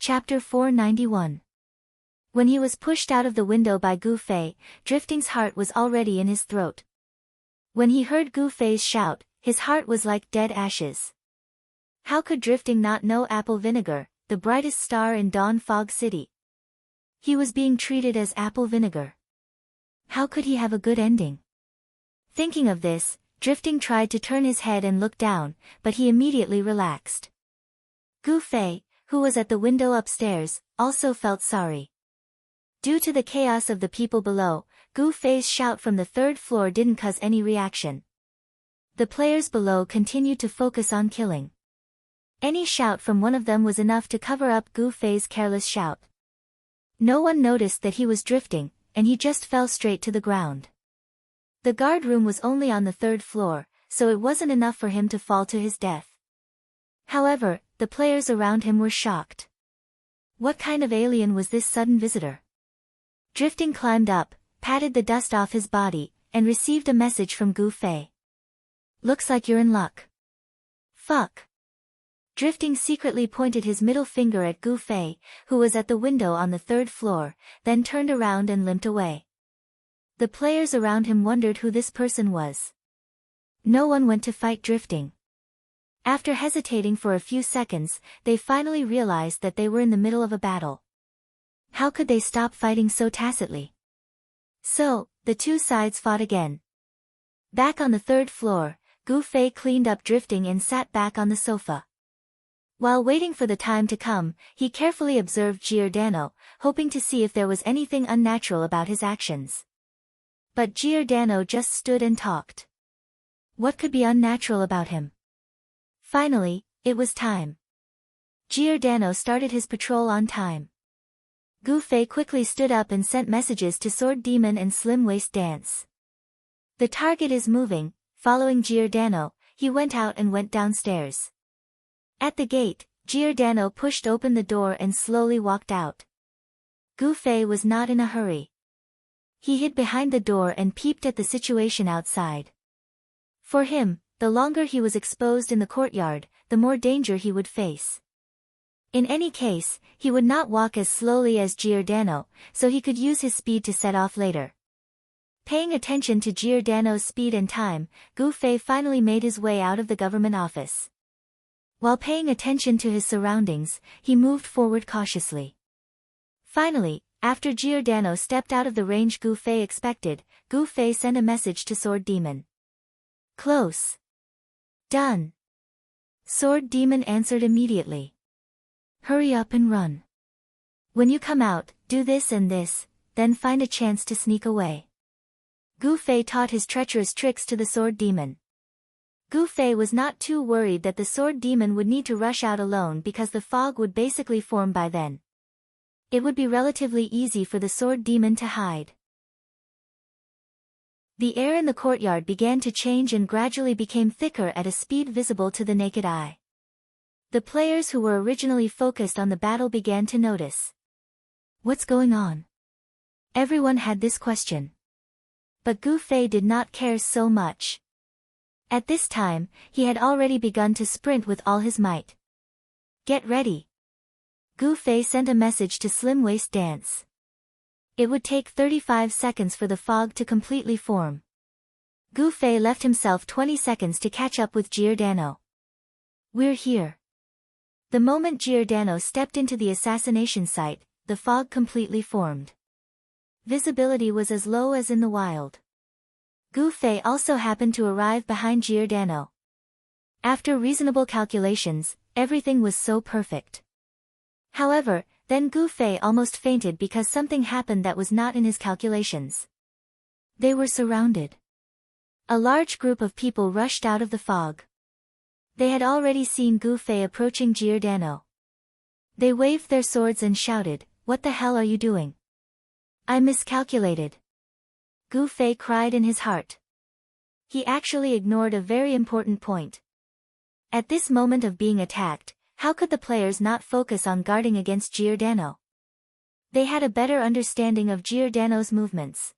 Chapter 491. When he was pushed out of the window by Gu Fei, Drifting's heart was already in his throat. When he heard Gu Fei's shout, his heart was like dead ashes. How could Drifting not know apple vinegar, the brightest star in Dawn Fog City? He was being treated as apple vinegar. How could he have a good ending? Thinking of this, Drifting tried to turn his head and look down, but he immediately relaxed. Gu Fei, who was at the window upstairs, also felt sorry. Due to the chaos of the people below, Gu Fei's shout from the third floor didn't cause any reaction. The players below continued to focus on killing. Any shout from one of them was enough to cover up Gu Fei's careless shout. No one noticed that he was drifting, and he just fell straight to the ground. The guard room was only on the third floor, so it wasn't enough for him to fall to his death. However, the players around him were shocked. What kind of alien was this sudden visitor? Drifting climbed up, patted the dust off his body, and received a message from Gu Fei. Looks like you're in luck. Fuck. Drifting secretly pointed his middle finger at Gu Fei, who was at the window on the third floor, then turned around and limped away. The players around him wondered who this person was. No one went to fight Drifting. After hesitating for a few seconds, they finally realized that they were in the middle of a battle. How could they stop fighting so tacitly? So, the two sides fought again. Back on the third floor, Gu Fei cleaned up Drifting and sat back on the sofa. While waiting for the time to come, he carefully observed Giordano, hoping to see if there was anything unnatural about his actions. But Giordano just stood and talked. What could be unnatural about him? Finally, it was time. Giordano started his patrol on time. Gu Fei quickly stood up and sent messages to Sword Demon and Slim Waist Dance. The target is moving. Following Giordano, he went out and went downstairs. At the gate, Giordano pushed open the door and slowly walked out. Gu Fei was not in a hurry. He hid behind the door and peeped at the situation outside. For him, the longer he was exposed in the courtyard, the more danger he would face. In any case, he would not walk as slowly as Giordano, so he could use his speed to set off later. Paying attention to Giordano's speed and time, Gu Fei finally made his way out of the government office. While paying attention to his surroundings, he moved forward cautiously. Finally, after Giordano stepped out of the range Gu Fei expected, Gu Fei sent a message to Sword Demon. Close. Done. Sword Demon answered immediately. Hurry up and run. When you come out, do this and this, then find a chance to sneak away. Gu Fei taught his treacherous tricks to the Sword Demon. Gu Fei was not too worried that the Sword Demon would need to rush out alone because the fog would basically form by then. It would be relatively easy for the Sword Demon to hide. The air in the courtyard began to change and gradually became thicker at a speed visible to the naked eye. The players who were originally focused on the battle began to notice. What's going on? Everyone had this question. But Gu Fei did not care so much. At this time, he had already begun to sprint with all his might. Get ready. Gu Fei sent a message to Slim Waist Dance. It would take 35 seconds for the fog to completely form. Gu Fei left himself 20 seconds to catch up with Giordano. We're here. The moment Giordano stepped into the assassination site, the fog completely formed. Visibility was as low as in the wild. Gu Fei also happened to arrive behind Giordano. After reasonable calculations, everything was so perfect. However, then Gu Fei almost fainted because something happened that was not in his calculations. They were surrounded. A large group of people rushed out of the fog. They had already seen Gu Fei approaching Giordano. They waved their swords and shouted, "What the hell are you doing?" "I miscalculated." Gu Fei cried in his heart. He actually ignored a very important point. At this moment of being attacked, how could the players not focus on guarding against Giordano? They had a better understanding of Giordano's movements.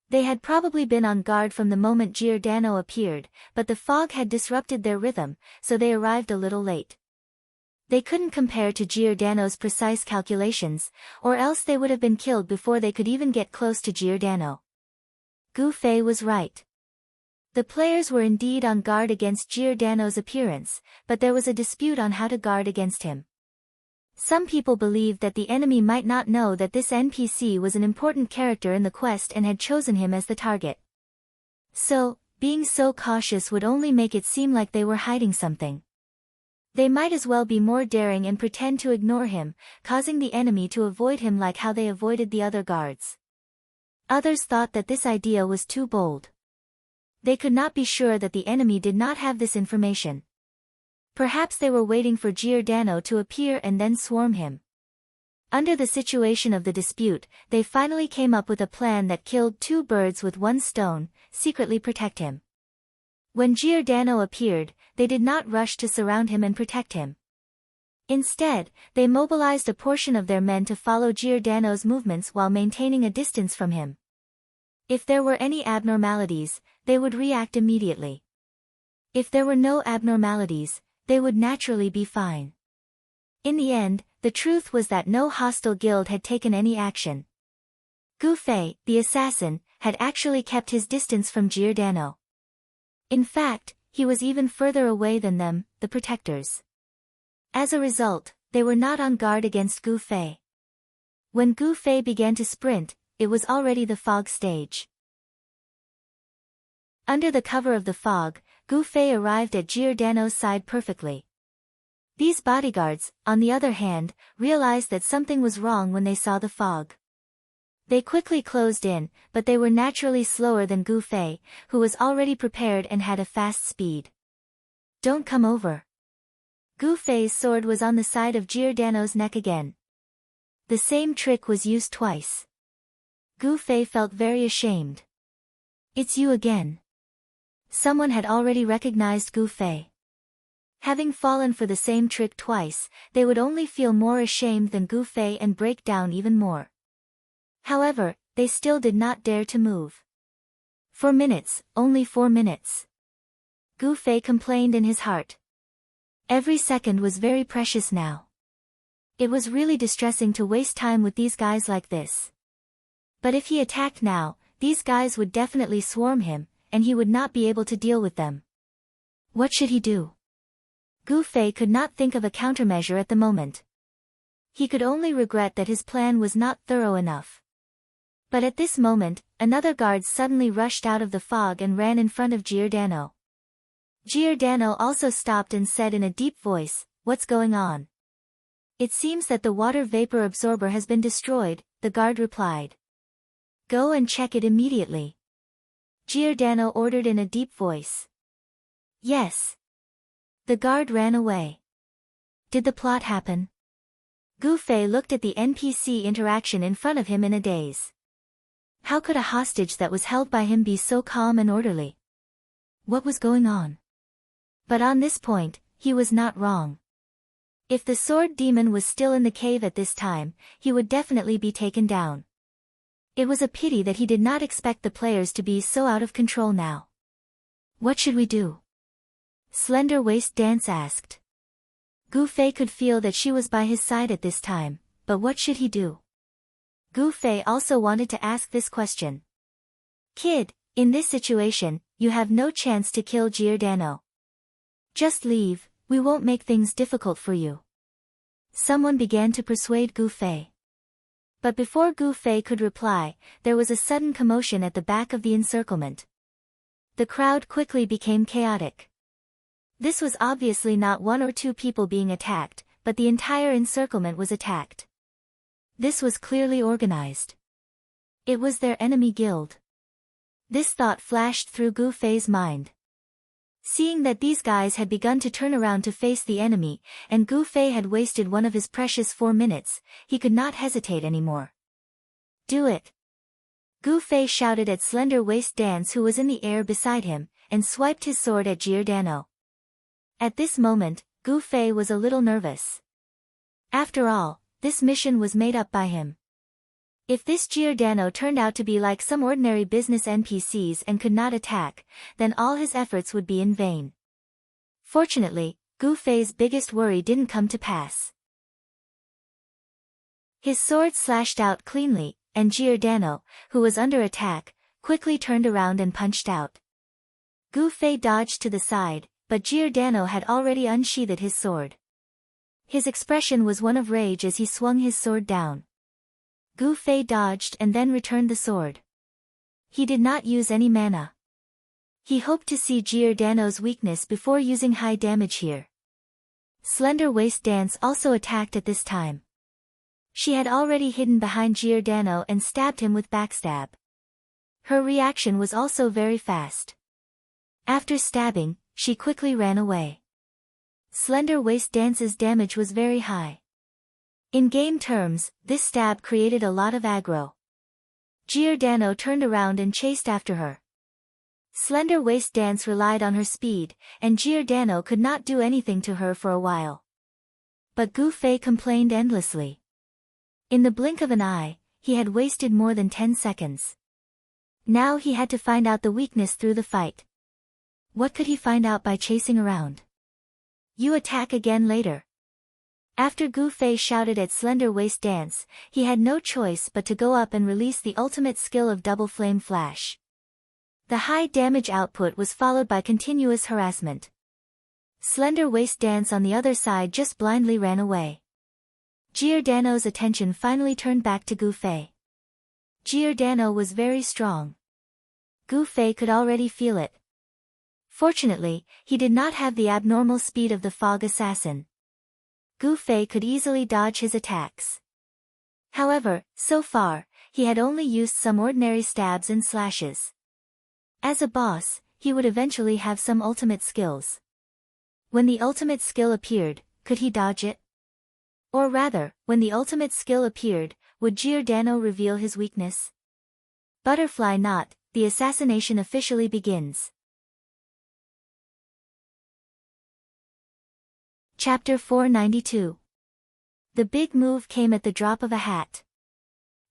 They had probably been on guard from the moment Giordano appeared, but the fog had disrupted their rhythm, so they arrived a little late. They couldn't compare to Giordano's precise calculations, or else they would have been killed before they could even get close to Giordano. Gu Fei was right. The players were indeed on guard against Giordano's appearance, but there was a dispute on how to guard against him. Some people believed that the enemy might not know that this NPC was an important character in the quest and had chosen him as the target. So, being so cautious would only make it seem like they were hiding something. They might as well be more daring and pretend to ignore him, causing the enemy to avoid him like how they avoided the other guards. Others thought that this idea was too bold. They could not be sure that the enemy did not have this information. Perhaps they were waiting for Giordano to appear and then swarm him. Under the situation of the dispute, they finally came up with a plan that killed two birds with one stone: secretly protect him. When Giordano appeared, they did not rush to surround him and protect him. Instead, they mobilized a portion of their men to follow Giordano's movements while maintaining a distance from him. If there were any abnormalities, they would react immediately. If there were no abnormalities, they would naturally be fine. In the end, the truth was that no hostile guild had taken any action. Gu Fei, the assassin, had actually kept his distance from Giordano. In fact, he was even further away than them, the protectors. As a result, they were not on guard against Gu Fei. When Gu Fei began to sprint, it was already the fog stage. Under the cover of the fog, Gu Fei arrived at Giordano's side perfectly. These bodyguards, on the other hand, realized that something was wrong when they saw the fog. They quickly closed in, but they were naturally slower than Gu Fei, who was already prepared and had a fast speed. Don't come over. Gu Fei's sword was on the side of Giordano's neck again. The same trick was used twice. Gu Fei felt very ashamed. It's you again. Someone had already recognized Gu Fei. Having fallen for the same trick twice, they would only feel more ashamed than Gu Fei and break down even more. However, they still did not dare to move. 4 minutes, only 4 minutes. Gu Fei complained in his heart. Every second was very precious now. It was really distressing to waste time with these guys like this. But if he attacked now, these guys would definitely swarm him, and he would not be able to deal with them. What should he do? Gu Fei could not think of a countermeasure at the moment. He could only regret that his plan was not thorough enough. But at this moment, another guard suddenly rushed out of the fog and ran in front of Giordano. Giordano also stopped and said in a deep voice, "What's going on?" "It seems that the water vapor absorber has been destroyed," the guard replied. "Go and check it immediately," Giordano ordered in a deep voice. "Yes." The guard ran away. Did the plot happen? Gu Fei looked at the NPC interaction in front of him in a daze. How could a hostage that was held by him be so calm and orderly? What was going on? But on this point, he was not wrong. If the sword demon was still in the cave at this time, he would definitely be taken down. It was a pity that he did not expect the players to be so out of control now. What should we do? Slender Waist Dance asked. Gu Fei could feel that she was by his side at this time, but what should he do? Gu Fei also wanted to ask this question. Kid, in this situation, you have no chance to kill Giordano. Just leave, we won't make things difficult for you. Someone began to persuade Gu Fei. But before Gu Fei could reply, there was a sudden commotion at the back of the encirclement. The crowd quickly became chaotic. This was obviously not 1 or 2 people being attacked, but the entire encirclement was attacked. This was clearly organized. It was their enemy guild. This thought flashed through Gu Fei's mind. Seeing that these guys had begun to turn around to face the enemy, and Gu Fei had wasted one of his precious 4 minutes, he could not hesitate anymore. Do it! Gu Fei shouted at Slender Waist Dance, who was in the air beside him, and swiped his sword at Giordano. At this moment, Gu Fei was a little nervous. After all, this mission was made up by him. If this Giordano turned out to be like some ordinary business NPCs and could not attack, then all his efforts would be in vain. Fortunately, Gu Fei's biggest worry didn't come to pass. His sword slashed out cleanly, and Giordano, who was under attack, quickly turned around and punched out. Gu Fei dodged to the side, but Giordano had already unsheathed his sword. His expression was one of rage as he swung his sword down. Gu Fei dodged and then returned the sword. He did not use any mana. He hoped to see Giordano's weakness before using high damage here. Slender Waist Dance also attacked at this time. She had already hidden behind Giordano and stabbed him with backstab. Her reaction was also very fast. After stabbing, she quickly ran away. Slender Waist Dance's damage was very high. In game terms, this stab created a lot of aggro. Giordano turned around and chased after her. Slender Waist Dance relied on her speed, and Giordano could not do anything to her for a while. But Gu Fei complained endlessly. In the blink of an eye, he had wasted more than 10 seconds. Now he had to find out the weakness through the fight. What could he find out by chasing around? You attack again later. After Gu Fei shouted at Slender Waist Dance, he had no choice but to go up and release the ultimate skill of Double Flame Flash. The high damage output was followed by continuous harassment. Slender Waist Dance on the other side just blindly ran away. Giordano's attention finally turned back to Gu Fei. Giordano was very strong. Gu Fei could already feel it. Fortunately, he did not have the abnormal speed of the Fog Assassin. Gu Fei could easily dodge his attacks. However, so far, he had only used some ordinary stabs and slashes. As a boss, he would eventually have some ultimate skills. When the ultimate skill appeared, could he dodge it? Or rather, when the ultimate skill appeared, would Giordano reveal his weakness? Butterfly Knot, the assassination officially begins. Chapter 492. The big move came at the drop of a hat.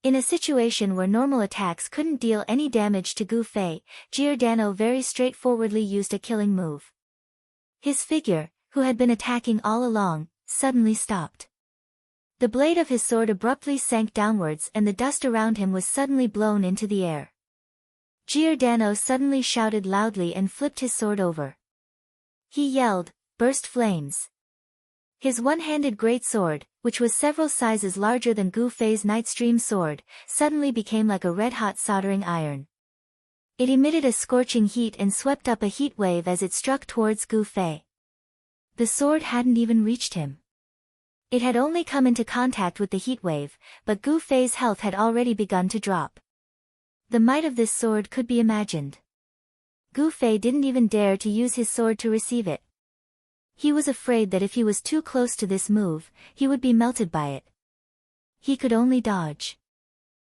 In a situation where normal attacks couldn't deal any damage to Gu Fei, Giordano very straightforwardly used a killing move. His figure, who had been attacking all along, suddenly stopped. The blade of his sword abruptly sank downwards and the dust around him was suddenly blown into the air. Giordano suddenly shouted loudly and flipped his sword over. He yelled, "Burst flames!" His one-handed great sword, which was several sizes larger than Gu Fei's Nightstream sword, suddenly became like a red-hot soldering iron. It emitted a scorching heat and swept up a heat wave as it struck towards Gu Fei. The sword hadn't even reached him. It had only come into contact with the heat wave, but Gu Fei's health had already begun to drop. The might of this sword could be imagined. Gu Fei didn't even dare to use his sword to receive it. He was afraid that if he was too close to this move, he would be melted by it. He could only dodge.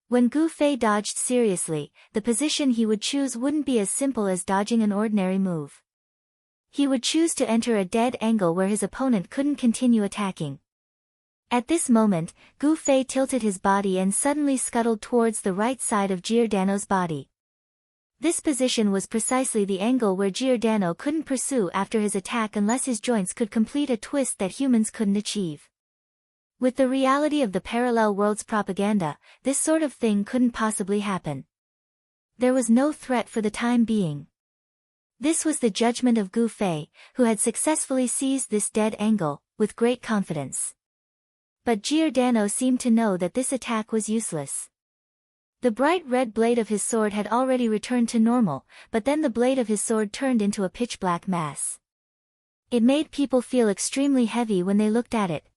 When Gu Fei dodged seriously, the position he would choose wouldn't be as simple as dodging an ordinary move. He would choose to enter a dead angle where his opponent couldn't continue attacking. At this moment, Gu Fei tilted his body and suddenly scuttled towards the right side of Giordano's body. This position was precisely the angle where Giordano couldn't pursue after his attack unless his joints could complete a twist that humans couldn't achieve. With the reality of the parallel world's propaganda, this sort of thing couldn't possibly happen. There was no threat for the time being. This was the judgment of Gu Fei, who had successfully seized this dead angle, with great confidence. But Giordano seemed to know that this attack was useless. The bright red blade of his sword had already returned to normal, but then the blade of his sword turned into a pitch-black mass. It made people feel extremely heavy when they looked at it.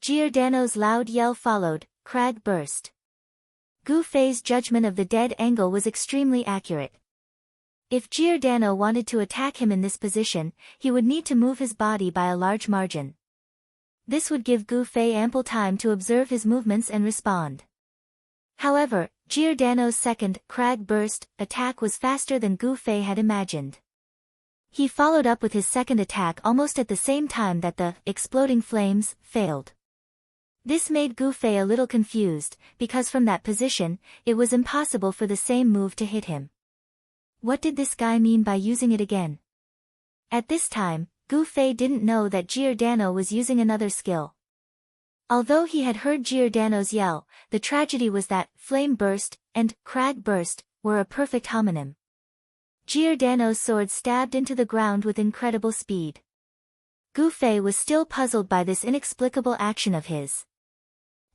Giordano's loud yell followed, "Crag burst." Gu Fei's judgment of the dead angle was extremely accurate. If Giordano wanted to attack him in this position, he would need to move his body by a large margin. This would give Gu Fei ample time to observe his movements and respond. However, Giordano's second, "Crag burst," attack was faster than Gu Fei had imagined. He followed up with his second attack almost at the same time that the "exploding flames" failed. This made Gu Fei a little confused, because from that position, it was impossible for the same move to hit him. What did this guy mean by using it again? At this time, Gu Fei didn't know that Giordano was using another skill. Although he had heard Giordano's yell, the tragedy was that flame burst and crag burst were a perfect homonym. Giordano's sword stabbed into the ground with incredible speed. Gu Fei was still puzzled by this inexplicable action of his.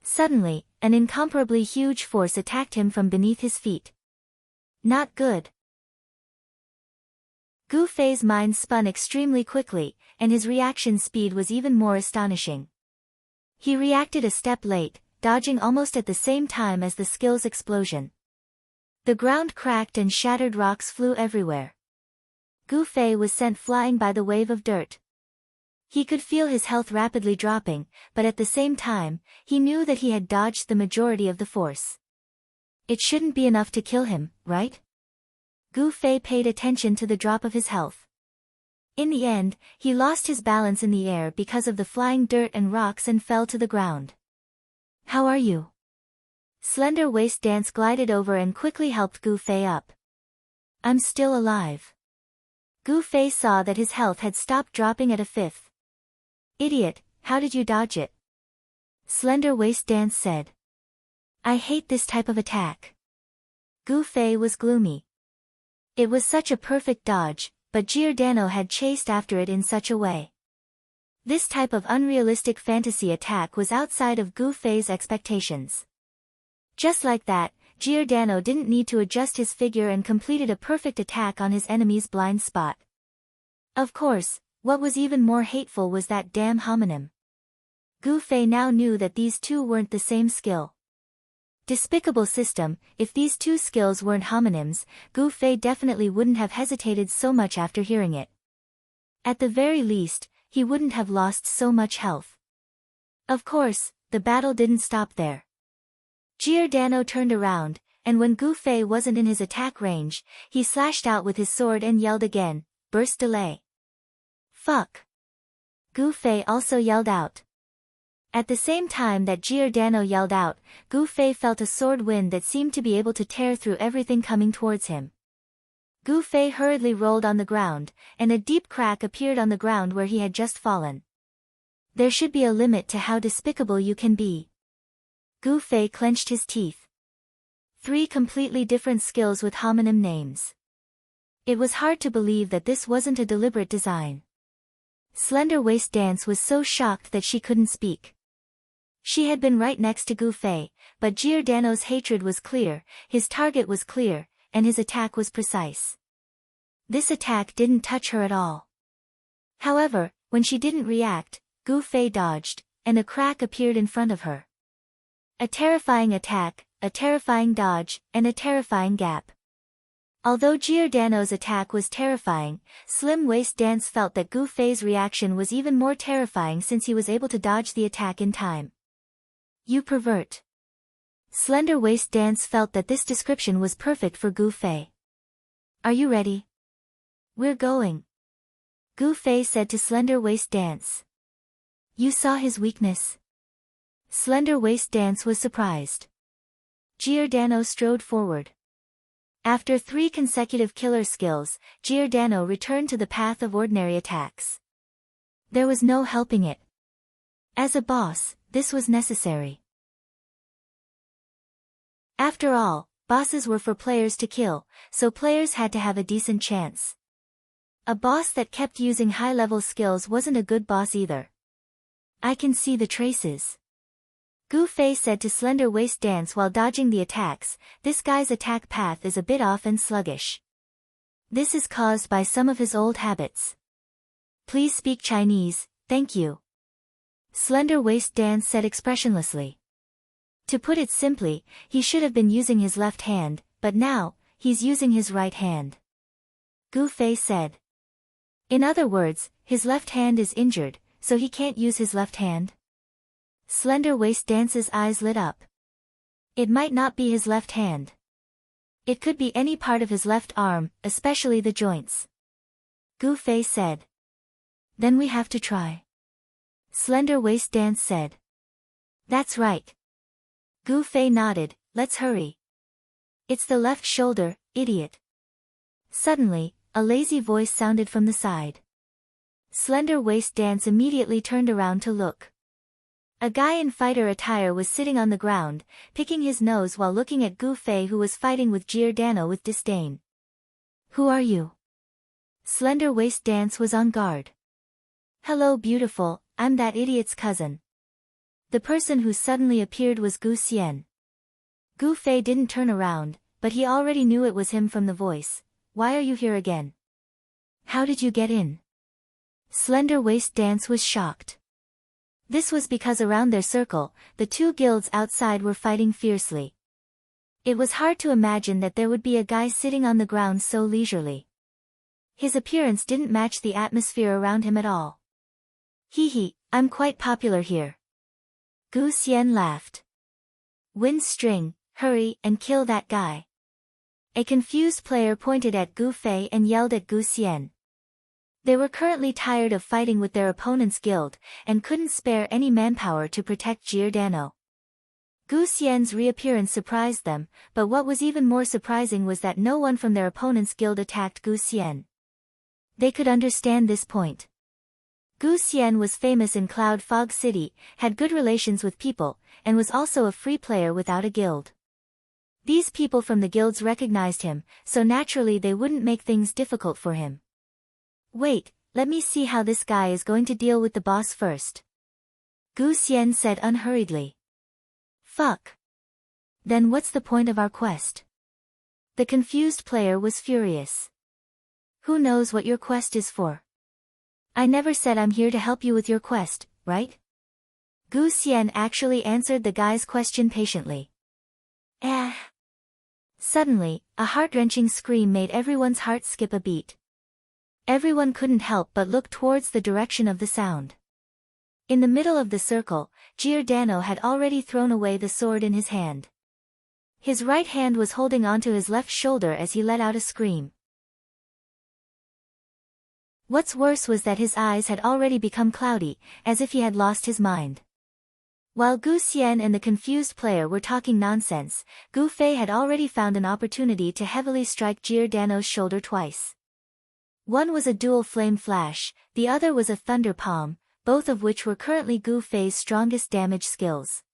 Suddenly, an incomparably huge force attacked him from beneath his feet. Not good. Gu Fei's mind spun extremely quickly, and his reaction speed was even more astonishing. He reacted a step late, dodging almost at the same time as the skill's explosion. The ground cracked and shattered rocks flew everywhere. Gu Fei was sent flying by the wave of dirt. He could feel his health rapidly dropping, but at the same time, he knew that he had dodged the majority of the force. It shouldn't be enough to kill him, right? Gu Fei paid attention to the drop of his health. In the end, he lost his balance in the air because of the flying dirt and rocks and fell to the ground. How are you? Slender Waist Dance glided over and quickly helped Gu Fei up. I'm still alive. Gu Fei saw that his health had stopped dropping at a fifth. Idiot, how did you dodge it? Slender Waist Dance said. I hate this type of attack. Gu Fei was gloomy. It was such a perfect dodge, but Giordano had chased after it in such a way. This type of unrealistic fantasy attack was outside of Gu Fei's expectations. Just like that, Giordano didn't need to adjust his figure and completed a perfect attack on his enemy's blind spot. Of course, what was even more hateful was that damn homonym. Gu Fei now knew that these two weren't the same skill. Despicable system, if these two skills weren't homonyms, Gu Fei definitely wouldn't have hesitated so much after hearing it. At the very least, he wouldn't have lost so much health. Of course, the battle didn't stop there. Giordano turned around, and when Gu Fei wasn't in his attack range, he slashed out with his sword and yelled again, burst delay. Fuck. Gu Fei also yelled out. At the same time that Giordano yelled out, Gu Fei felt a sword wind that seemed to be able to tear through everything coming towards him. Gu Fei hurriedly rolled on the ground, and a deep crack appeared on the ground where he had just fallen. There should be a limit to how despicable you can be. Gu Fei clenched his teeth. 3 completely different skills with homonym names. It was hard to believe that this wasn't a deliberate design. Slender Waist Dance was so shocked that she couldn't speak. She had been right next to Gu Fei, but Giordano's hatred was clear, his target was clear, and his attack was precise. This attack didn't touch her at all. However, when she didn't react, Gu Fei dodged, and a crack appeared in front of her. A terrifying attack, a terrifying dodge, and a terrifying gap. Although Giordano's attack was terrifying, Slim Waist Dance felt that Gu Fei's reaction was even more terrifying since he was able to dodge the attack in time. You pervert. Slender Waist Dance felt that this description was perfect for Gu Fei. Are you ready? We're going. Gu Fei said to Slender Waist Dance. You saw his weakness? Slender Waist Dance was surprised. Giordano strode forward. After 3 consecutive killer skills, Giordano returned to the path of ordinary attacks. There was no helping it. As a boss, this was necessary. After all, bosses were for players to kill, so players had to have a decent chance. A boss that kept using high-level skills wasn't a good boss either. I can see the traces. Gu Fei said to Slender Waist Dance while dodging the attacks, this guy's attack path is a bit off and sluggish. This is caused by some of his old habits. Please speak Chinese, thank you. Slender Waist Dance said expressionlessly. To put it simply, he should have been using his left hand, but now, he's using his right hand. Gu Fei said. In other words, his left hand is injured, so he can't use his left hand? Slender Waist Dance's eyes lit up. It might not be his left hand. It could be any part of his left arm, especially the joints. Gu Fei said. Then we have to try. Slender Waist Dance said. That's right. Gu Fei nodded, let's hurry. It's the left shoulder, idiot. Suddenly, a lazy voice sounded from the side. Slender Waist Dance immediately turned around to look. A guy in fighter attire was sitting on the ground, picking his nose while looking at Gu Fei, who was fighting with Giordano with disdain. "Who are you?" Slender Waist Dance was on guard. "Hello beautiful, I'm that idiot's cousin." The person who suddenly appeared was Gu Xian. Gu Fei didn't turn around, but he already knew it was him from the voice. "Why are you here again? How did you get in?" Slender Waist Dance was shocked. This was because around their circle, the two guilds outside were fighting fiercely. It was hard to imagine that there would be a guy sitting on the ground so leisurely. His appearance didn't match the atmosphere around him at all. "Hee, I'm quite popular here." Gu Xian laughed. "Wind string, hurry and kill that guy." A confused player pointed at Gu Fei and yelled at Gu Xian. They were currently tired of fighting with their opponent's guild, and couldn't spare any manpower to protect Giordano. Gu Xian's reappearance surprised them, but what was even more surprising was that no one from their opponent's guild attacked Gu Xian. They could understand this point. Gu Xian was famous in Cloud Fog City, had good relations with people, and was also a free player without a guild. These people from the guilds recognized him, so naturally they wouldn't make things difficult for him. "Wait, let me see how this guy is going to deal with the boss first," Gu Xian said unhurriedly. "Fuck. Then what's the point of our quest?" The confused player was furious. "Who knows what your quest is for? I never said I'm here to help you with your quest, right?" Gu Xian actually answered the guy's question patiently. Suddenly, a heart-wrenching scream made everyone's heart skip a beat. Everyone couldn't help but look towards the direction of the sound. In the middle of the circle, Giordano had already thrown away the sword in his hand. His right hand was holding onto his left shoulder as he let out a scream. What's worse was that his eyes had already become cloudy, as if he had lost his mind. While Gu Xian and the confused player were talking nonsense, Gu Fei had already found an opportunity to heavily strike Giordano's shoulder twice. One was a dual flame flash, the other was a thunder palm, both of which were currently Gu Fei's strongest damage skills.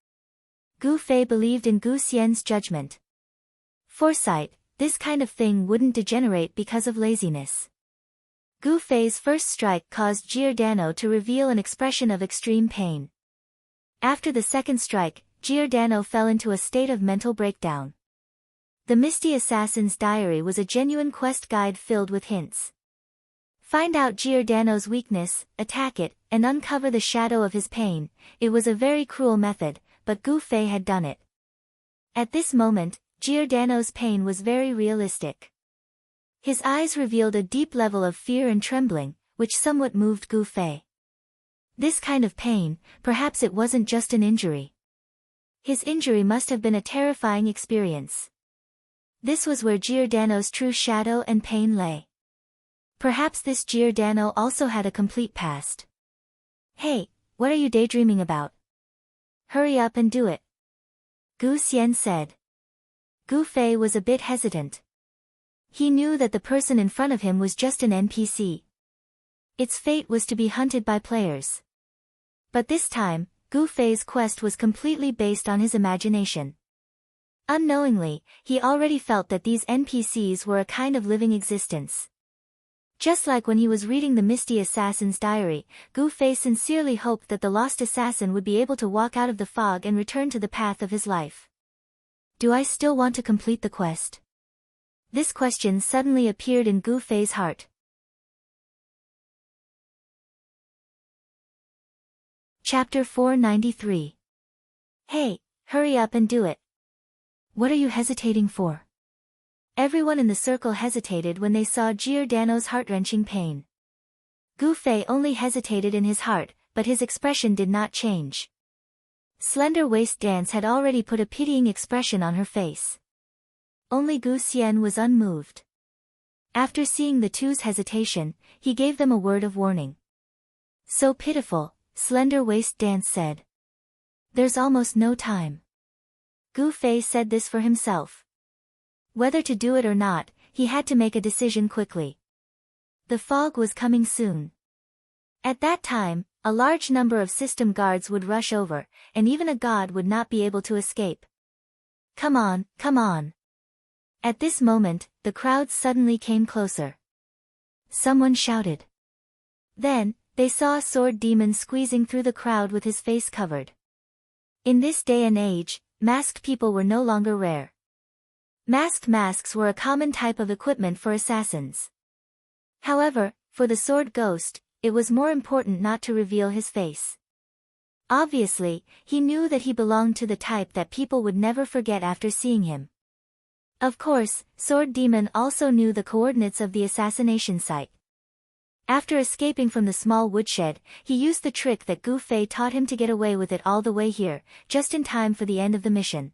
Gu Fei believed in Gu Xian's judgment. Foresight, this kind of thing wouldn't degenerate because of laziness. Gu Fei's first strike caused Giordano to reveal an expression of extreme pain. After the second strike, Giordano fell into a state of mental breakdown. The Misty Assassin's Diary was a genuine quest guide filled with hints. Find out Giordano's weakness, attack it, and uncover the shadow of his pain. It was a very cruel method, but Gu Fei had done it. At this moment, Giordano's pain was very realistic. His eyes revealed a deep level of fear and trembling, which somewhat moved Gu Fei. This kind of pain, perhaps it wasn't just an injury. His injury must have been a terrifying experience. This was where Giordano's true shadow and pain lay. Perhaps this Giordano also had a complete past. "Hey, what are you daydreaming about? Hurry up and do it," Gu Xian said. Gu Fei was a bit hesitant. He knew that the person in front of him was just an NPC. Its fate was to be hunted by players. But this time, Gu Fei's quest was completely based on his imagination. Unknowingly, he already felt that these NPCs were a kind of living existence. Just like when he was reading the Misty Assassin's Diary, Gu Fei sincerely hoped that the lost assassin would be able to walk out of the fog and return to the path of his life. Do I still want to complete the quest? This question suddenly appeared in Gu Fei's heart. Chapter 493. Hey, hurry up and do it. What are you hesitating for? Everyone in the circle hesitated when they saw Giordano's heart-wrenching pain. Gu Fei only hesitated in his heart, but his expression did not change. Slender Waist Dance had already put a pitying expression on her face. Only Gu Xian was unmoved. After seeing the two's hesitation, he gave them a word of warning. "So pitiful," Slender Waist Dance said. "There's almost no time." Gu Fei said this for himself. Whether to do it or not, he had to make a decision quickly. The fog was coming soon. At that time, a large number of system guards would rush over, and even a god would not be able to escape. Come on, come on. At this moment, the crowd suddenly came closer. Someone shouted. Then, they saw a sword demon squeezing through the crowd with his face covered. In this day and age, masked people were no longer rare. Masked masks were a common type of equipment for assassins. However, for the sword ghost, it was more important not to reveal his face. Obviously, he knew that he belonged to the type that people would never forget after seeing him. Of course, Sword Demon also knew the coordinates of the assassination site. After escaping from the small woodshed, he used the trick that Gu Fei taught him to get away with it all the way here, just in time for the end of the mission.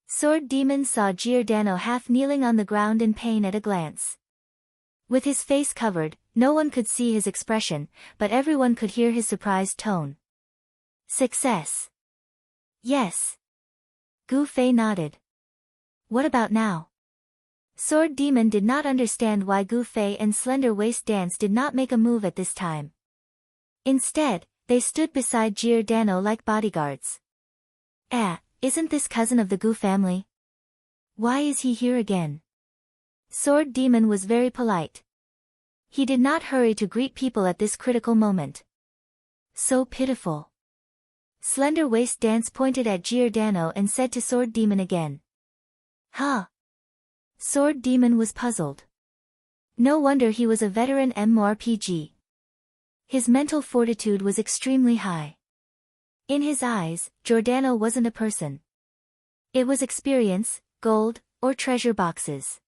Sword Demon saw Giordano half kneeling on the ground in pain at a glance. With his face covered, no one could see his expression, but everyone could hear his surprised tone. Success. Yes. Gu Fei nodded. What about now? Sword Demon did not understand why Gu Fei and Slender Waist Dance did not make a move at this time. Instead, they stood beside Giordano like bodyguards. Isn't this cousin of the Gu family? Why is he here again? Sword Demon was very polite. He did not hurry to greet people at this critical moment. So pitiful. Slender Waist Dance pointed at Giordano and said to Sword Demon again. Huh? Sword Demon was puzzled. No wonder he was a veteran MMORPG. His mental fortitude was extremely high. In his eyes, Giordano wasn't a person. It was experience, gold, or treasure boxes.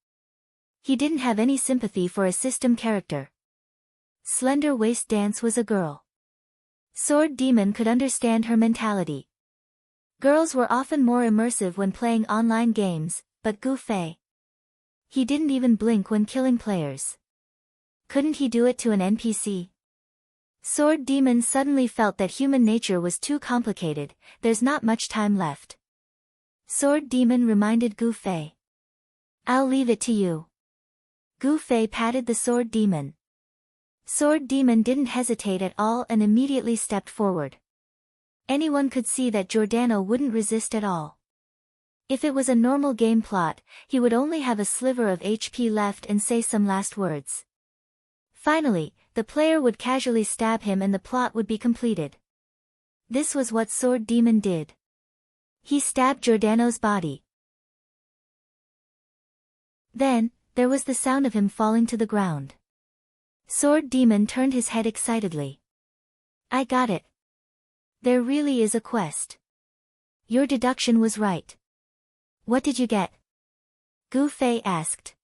He didn't have any sympathy for a system character. Slender Waist Dance was a girl. Sword Demon could understand her mentality. Girls were often more immersive when playing online games, but Gu Fei. He didn't even blink when killing players. Couldn't he do it to an NPC? Sword Demon suddenly felt that human nature was too complicated. There's not much time left. Sword Demon reminded Gu Fei. I'll leave it to you. Gu Fei patted the Sword Demon. Sword Demon didn't hesitate at all and immediately stepped forward. Anyone could see that Giordano wouldn't resist at all. If it was a normal game plot, he would only have a sliver of HP left and say some last words. Finally, the player would casually stab him and the plot would be completed. This was what Sword Demon did. He stabbed Giordano's body. Then, there was the sound of him falling to the ground. Sword Demon turned his head excitedly. I got it. There really is a quest. Your deduction was right. What did you get? Gu Fei asked.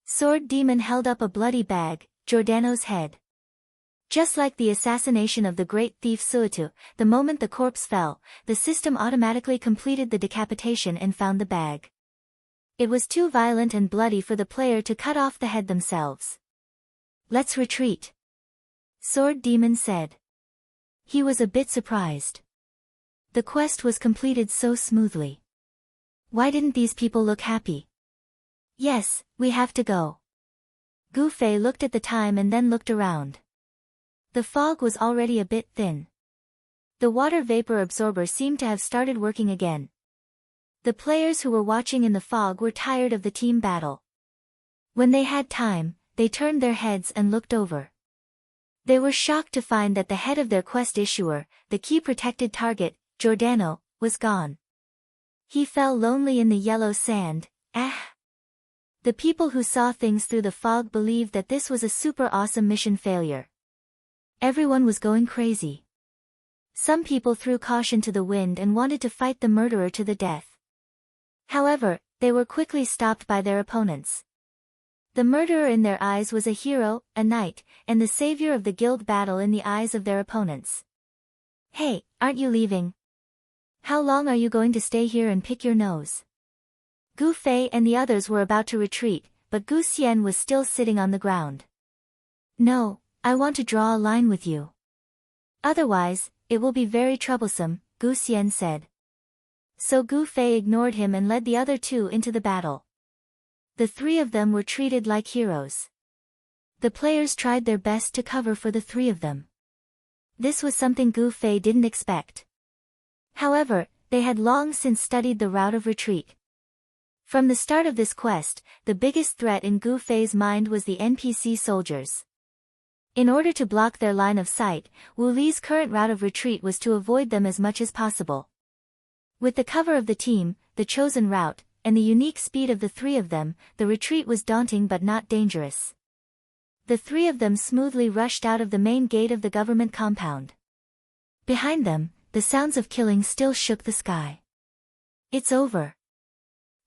Sword Demon held up a bloody bag, Giordano's head. Just like the assassination of the great thief Suitu, the moment the corpse fell, the system automatically completed the decapitation and found the bag. It was too violent and bloody for the player to cut off the head themselves. Let's retreat. Sword Demon said. He was a bit surprised. The quest was completed so smoothly. Why didn't these people look happy? Yes, we have to go. Gu Fei looked at the time and then looked around. The fog was already a bit thin. The water vapor absorber seemed to have started working again. The players who were watching in the fog were tired of the team battle. When they had time, they turned their heads and looked over. They were shocked to find that the head of their quest issuer, the key protected target, Giordano, was gone. He fell lonely in the yellow sand. The people who saw things through the fog believed that this was a super awesome mission failure. Everyone was going crazy. Some people threw caution to the wind and wanted to fight the murderer to the death. However, they were quickly stopped by their opponents. The murderer in their eyes was a hero, a knight, and the savior of the guild battle in the eyes of their opponents. Hey, aren't you leaving? How long are you going to stay here and pick your nose? Gu Fei and the others were about to retreat, but Gu Xian was still sitting on the ground. No, I want to draw a line with you. Otherwise, it will be very troublesome, Gu Xian said. So Gu Fei ignored him and led the other two into the battle. The three of them were treated like heroes. The players tried their best to cover for the three of them. This was something Gu Fei didn't expect. However, they had long since studied the route of retreat. From the start of this quest, the biggest threat in Gu Fei's mind was the NPC soldiers. In order to block their line of sight, Wu Li's current route of retreat was to avoid them as much as possible. With the cover of the team, the chosen route, and the unique speed of the three of them, the retreat was daunting but not dangerous. The three of them smoothly rushed out of the main gate of the government compound. Behind them, the sounds of killing still shook the sky. It's over.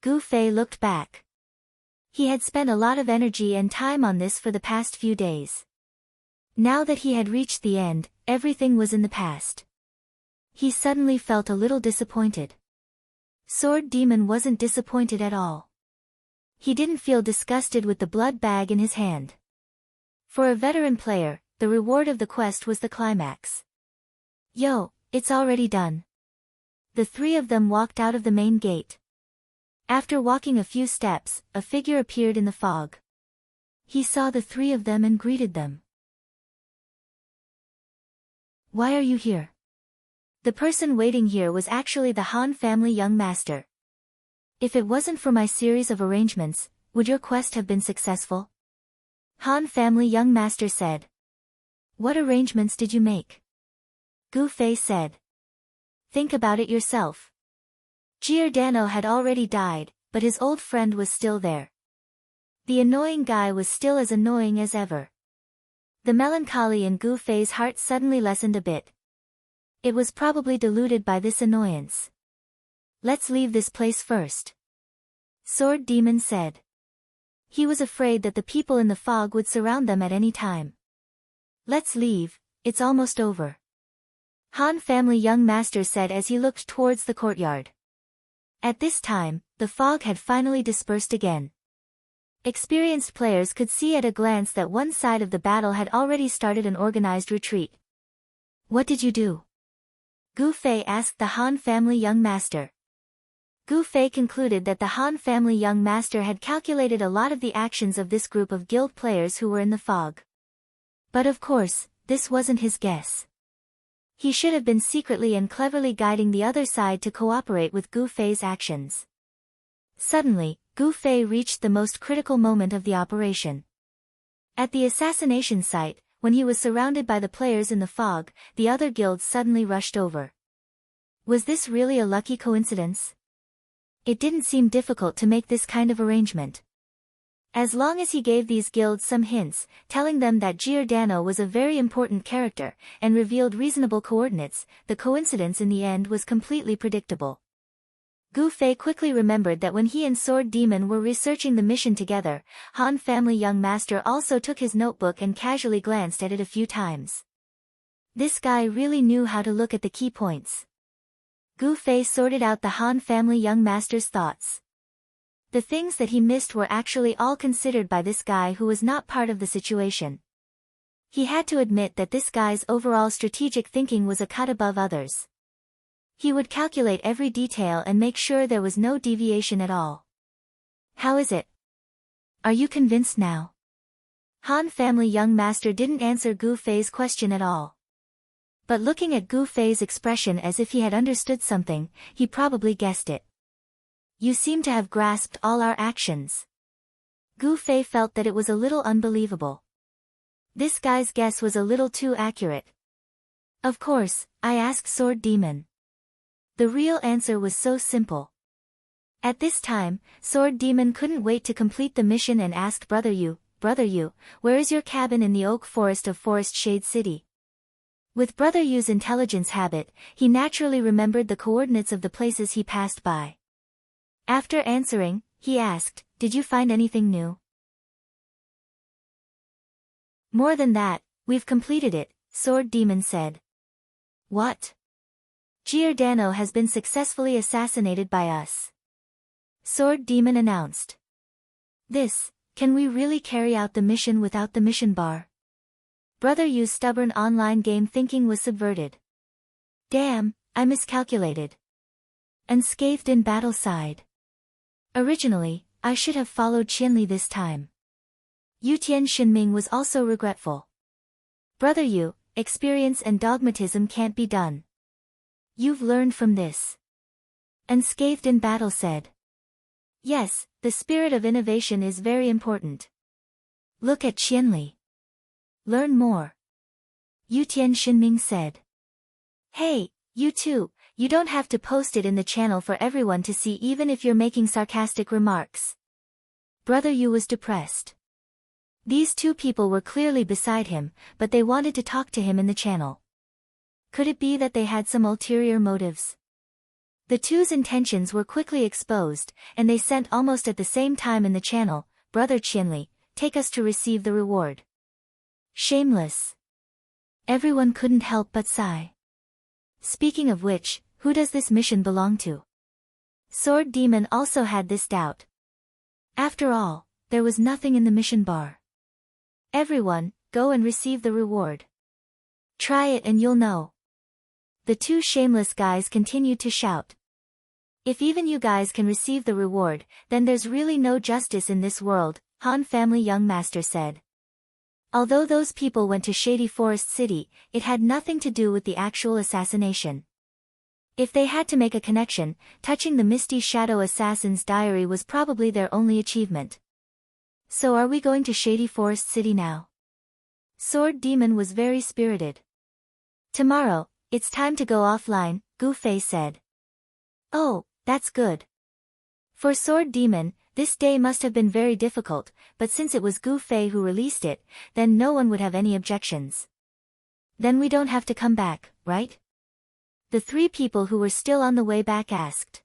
Gu Fei looked back. He had spent a lot of energy and time on this for the past few days. Now that he had reached the end, everything was in the past. He suddenly felt a little disappointed. Sword Demon wasn't disappointed at all. He didn't feel disgusted with the blood bag in his hand. For a veteran player, the reward of the quest was the climax. Yo, it's already done. The three of them walked out of the main gate. After walking a few steps, a figure appeared in the fog. He saw the three of them and greeted them. Why are you here? The person waiting here was actually the Han family young master. If it wasn't for my series of arrangements, would your quest have been successful? Han family young master said. What arrangements did you make? Gu Fei said. Think about it yourself. Giordano had already died, but his old friend was still there. The annoying guy was still as annoying as ever. The melancholy in Gu Fei's heart suddenly lessened a bit. It was probably diluted by this annoyance. Let's leave this place first. Sword Demon said. He was afraid that the people in the fog would surround them at any time. Let's leave, it's almost over. Han family young master said as he looked towards the courtyard. At this time, the fog had finally dispersed again. Experienced players could see at a glance that one side of the battle had already started an organized retreat. What did you do? Gu Fei asked the Han family young master. Gu Fei concluded that the Han family young master had calculated a lot of the actions of this group of guild players who were in the fog. But of course, this wasn't his guess. He should have been secretly and cleverly guiding the other side to cooperate with Gu Fei's actions. Suddenly, Gu Fei reached the most critical moment of the operation. At the assassination site, when he was surrounded by the players in the fog, the other guilds suddenly rushed over. Was this really a lucky coincidence? It didn't seem difficult to make this kind of arrangement. As long as he gave these guilds some hints, telling them that Giordano was a very important character, and revealed reasonable coordinates, the coincidence in the end was completely predictable. Gu Fei quickly remembered that when he and Sword Demon were researching the mission together, Han family young master also took his notebook and casually glanced at it a few times. This guy really knew how to look at the key points. Gu Fei sorted out the Han family young master's thoughts. The things that he missed were actually all considered by this guy who was not part of the situation. He had to admit that this guy's overall strategic thinking was a cut above others. He would calculate every detail and make sure there was no deviation at all. How is it? Are you convinced now? Han family young master didn't answer Gu Fei's question at all. But looking at Gu Fei's expression as if he had understood something, he probably guessed it. You seem to have grasped all our actions. Gu Fei felt that it was a little unbelievable. This guy's guess was a little too accurate. Of course, I asked Sword Demon. The real answer was so simple. At this time, Sword Demon couldn't wait to complete the mission and asked Brother Yu, where is your cabin in the oak forest of Forest Shade City? With Brother Yu's intelligence habit, he naturally remembered the coordinates of the places he passed by. After answering, he asked, did you find anything new? More than that, we've completed it, Sword Demon said. What? Giordano has been successfully assassinated by us. Sword Demon announced. Can we really carry out the mission without the mission bar? Brother Yu's stubborn online game thinking was subverted. Damn, I miscalculated. Unscathed in battle sighed. Originally, I should have followed Qianli this time. Yutian Shinming was also regretful. Brother Yu, experience and dogmatism can't be done. You've learned from this. Unscathed in battle said. Yes, the spirit of innovation is very important. Look at Qianli. Learn more. Yutian Xinming said. Hey, you too, you don't have to post it in the channel for everyone to see even if you're making sarcastic remarks. Brother Yu was depressed. These two people were clearly beside him, but they wanted to talk to him in the channel. Could it be that they had some ulterior motives? The two's intentions were quickly exposed, and they sent almost at the same time in the channel, Brother Qianli, take us to receive the reward. Shameless. Everyone couldn't help but sigh. Speaking of which, who does this mission belong to? Sword Demon also had this doubt. After all, there was nothing in the mission bar. Everyone, go and receive the reward. Try it and you'll know. The two shameless guys continued to shout. If even you guys can receive the reward, then there's really no justice in this world, Han Family Young Master said. Although those people went to Shady Forest City, it had nothing to do with the actual assassination. If they had to make a connection, touching the Misty Shadow Assassin's diary was probably their only achievement. So are we going to Shady Forest City now? Sword Demon was very spirited. Tomorrow, it's time to go offline, Gu Fei said. Oh, that's good. For Sword Demon, this day must have been very difficult, but since it was Gu Fei who released it, then no one would have any objections. Then we don't have to come back, right? The three people who were still on the way back asked.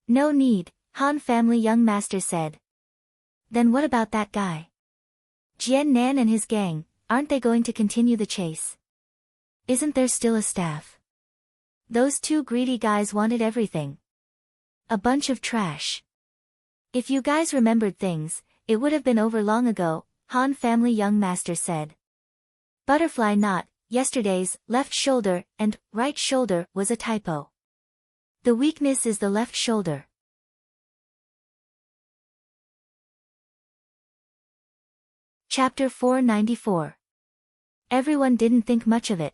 No need, Han Family Young Master said. Then what about that guy? Jian Nan and his gang, aren't they going to continue the chase? Isn't there still a staff? Those two greedy guys wanted everything. A bunch of trash. If you guys remembered things, it would have been over long ago, Han Family Young Master said. Butterfly knot, yesterday's left shoulder and right shoulder was a typo. The weakness is the left shoulder. Chapter 494. Everyone didn't think much of it.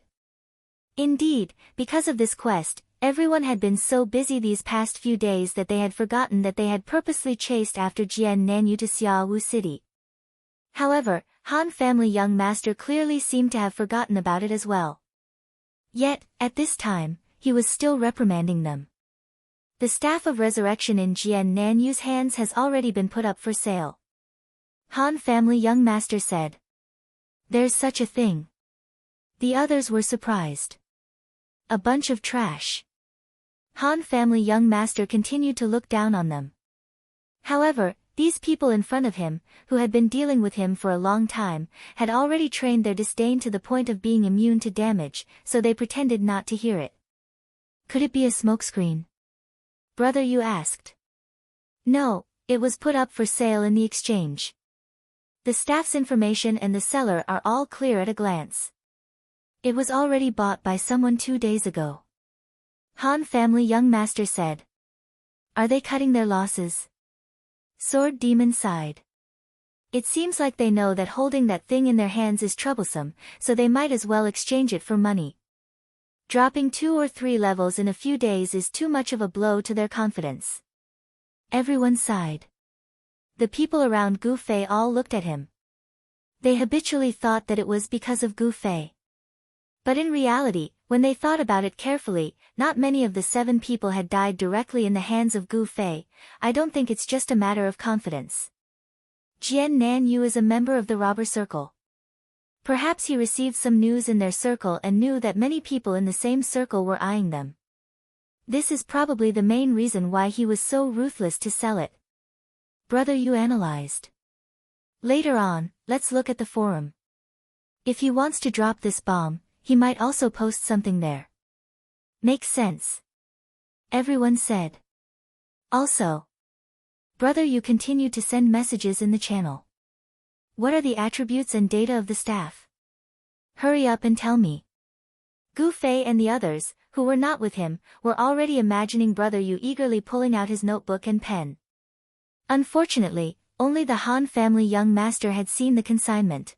Indeed, because of this quest, everyone had been so busy these past few days that they had forgotten that they had purposely chased after Jian Nanyu to Xiaowu City. However, Han Family Young Master clearly seemed to have forgotten about it as well. Yet, at this time, he was still reprimanding them. The Staff of Resurrection in Jian Nanyu's hands has already been put up for sale. Han Family Young Master said. There's such a thing. The others were surprised. A bunch of trash. Han Family Young Master continued to look down on them. However, these people in front of him, who had been dealing with him for a long time, had already trained their disdain to the point of being immune to damage, so they pretended not to hear it. Could it be a smokescreen? Brother Yu asked. No, it was put up for sale in the exchange. The staff's information and the seller are all clear at a glance. It was already bought by someone 2 days ago. Han Family Young Master said. Are they cutting their losses? Sword Demon sighed. It seems like they know that holding that thing in their hands is troublesome, so they might as well exchange it for money. Dropping 2 or 3 levels in a few days is too much of a blow to their confidence. Everyone sighed. The people around Gu Fei all looked at him. They habitually thought that it was because of Gu Fei. But in reality, when they thought about it carefully, not many of the 7 people had died directly in the hands of Gu Fei. I don't think it's just a matter of confidence. Jian Nanyu is a member of the robber circle. Perhaps he received some news in their circle and knew that many people in the same circle were eyeing them. This is probably the main reason why he was so ruthless to sell it. Brother Yu analyzed. Later on, let's look at the forum. If he wants to drop this bomb, he might also post something there. Makes sense. Everyone said. Also, Brother Yu continued to send messages in the channel. What are the attributes and data of the staff? Hurry up and tell me. Gu Fei and the others, who were not with him, were already imagining Brother Yu eagerly pulling out his notebook and pen. Unfortunately, only the Han Family Young Master had seen the consignment.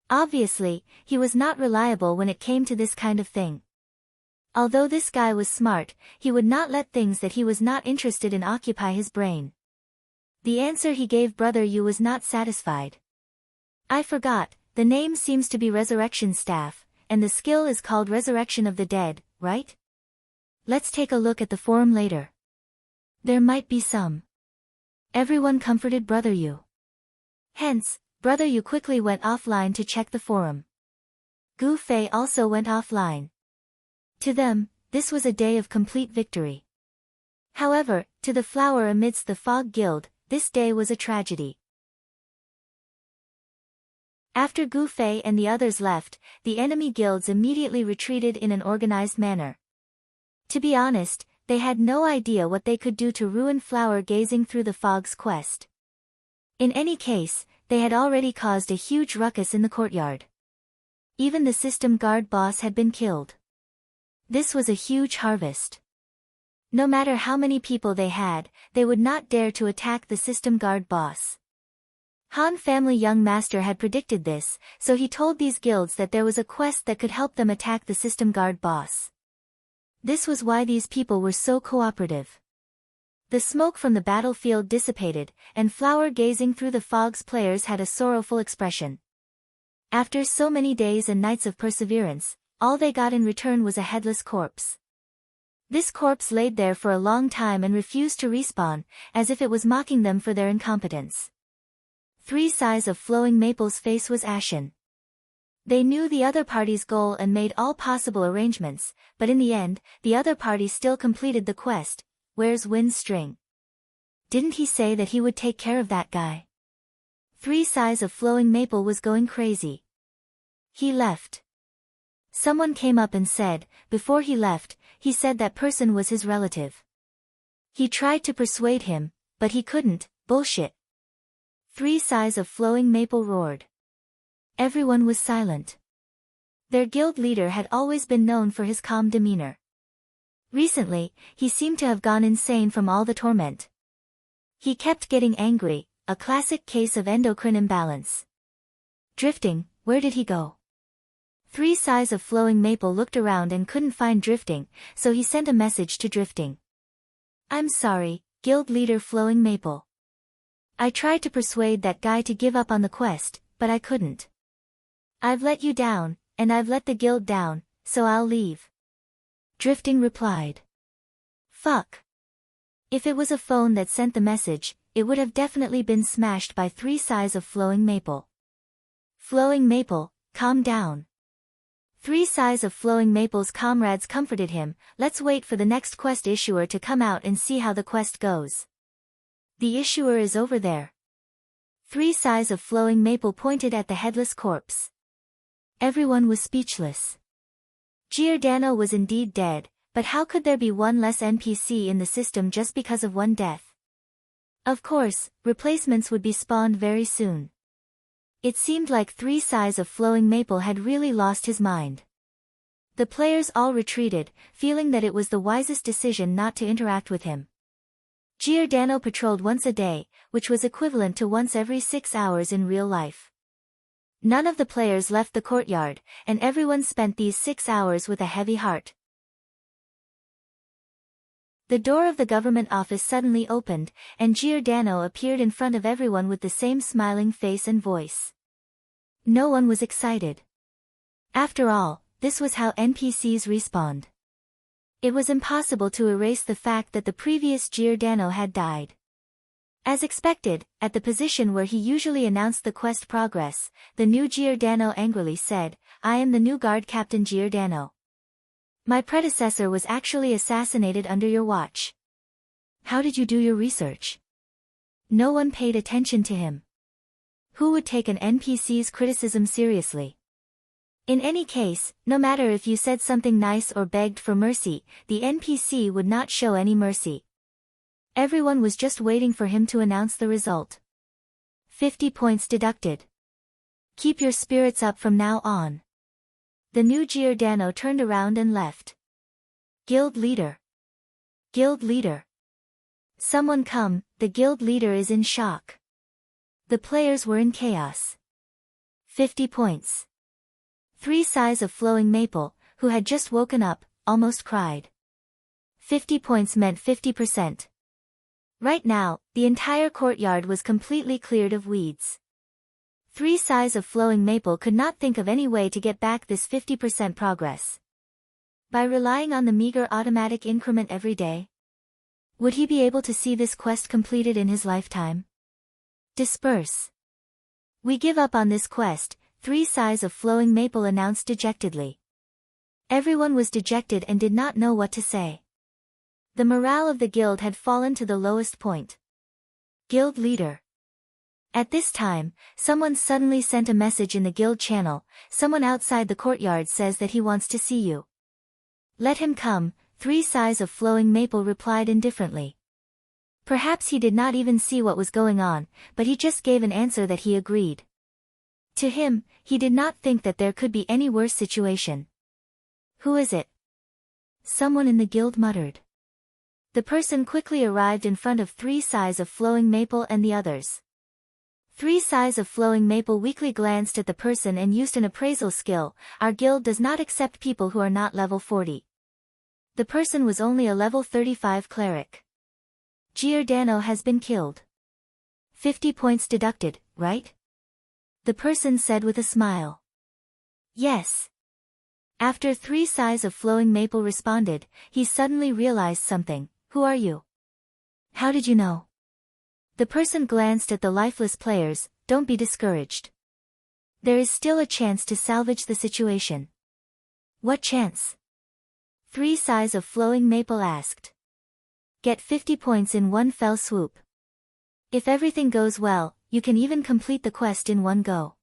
Obviously, he was not reliable when it came to this kind of thing. Although this guy was smart, he would not let things that he was not interested in occupy his brain. The answer he gave Brother Yu was not satisfied. I forgot, the name seems to be Resurrection Staff, and the skill is called Resurrection of the Dead, right? Let's take a look at the forum later. There might be some. Everyone comforted Brother Yu. Hence, Brother Yu quickly went offline to check the forum. Gu Fei also went offline. To them, this was a day of complete victory. However, to the flower amidst the Fog Guild, this day was a tragedy. After Gu Fei and the others left, the enemy guilds immediately retreated in an organized manner. To be honest, they had no idea what they could do to ruin Flower Gazing Through the Fog's quest. In any case, they had already caused a huge ruckus in the courtyard. Even the system guard boss had been killed. This was a huge harvest. No matter how many people they had, they would not dare to attack the system guard boss. Han family young master had predicted this, so he told these guilds that there was a quest that could help them attack the system guard boss. This was why these people were so cooperative. The smoke from the battlefield dissipated, and Flower Gazing Through the Fog's players had a sorrowful expression. After so many days and nights of perseverance, all they got in return was a headless corpse. This corpse laid there for a long time and refused to respawn, as if it was mocking them for their incompetence. 3 Sighs of Flowing Maple's face was ashen. They knew the other party's goal and made all possible arrangements, but in the end, the other party still completed the quest. Where's Wind's string? Didn't he say that he would take care of that guy? 3 Sighs of Flowing Maple was going crazy. He left. Someone came up and said, before he left, he said that person was his relative. He tried to persuade him, but he couldn't. Bullshit. 3 Sighs of Flowing Maple roared. Everyone was silent. Their guild leader had always been known for his calm demeanor. Recently, he seemed to have gone insane from all the torment. He kept getting angry, a classic case of endocrine imbalance. Drifting, where did he go? 3 Sighs of Flowing Maple looked around and couldn't find Drifting, so he sent a message to Drifting. I'm sorry, guild leader Flowing Maple. I tried to persuade that guy to give up on the quest, but I couldn't. I've let you down, and I've let the guild down, so I'll leave. Drifting replied. Fuck. If it was a phone that sent the message, it would have definitely been smashed by 3 Sighs of Flowing Maple. Flowing Maple, calm down. 3 Sighs of Flowing Maple's comrades comforted him. Let's wait for the next quest issuer to come out and see how the quest goes. The issuer is over there. 3 Sighs of Flowing Maple pointed at the headless corpse. Everyone was speechless. Giordano was indeed dead, but how could there be one less NPC in the system just because of one death? Of course, replacements would be spawned very soon. It seemed like 3 Sighs of Flowing Maple had really lost his mind. The players all retreated, feeling that it was the wisest decision not to interact with him. Giordano patrolled once a day, which was equivalent to once every 6 hours in real life. None of the players left the courtyard, and everyone spent these 6 hours with a heavy heart. The door of the government office suddenly opened, and Giordano appeared in front of everyone with the same smiling face and voice. No one was excited. After all, this was how NPCs respawned. It was impossible to erase the fact that the previous Giordano had died. As expected, at the position where he usually announced the quest progress, the new Giordano angrily said, I am the new guard captain Giordano. My predecessor was actually assassinated under your watch. How did you do your research? No one paid attention to him. Who would take an NPC's criticism seriously? In any case, no matter if you said something nice or begged for mercy, the NPC would not show any mercy. Everyone was just waiting for him to announce the result. 50 points deducted. Keep your spirits up from now on. The new Giordano turned around and left. Guild leader. Guild leader. Someone come, the guild leader is in shock. The players were in chaos. 50 points. 3 sighs of flowing maple, who had just woken up, almost cried. 50 points meant 50%. Right now, the entire courtyard was completely cleared of weeds. 3 sighs of flowing maple could not think of any way to get back this 50% progress. By relying on the meager automatic increment every day? Would he be able to see this quest completed in his lifetime? Disperse. We give up on this quest, 3 sighs of flowing maple announced dejectedly. Everyone was dejected and did not know what to say. The morale of the guild had fallen to the lowest point. Guild leader. At this time, someone suddenly sent a message in the guild channel. Someone outside the courtyard says that he wants to see you. Let him come, 3 sighs of flowing maple replied indifferently. Perhaps he did not even see what was going on, but he just gave an answer that he agreed. To him, he did not think that there could be any worse situation. Who is it? Someone in the guild muttered. The person quickly arrived in front of 3 sighs of flowing maple and the others. 3 sighs of flowing maple weakly glanced at the person and used an appraisal skill. Our guild does not accept people who are not level 40. The person was only a level 35 cleric. Giordano has been killed. 50 points deducted, right? The person said with a smile. Yes. After 3 sighs of flowing maple responded, he suddenly realized something. Who are you? How did you know? The person glanced at the lifeless players. Don't be discouraged. There is still a chance to salvage the situation. What chance? 3 sighs of flowing maple asked. Get 50 points in one fell swoop. If everything goes well, you can even complete the quest in one go.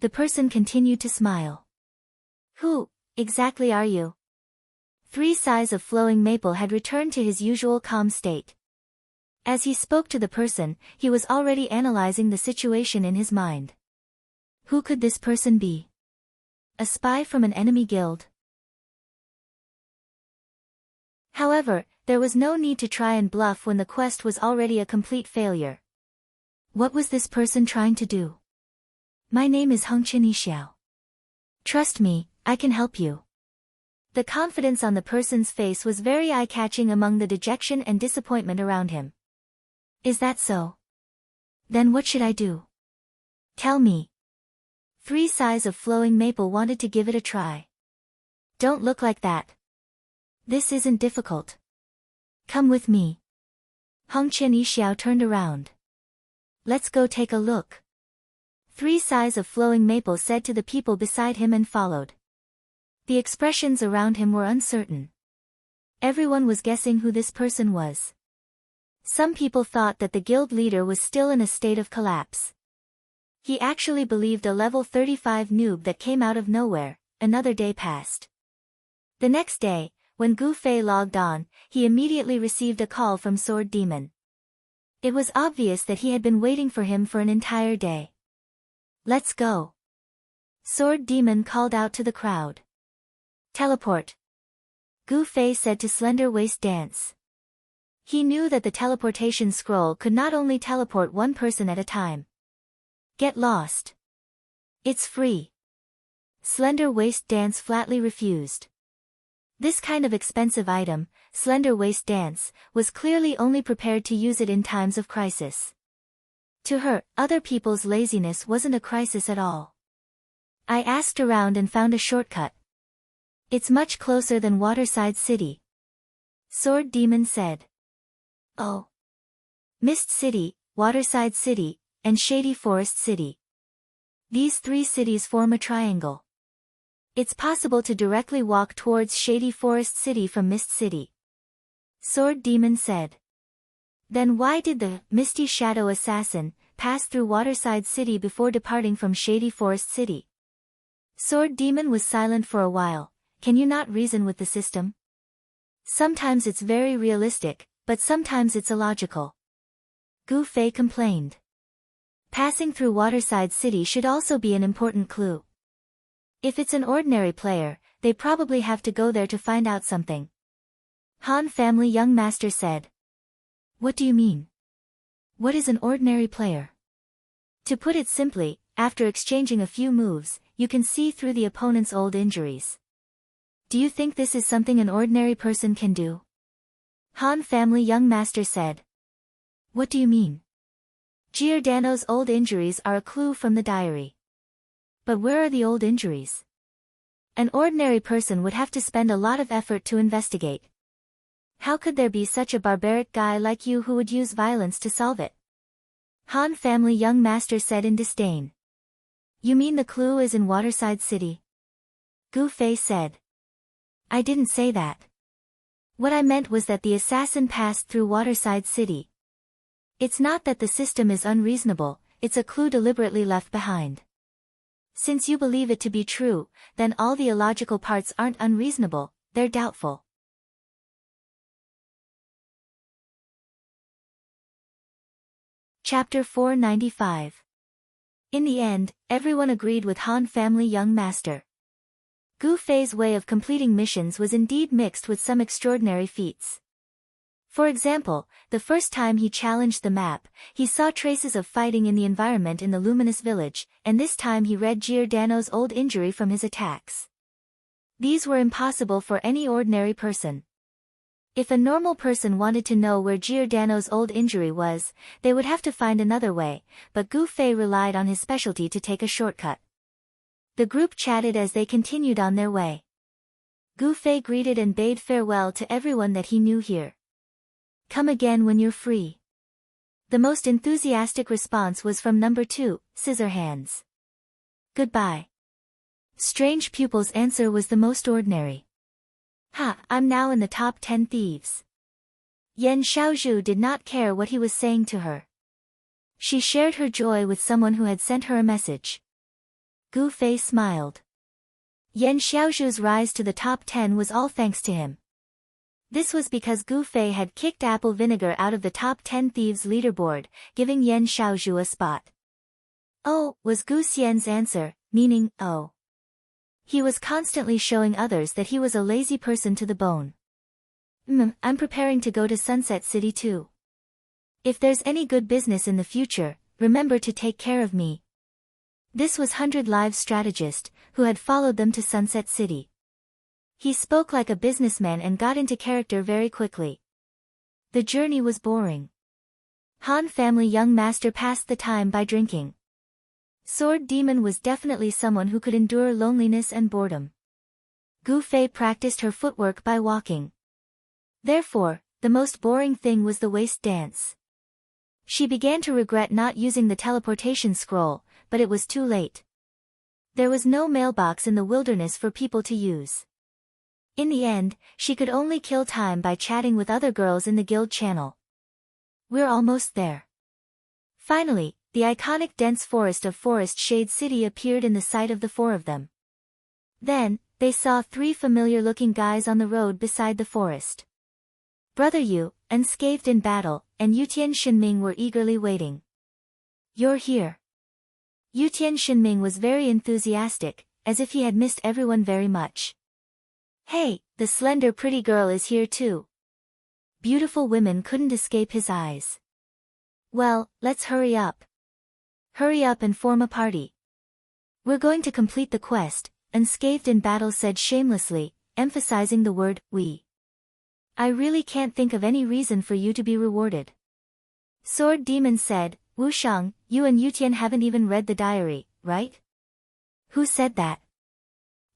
The person continued to smile. Who, exactly are you? 3 sighs of flowing maple had returned to his usual calm state. As he spoke to the person, he was already analyzing the situation in his mind. Who could this person be? A spy from an enemy guild? However, there was no need to try and bluff when the quest was already a complete failure. What was this person trying to do? My name is Hongchen Yixiao. Trust me, I can help you. The confidence on the person's face was very eye-catching among the dejection and disappointment around him. Is that so? Then what should I do? Tell me. 3 sighs of flowing maple wanted to give it a try. Don't look like that. This isn't difficult. Come with me. Hongchen Yixiao turned around. Let's go take a look. 3 sighs of flowing maple said to the people beside him and followed. The expressions around him were uncertain. Everyone was guessing who this person was. Some people thought that the guild leader was still in a state of collapse. He actually believed a level 35 noob that came out of nowhere. Another day passed. The next day, when Gu Fei logged on, he immediately received a call from Sword Demon. It was obvious that he had been waiting for him for an entire day. Let's go. Sword Demon called out to the crowd. Teleport. Gu Fei said to Slender Waist Dance. He knew that the teleportation scroll could not only teleport one person at a time. Get lost. It's free. Slender Waist Dance flatly refused. This kind of expensive item, Slender Waist Dance, was clearly only prepared to use it in times of crisis. To her, other people's laziness wasn't a crisis at all. I asked around and found a shortcut. It's much closer than Waterside City. Sword Demon said. Oh. Mist City, Waterside City, and Shady Forest City. These 3 cities form a triangle. It's possible to directly walk towards Shady Forest City from Mist City. Sword Demon said. Then why did the Misty Shadow Assassin pass through Waterside City before departing from Shady Forest City? Sword Demon was silent for a while. Can you not reason with the system? Sometimes it's very realistic, but sometimes it's illogical. Gu Fei complained. Passing through Waterside City should also be an important clue. If it's an ordinary player, they probably have to go there to find out something. Han Family Young Master said. What do you mean? What is an ordinary player? To put it simply, after exchanging a few moves, you can see through the opponent's old injuries. Do you think this is something an ordinary person can do? Han family young master said. What do you mean? Giordano's old injuries are a clue from the diary. But where are the old injuries? An ordinary person would have to spend a lot of effort to investigate. How could there be such a barbaric guy like you who would use violence to solve it? Han family young master said in disdain. You mean the clue is in Waterside City? Gu Fei said. I didn't say that. What I meant was that the assassin passed through Waterside City. It's not that the system is unreasonable, it's a clue deliberately left behind. Since you believe it to be true, then all the illogical parts aren't unreasonable, they're doubtful. Chapter 495. In the end, everyone agreed with Han family young master. Gu Fei's way of completing missions was indeed mixed with some extraordinary feats. For example, the first time he challenged the map, he saw traces of fighting in the environment in the luminous village, and this time he read Giordano's old injury from his attacks. These were impossible for any ordinary person. If a normal person wanted to know where Giordano's old injury was, they would have to find another way, but Gu Fei relied on his specialty to take a shortcut. The group chatted as they continued on their way. Gu Fei greeted and bade farewell to everyone that he knew here. Come again when you're free. The most enthusiastic response was from number 2, Scissorhands. Goodbye. Strange Pupil's answer was the most ordinary. I'm now in the top 10 thieves. Yan Xiaozhu did not care what he was saying to her. She shared her joy with someone who had sent her a message. Gu Fei smiled. Yan Xiaozhu's rise to the top 10 was all thanks to him. This was because Gu Fei had kicked apple vinegar out of the top 10 thieves leaderboard, giving Yan Xiaozhu a spot. Oh, was Gu Xian's answer, meaning, oh. He was constantly showing others that he was a lazy person to the bone. I'm preparing to go to Sunset City too. If there's any good business in the future, remember to take care of me. This was 100 Live's strategist, who had followed them to Sunset City. He spoke like a businessman and got into character very quickly. The journey was boring. Han family young master passed the time by drinking. Sword Demon was definitely someone who could endure loneliness and boredom. Gu Fei practiced her footwork by walking. Therefore, the most boring thing was the waist dance. She began to regret not using the teleportation scroll, but it was too late. There was no mailbox in the wilderness for people to use. In the end, she could only kill time by chatting with other girls in the guild channel. We're almost there. Finally, the iconic dense forest of Forest Shade City appeared in the sight of the 4 of them. Then, they saw 3 familiar-looking guys on the road beside the forest. Brother Yu, unscathed in battle, and Yutian Shinming were eagerly waiting. You're here. Yutian Shinming was very enthusiastic, as if he had missed everyone very much. Hey, the slender pretty girl is here too. Beautiful women couldn't escape his eyes. Well, let's hurry up. Hurry up and form a party. We're going to complete the quest, unscathed in battle said shamelessly, emphasizing the word, we. I really can't think of any reason for you to be rewarded. Sword Demon said, Wu Shang, you and Yutian haven't even read the diary, right? Who said that?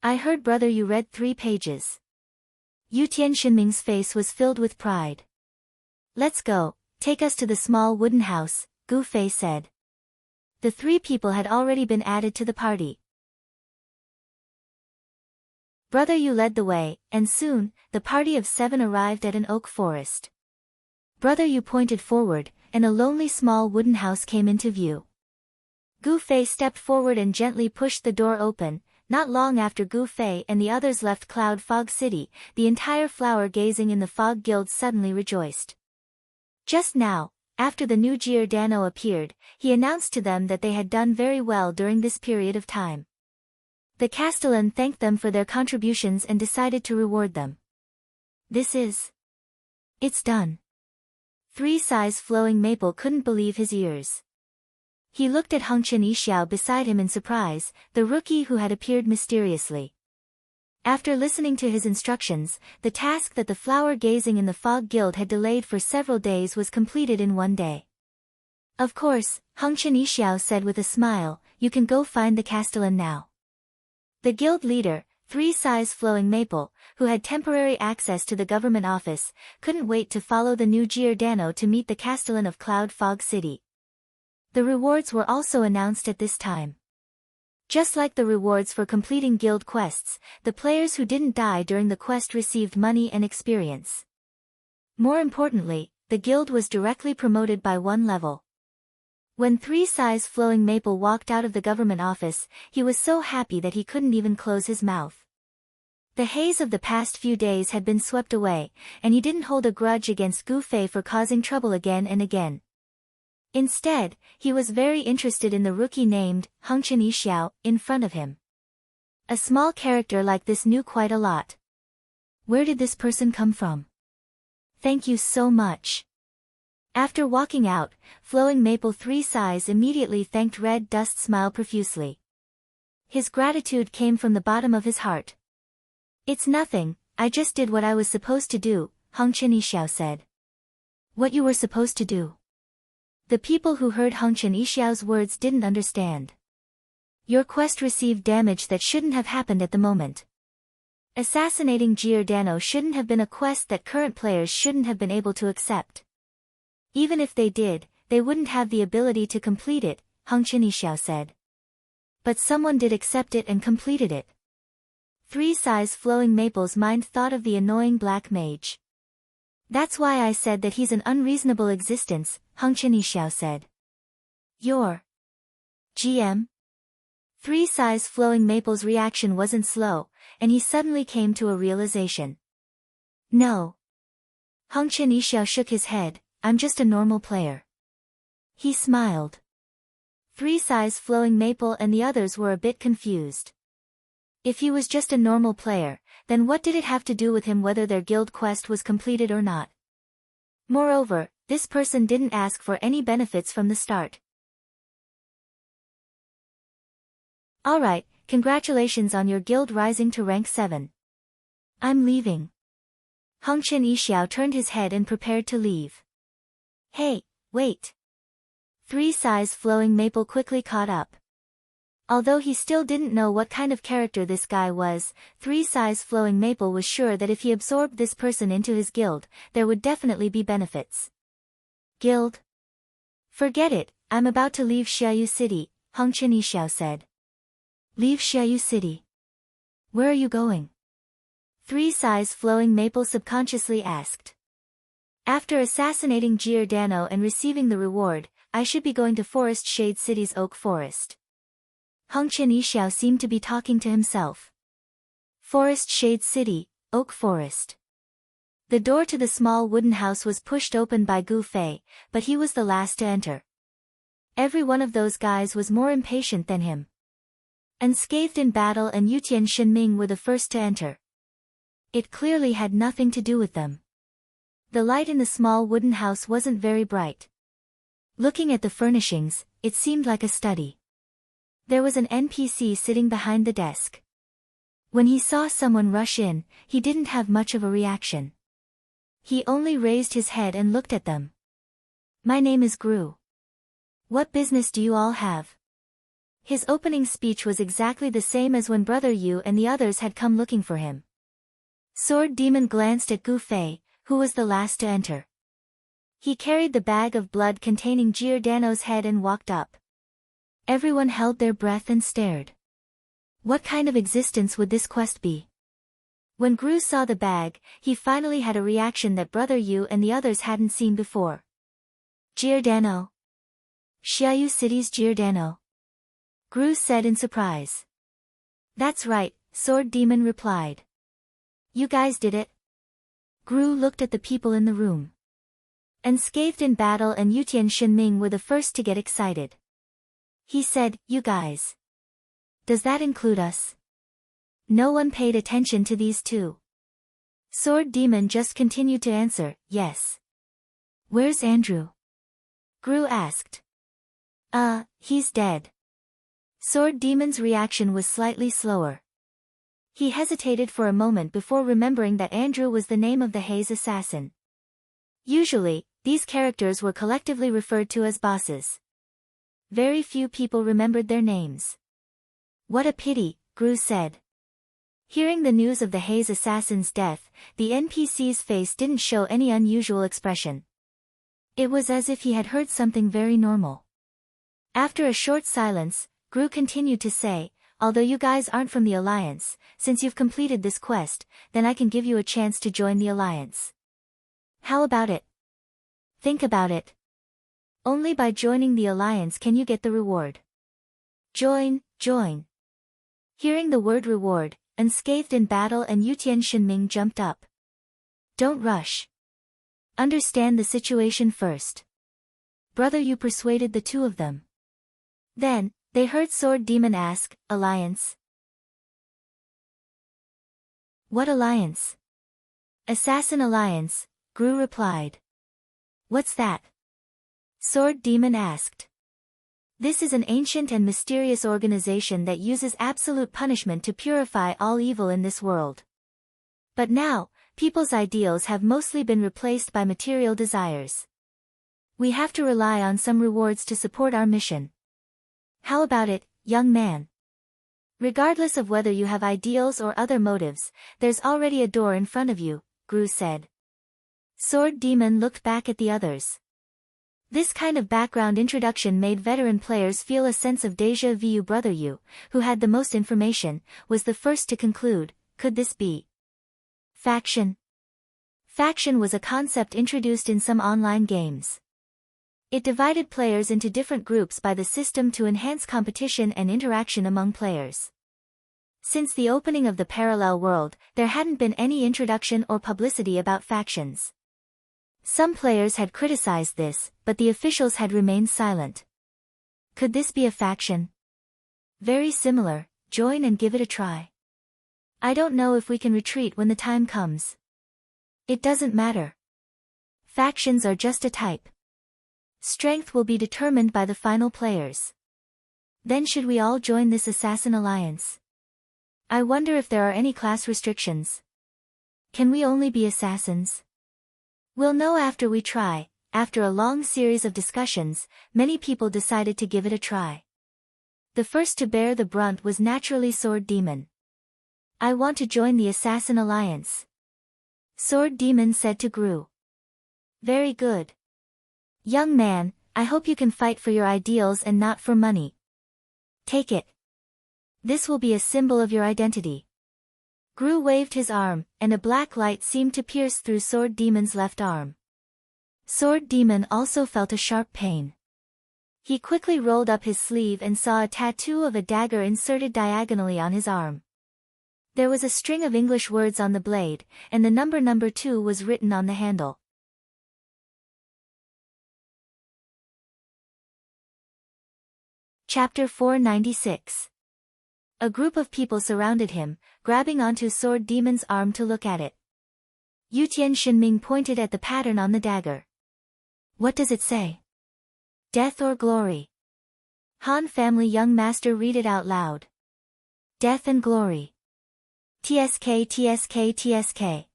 I heard brother you read 3 pages. Yutian Shinming's face was filled with pride. Let's go, take us to the small wooden house, Gu Fei said. The 3 people had already been added to the party. Brother Yu led the way, and soon, the party of 7 arrived at an oak forest. Brother Yu pointed forward, and a lonely small wooden house came into view. Gu Fei stepped forward and gently pushed the door open. Not long after Gu Fei and the others left Cloud Fog City, the entire flower gazing in the Fog Guild suddenly rejoiced. Just now, after the new Giordano appeared, he announced to them that they had done very well during this period of time. The Castellan thanked them for their contributions and decided to reward them. It's done. 3 Sighs Flowing Maple couldn't believe his ears. He looked at Heng Chen Yixiao beside him in surprise, the rookie who had appeared mysteriously. After listening to his instructions, the task that the flower gazing in the Fog Guild had delayed for several days was completed in one day. Of course, Heng Chen Yixiao said with a smile, you can go find the Castellan now. The guild leader, 3 Size Flowing Maple, who had temporary access to the government office, couldn't wait to follow the new Giordano to meet the Castellan of Cloud Fog City. The rewards were also announced at this time. Just like the rewards for completing guild quests, the players who didn't die during the quest received money and experience. More importantly, the guild was directly promoted by 1 level. When 3 Size Flowing Maple walked out of the government office, he was so happy that he couldn't even close his mouth. The haze of the past few days had been swept away, and he didn't hold a grudge against Gu Fei for causing trouble again and again. Instead, he was very interested in the rookie named Heng Chen Yixiao in front of him. A small character like this knew quite a lot. Where did this person come from? Thank you so much. After walking out, Flowing Maple 3 Size immediately thanked Red Dust Smile profusely. His gratitude came from the bottom of his heart. It's nothing, I just did what I was supposed to do, Heng Chen Yixiao said. What you were supposed to do? The people who heard Heng Chen Yixiao's words didn't understand. Your quest received damage that shouldn't have happened at the moment. Assassinating Giordano shouldn't have been a quest that current players shouldn't have been able to accept. Even if they did, they wouldn't have the ability to complete it, Heng Chen Yixiao said. But someone did accept it and completed it. 3 Size Flowing Maple's mind thought of the annoying black mage. That's why I said that he's an unreasonable existence, Heng Chen Yixiao said. Your GM? 3 Size Flowing Maple's reaction wasn't slow, and he suddenly came to a realization. No. Heng Chen Yixiao shook his head, I'm just a normal player. He smiled. 3 Size Flowing Maple and the others were a bit confused. If he was just a normal player, then what did it have to do with him whether their guild quest was completed or not? Moreover, this person didn't ask for any benefits from the start. Alright, congratulations on your guild rising to rank 7. I'm leaving. Heng Chen Yixiao turned his head and prepared to leave. Hey, wait. 3 Size Flowing Maple quickly caught up. Although he still didn't know what kind of character this guy was, 3 Size Flowing Maple was sure that if he absorbed this person into his guild, there would definitely be benefits. Guild? Forget it, I'm about to leave Xiaoyu City, Heng Chen Yixiao said. Leave Xiaoyu City? Where are you going? 3 Size Flowing Maple subconsciously asked. After assassinating Giordano and receiving the reward, I should be going to Forest Shade City's Oak Forest. Heng Chen Yixiao seemed to be talking to himself. Forest Shade City, Oak Forest. The door to the small wooden house was pushed open by Gu Fei, but he was the last to enter. Every one of those guys was more impatient than him. Unscathed in battle and Yutian Shenming were the first to enter. It clearly had nothing to do with them. The light in the small wooden house wasn't very bright. Looking at the furnishings, it seemed like a study. There was an NPC sitting behind the desk. When he saw someone rush in, he didn't have much of a reaction. He only raised his head and looked at them. My name is Gru. What business do you all have? His opening speech was exactly the same as when Brother Yu and the others had come looking for him. Sword Demon glanced at Gu Fei, who was the last to enter. He carried the bag of blood containing Giordano's head and walked up. Everyone held their breath and stared. What kind of existence would this quest be? When Gru saw the bag, he finally had a reaction that Brother Yu and the others hadn't seen before. Giordano? Xiaoyu City's Giordano? Gru said in surprise. That's right, Sword Demon replied. You guys did it? Gru looked at the people in the room. Unscathed in battle and Yutian Shenming were the first to get excited. He said, you guys. Does that include us? No one paid attention to these two. Sword Demon just continued to answer, yes. Where's Andrew? Gru asked. He's dead. Sword Demon's reaction was slightly slower. He hesitated for a moment before remembering that Andrew was the name of the Haze assassin. Usually, these characters were collectively referred to as bosses. Very few people remembered their names. What a pity, Gru said. Hearing the news of the Haze assassin's death, the NPC's face didn't show any unusual expression. It was as if he had heard something very normal. After a short silence, Gru continued to say, although you guys aren't from the Alliance, since you've completed this quest, then I can give you a chance to join the Alliance. How about it? Think about it. Only by joining the Alliance can you get the reward. Join. Hearing the word reward, unscathed in battle and Yutian Shinming jumped up. Don't rush. Understand the situation first. Brother, you persuaded the two of them. Then, they heard Sword Demon ask, Alliance? What alliance? Assassin Alliance, Gru replied. What's that? Sword Demon asked. This is an ancient and mysterious organization that uses absolute punishment to purify all evil in this world. But now, people's ideals have mostly been replaced by material desires. We have to rely on some rewards to support our mission. How about it, young man? Regardless of whether you have ideals or other motives, there's already a door in front of you, Gru said. Sword Demon looked back at the others. This kind of background introduction made veteran players feel a sense of déjà vu. Brother Yu, who had the most information, was the first to conclude, could this be faction? Faction was a concept introduced in some online games. It divided players into different groups by the system to enhance competition and interaction among players. Since the opening of the parallel world, there hadn't been any introduction or publicity about factions. Some players had criticized this, but the officials had remained silent. Could this be a faction? Very similar, join and give it a try. I don't know if we can retreat when the time comes. It doesn't matter. Factions are just a type. Strength will be determined by the final players. Then should we all join this assassin alliance? I wonder if there are any class restrictions. Can we only be assassins? We'll know after we try. After a long series of discussions, many people decided to give it a try. The first to bear the brunt was naturally Sword Demon. I want to join the Assassin Alliance. Sword Demon said to Gru. Very good. Young man, I hope you can fight for your ideals and not for money. Take it. This will be a symbol of your identity. Gru waved his arm, and a black light seemed to pierce through Sword Demon's left arm. Sword Demon also felt a sharp pain. He quickly rolled up his sleeve and saw a tattoo of a dagger inserted diagonally on his arm. There was a string of English words on the blade, and the number 2 was written on the handle. Chapter 496. A group of people surrounded him, grabbing onto Sword Demon's arm to look at it. Yutian Shinming pointed at the pattern on the dagger. What does it say? Death or glory? Han family young master read it out loud. Death and glory. TSK TSK TSK.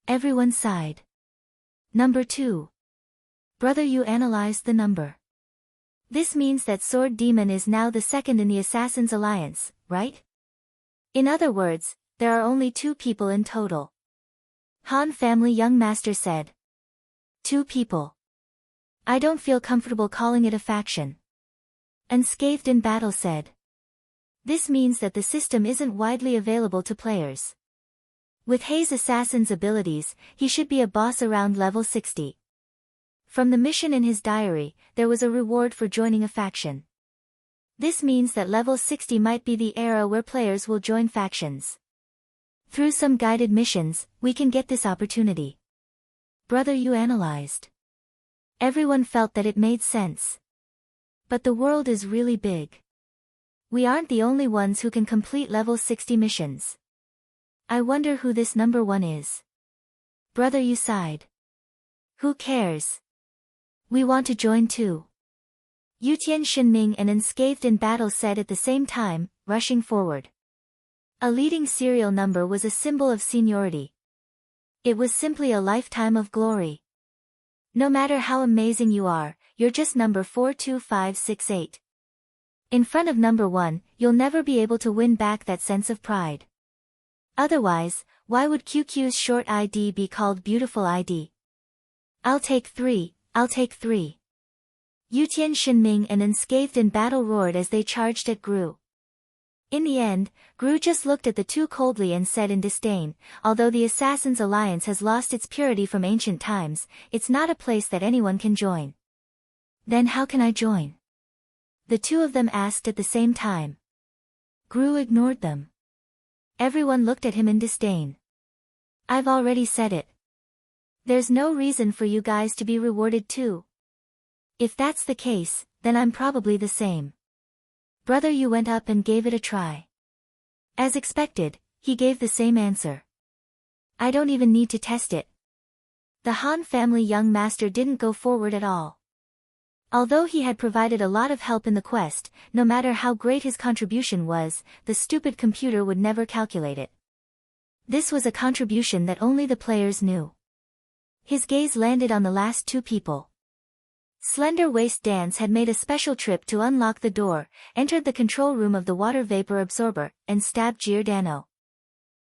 Everyone sighed. Number 2. Brother, you analyzed the number. This means that Sword Demon is now the second in the Assassin's Alliance, right? In other words, there are only 2 people in total. Han family young master said. 2 people. I don't feel comfortable calling it a faction. Unscathed in battle said. This means that the system isn't widely available to players. With Haze Assassin's abilities, he should be a boss around level 60. From the mission in his diary, there was a reward for joining a faction. This means that level 60 might be the era where players will join factions. Through some guided missions, we can get this opportunity. Brother, you analyzed. Everyone felt that it made sense. But the world is really big. We aren't the only ones who can complete level 60 missions. I wonder who this number 1 is. Brother, you sighed. Who cares? We want to join too. Yutian Shinming and Unscathed in Battle said at the same time, rushing forward. A leading serial number was a symbol of seniority. It was simply a lifetime of glory. No matter how amazing you are, you're just number 42568. In front of number 1, you'll never be able to win back that sense of pride. Otherwise, why would QQ's short ID be called Beautiful ID? I'll take 3, I'll take 3. Yutian Shinming and Unscathed in Battle roared as they charged at Gru. In the end, Gru just looked at the two coldly and said in disdain, although the Assassin's Alliance has lost its purity from ancient times, it's not a place that anyone can join. Then how can I join? The two of them asked at the same time. Gru ignored them. Everyone looked at him in disdain. I've already said it. There's no reason for you guys to be rewarded too. If that's the case, then I'm probably the same. Brother, you went up and gave it a try. As expected, he gave the same answer. I don't even need to test it. The Han family young master didn't go forward at all. Although he had provided a lot of help in the quest, no matter how great his contribution was, the stupid computer would never calculate it. This was a contribution that only the players knew. His gaze landed on the last two people. Slender Waist Dance had made a special trip to unlock the door, entered the control room of the water vapor absorber, and stabbed Giordano.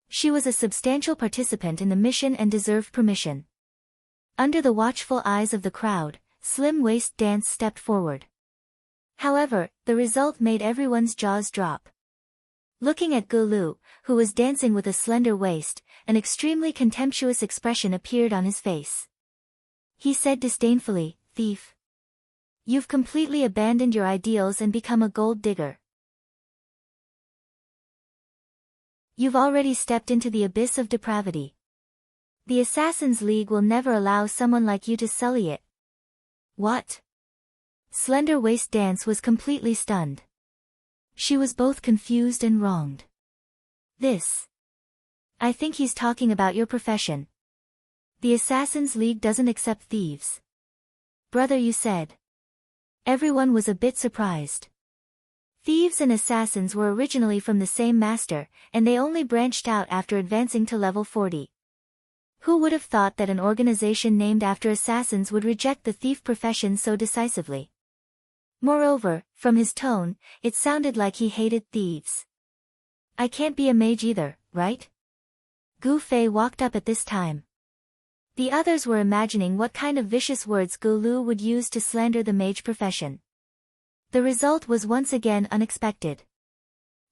She was a substantial participant in the mission and deserved permission. Under the watchful eyes of the crowd, Slim Waist Dance stepped forward. However, the result made everyone's jaws drop. Looking at Gulu, who was dancing with a slender waist, an extremely contemptuous expression appeared on his face. He said disdainfully, "Thief. You've completely abandoned your ideals and become a gold digger. You've already stepped into the abyss of depravity. The Assassin's League will never allow someone like you to sully it." What? Slender Waist Dance was completely stunned. She was both confused and wronged. I think he's talking about your profession. The Assassin's League doesn't accept thieves. Brother, you said. Everyone was a bit surprised. Thieves and assassins were originally from the same master, and they only branched out after advancing to level 40. Who would have thought that an organization named after assassins would reject the thief profession so decisively? Moreover, from his tone, it sounded like he hated thieves. I can't be a mage either, right? Gu Fei walked up at this time. The others were imagining what kind of vicious words Gu Lu would use to slander the mage profession. The result was once again unexpected.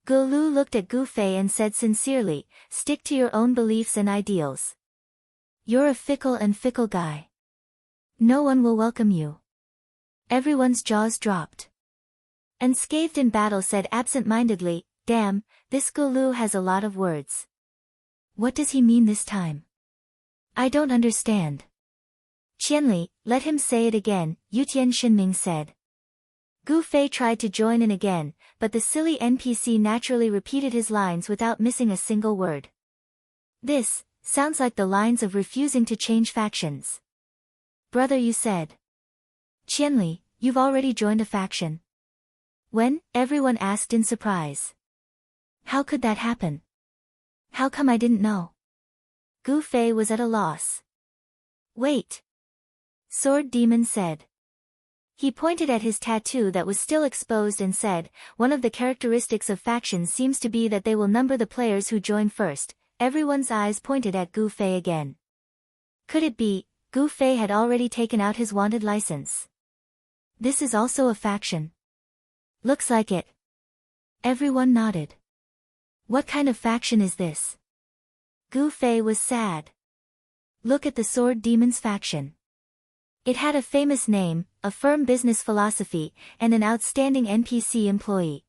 Gu Lu looked at Gu Fei and said sincerely, "Stick to your own beliefs and ideals. You're a fickle guy. No one will welcome you." Everyone's jaws dropped. Unscathed in Battle said absent-mindedly, "Damn, this Gu Lu has a lot of words. What does he mean this time? I don't understand." "Qianli, let him say it again," Yutian Shinming said. Gu Fei tried to join in again, but the silly NPC naturally repeated his lines without missing a single word. This sounds like the lines of refusing to change factions. "Brother, you said. Qianli, you've already joined a faction." When? Everyone asked in surprise. How could that happen? How come I didn't know? Gu Fei was at a loss. Wait. Sword Demon said. He pointed at his tattoo that was still exposed and said, "One of the characteristics of factions seems to be that they will number the players who join first." Everyone's eyes pointed at Gu Fei again. Could it be, Gu Fei had already taken out his wanted license? This is also a faction. Looks like it. Everyone nodded. What kind of faction is this? Gu Fei was sad. Look at the Sword Demon's faction. It had a famous name, a firm business philosophy, and an outstanding NPC employee.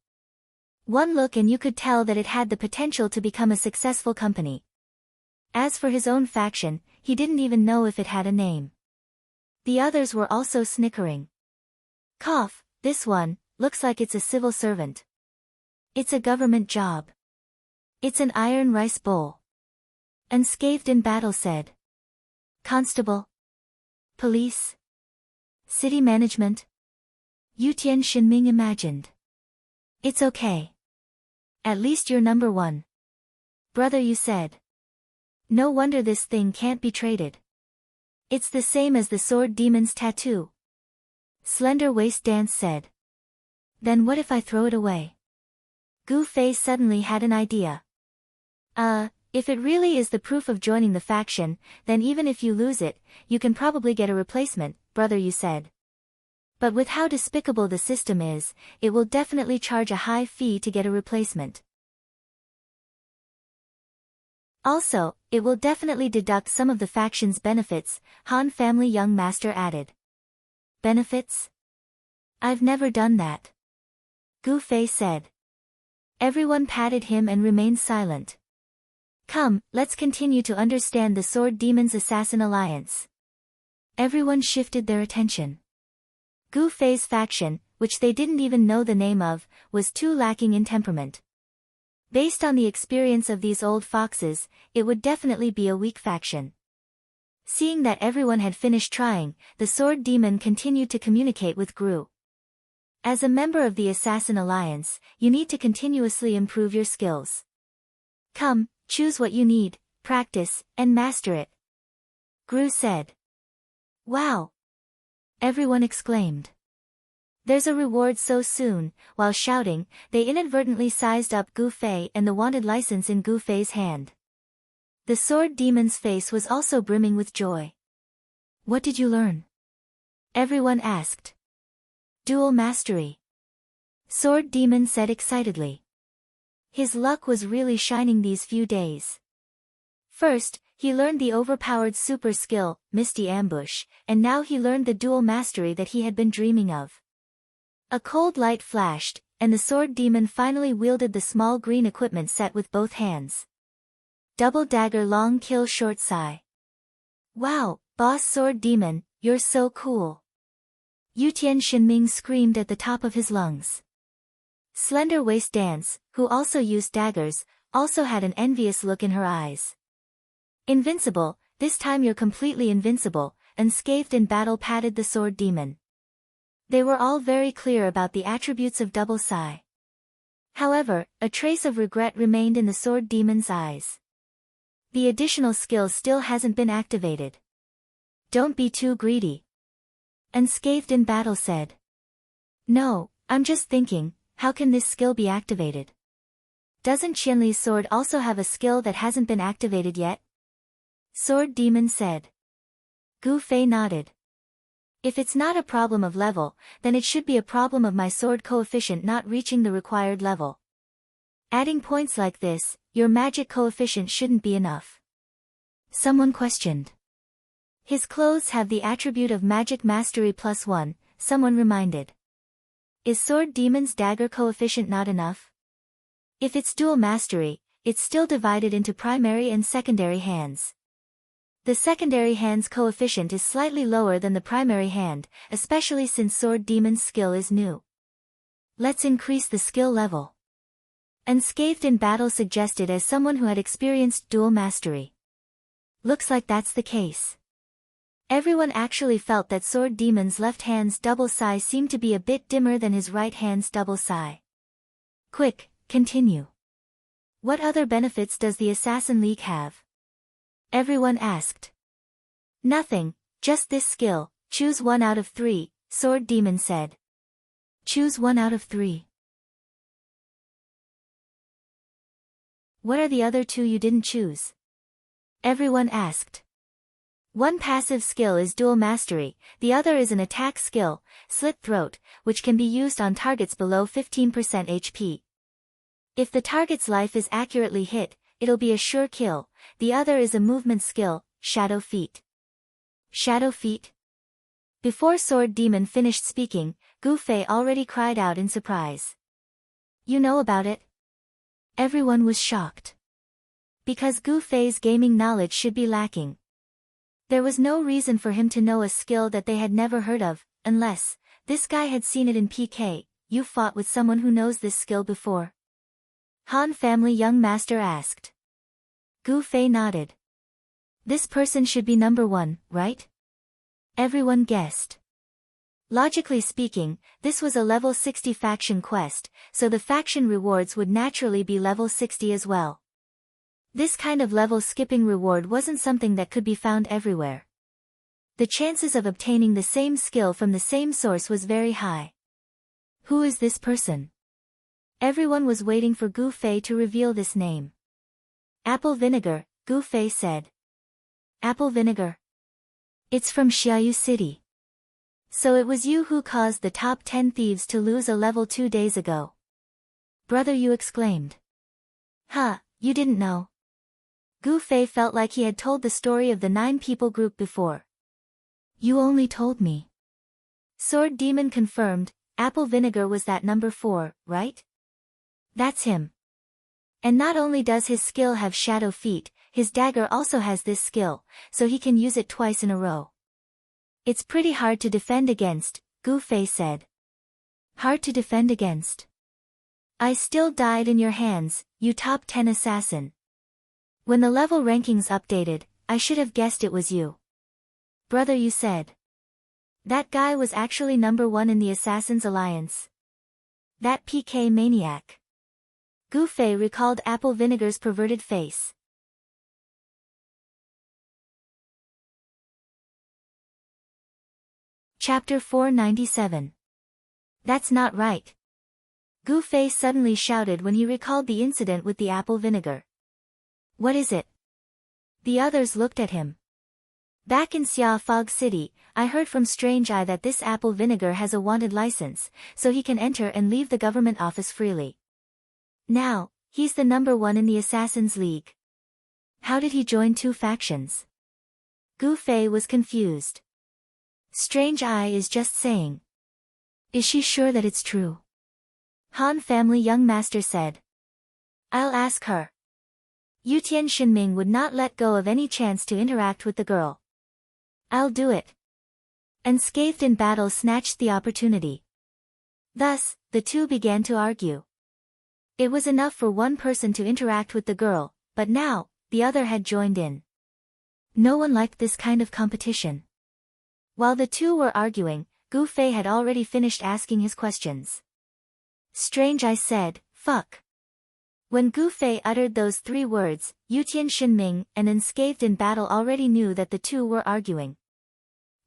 One look and you could tell that it had the potential to become a successful company. As for his own faction, he didn't even know if it had a name. The others were also snickering. Cough, this one, looks like it's a civil servant. It's a government job. It's an iron rice bowl. Unscathed in Battle said. Constable. Police. City management. Yutian Shinming imagined. It's okay. At least you're number one. Brother, you said. No wonder this thing can't be traded. It's the same as the sword demon's tattoo. Slender Waist Dance said. Then what if I throw it away? Gu Fei suddenly had an idea. If it really is the proof of joining the faction, then even if you lose it, you can probably get a replacement, brother, you said. But with how despicable the system is, it will definitely charge a high fee to get a replacement. Also, it will definitely deduct some of the faction's benefits, Han family young master added. Benefits? I've never done that. Gu Fei said. Everyone patted him and remained silent. Come, let's continue to understand the Sword Demon's Assassin Alliance. Everyone shifted their attention. Gu Fei's faction, which they didn't even know the name of, was too lacking in temperament. Based on the experience of these old foxes, it would definitely be a weak faction. Seeing that everyone had finished trying, the Sword Demon continued to communicate with Gru. As a member of the Assassin Alliance, you need to continuously improve your skills. Come, choose what you need, practice, and master it. Gru said. Wow! Everyone exclaimed. There's a reward so soon. While shouting, they inadvertently sized up Gu Fei and the wanted license in Gu Fei's hand. The Sword Demon's face was also brimming with joy. What did you learn? Everyone asked. Dual Mastery. Sword Demon said excitedly. His luck was really shining these few days. First, he learned the overpowered super skill, Misty Ambush, and now he learned the dual mastery that he had been dreaming of. A cold light flashed, and the Sword Demon finally wielded the small green equipment set with both hands. Double dagger, long kill, short sai. Wow, Boss Sword Demon, you're so cool. Yutian Shinming screamed at the top of his lungs. Slender Waist Dance, who also used daggers, also had an envious look in her eyes. Invincible, this time you're completely invincible, unscathed in battle, patted the Sword Demon. They were all very clear about the attributes of Double Sai. However, a trace of regret remained in the Sword Demon's eyes. The additional skill still hasn't been activated. Don't be too greedy. Unscathed in battle said. No, I'm just thinking, how can this skill be activated? Doesn't Qianli's sword also have a skill that hasn't been activated yet? Sword Demon said. Gu Fei nodded. If it's not a problem of level, then it should be a problem of my sword coefficient not reaching the required level. Adding points like this, your magic coefficient shouldn't be enough. Someone questioned. His clothes have the attribute of magic mastery +1, someone reminded. Is Sword Demon's dagger coefficient not enough? If it's dual mastery, it's still divided into primary and secondary hands. The secondary hand's coefficient is slightly lower than the primary hand, especially since Sword Demon's skill is new. Let's increase the skill level. Unscathed in battle suggested as someone who had experienced dual mastery. Looks like that's the case. Everyone actually felt that Sword Demon's left hand's double sai seemed to be a bit dimmer than his right hand's double sai. Quick, continue. What other benefits does the Assassin League have? Everyone asked. Nothing, just this skill, choose 1 out of 3, Sword Demon said. Choose 1 out of 3. What are the other 2 you didn't choose? Everyone asked. One passive skill is dual mastery, the other is an attack skill, Slit Throat, which can be used on targets below 15% HP. If the target's life is accurately hit, it'll be a sure kill. The other is a movement skill, Shadow Feet. Shadow Feet? Before Sword Demon finished speaking, Gu Fei already cried out in surprise. You know about it? Everyone was shocked. Because Gu Fei's gaming knowledge should be lacking. There was no reason for him to know a skill that they had never heard of, unless, this guy had seen it in PK. You fought with someone who knows this skill before? Han family young master asked. Gu Fei nodded. This person should be number 1, right? Everyone guessed. Logically speaking, this was a level 60 faction quest, so the faction rewards would naturally be level 60 as well. This kind of level skipping reward wasn't something that could be found everywhere. The chances of obtaining the same skill from the same source was very high. Who is this person? Everyone was waiting for Gu Fei to reveal this name. Apple vinegar, Gu Fei said. Apple vinegar? It's from Xiaoyu City. So it was you who caused the top 10 thieves to lose a level 2 days ago. Brother Yu exclaimed. Huh, you didn't know. Gu Fei felt like he had told the story of the 9 people group before. You only told me. Sword Demon confirmed, Apple Vinegar was that number 4, right? That's him. And not only does his skill have shadow feet, his dagger also has this skill, so he can use it twice in a row. It's pretty hard to defend against, Gu Fei said. Hard to defend against? I still died in your hands, you top 10 assassin. When the level rankings updated, I should have guessed it was you. Brother Yu said. That guy was actually number 1 in the Assassin's Alliance. That PK maniac. Gu Fei recalled Apple Vinegar's perverted face. Chapter 497. That's not right. Gu Fei suddenly shouted when he recalled the incident with the apple vinegar. What is it? The others looked at him. Back in Xia Fog City, I heard from Strange Eye that this apple vinegar has a wanted license, so he can enter and leave the government office freely. Now, he's the number 1 in the Assassin's League. How did he join 2 factions? Gu Fei was confused. Strange Eye is just saying. Is she sure that it's true? Han family young master said. I'll ask her. Yutian Shinming would not let go of any chance to interact with the girl. I'll do it. Unscathed in battle snatched the opportunity. Thus, the two began to argue. It was enough for one person to interact with the girl, but now, the other had joined in. No one liked this kind of competition. While the two were arguing, Gu Fei had already finished asking his questions. Strange Eye said, fuck. When Gu Fei uttered those 3 words, Yutian Shinming and Unscathed in battle already knew that the two were arguing.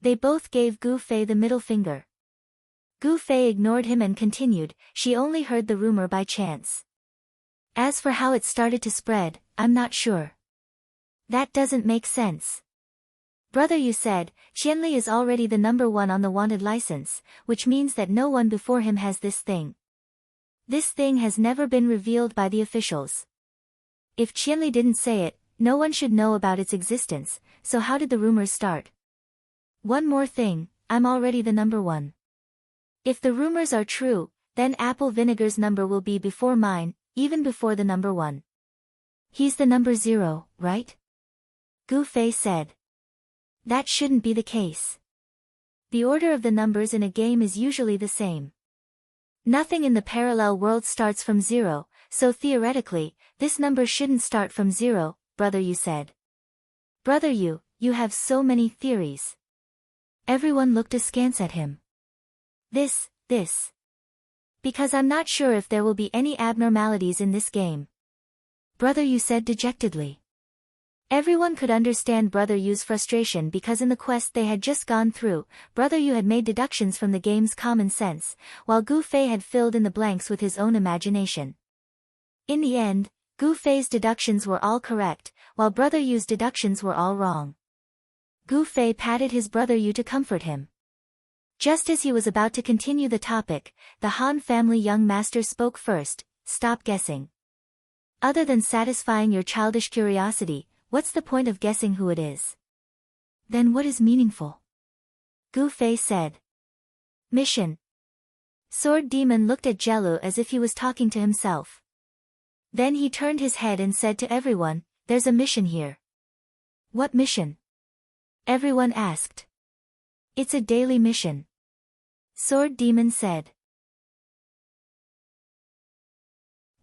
They both gave Gu Fei the middle finger. Gu Fei ignored him and continued, she only heard the rumor by chance. As for how it started to spread, I'm not sure. That doesn't make sense. Brother Yu said, Qianli is already the number 1 on the wanted license, which means that no one before him has this thing. This thing has never been revealed by the officials. If Qianli didn't say it, no one should know about its existence, so how did the rumors start? One more thing, I'm already the number 1. If the rumors are true, then Apple Vinegar's number will be before mine, even before the number 1. He's the number 0, right? Gu Fei said. That shouldn't be the case. The order of the numbers in a game is usually the same. Nothing in the parallel world starts from 0, so theoretically, this number shouldn't start from 0, Brother Yu said. Brother Yu, you have so many theories. Everyone looked askance at him. This. Because I'm not sure if there will be any abnormalities in this game. Brother Yu said dejectedly. Everyone could understand Brother Yu's frustration because in the quest they had just gone through, Brother Yu had made deductions from the game's common sense, while Gu Fei had filled in the blanks with his own imagination. In the end, Gu Fei's deductions were all correct, while Brother Yu's deductions were all wrong. Gu Fei patted his Brother Yu to comfort him. Just as he was about to continue the topic, the Han family young master spoke first, stop guessing. Other than satisfying your childish curiosity, what's the point of guessing who it is? Then what is meaningful? Gu Fei said. Mission. Sword Demon looked at Jelu as if he was talking to himself. Then he turned his head and said to everyone, there's a mission here. What mission? Everyone asked. It's a daily mission. Sword Demon said.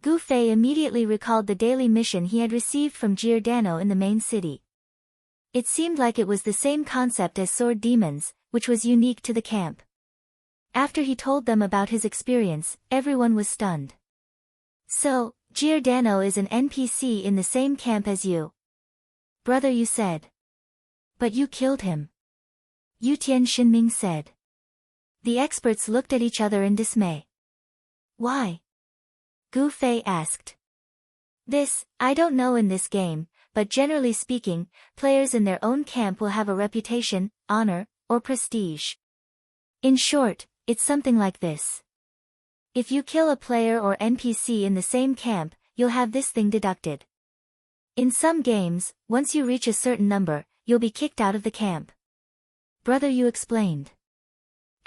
Gu Fei immediately recalled the daily mission he had received from Giordano in the main city. It seemed like it was the same concept as Sword Demon's, which was unique to the camp. After he told them about his experience, everyone was stunned. So, Giordano is an NPC in the same camp as you. Brother, you said. But you killed him. Yu Tian Xinming said. The experts looked at each other in dismay. Why? Gu Fei asked. I don't know in this game, but generally speaking, players in their own camp will have a reputation, honor, or prestige. In short, it's something like this. If you kill a player or NPC in the same camp, you'll have this thing deducted. In some games, once you reach a certain number, you'll be kicked out of the camp. Brother, you explained.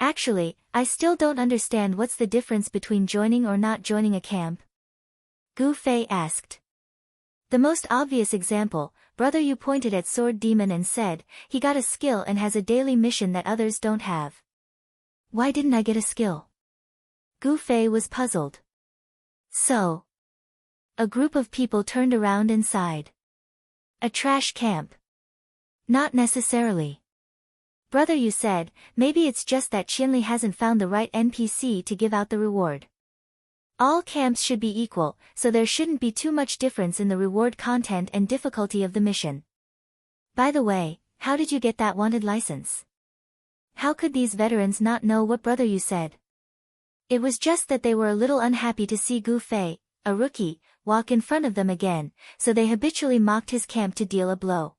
Actually, I still don't understand what's the difference between joining or not joining a camp. Gu Fei asked. The most obvious example, Brother, you pointed at Sword Demon and said, he got a skill and has a daily mission that others don't have. Why didn't I get a skill? Gu Fei was puzzled. So. A group of people turned around and sighed. A trash camp. Not necessarily. Brother, you said, maybe it's just that Qianli hasn't found the right NPC to give out the reward. All camps should be equal, so there shouldn't be too much difference in the reward content and difficulty of the mission. By the way, how did you get that wanted license? How could these veterans not know what Brother you said? It was just that they were a little unhappy to see Gu Fei, a rookie, walk in front of them again, so they habitually mocked his camp to deal a blow.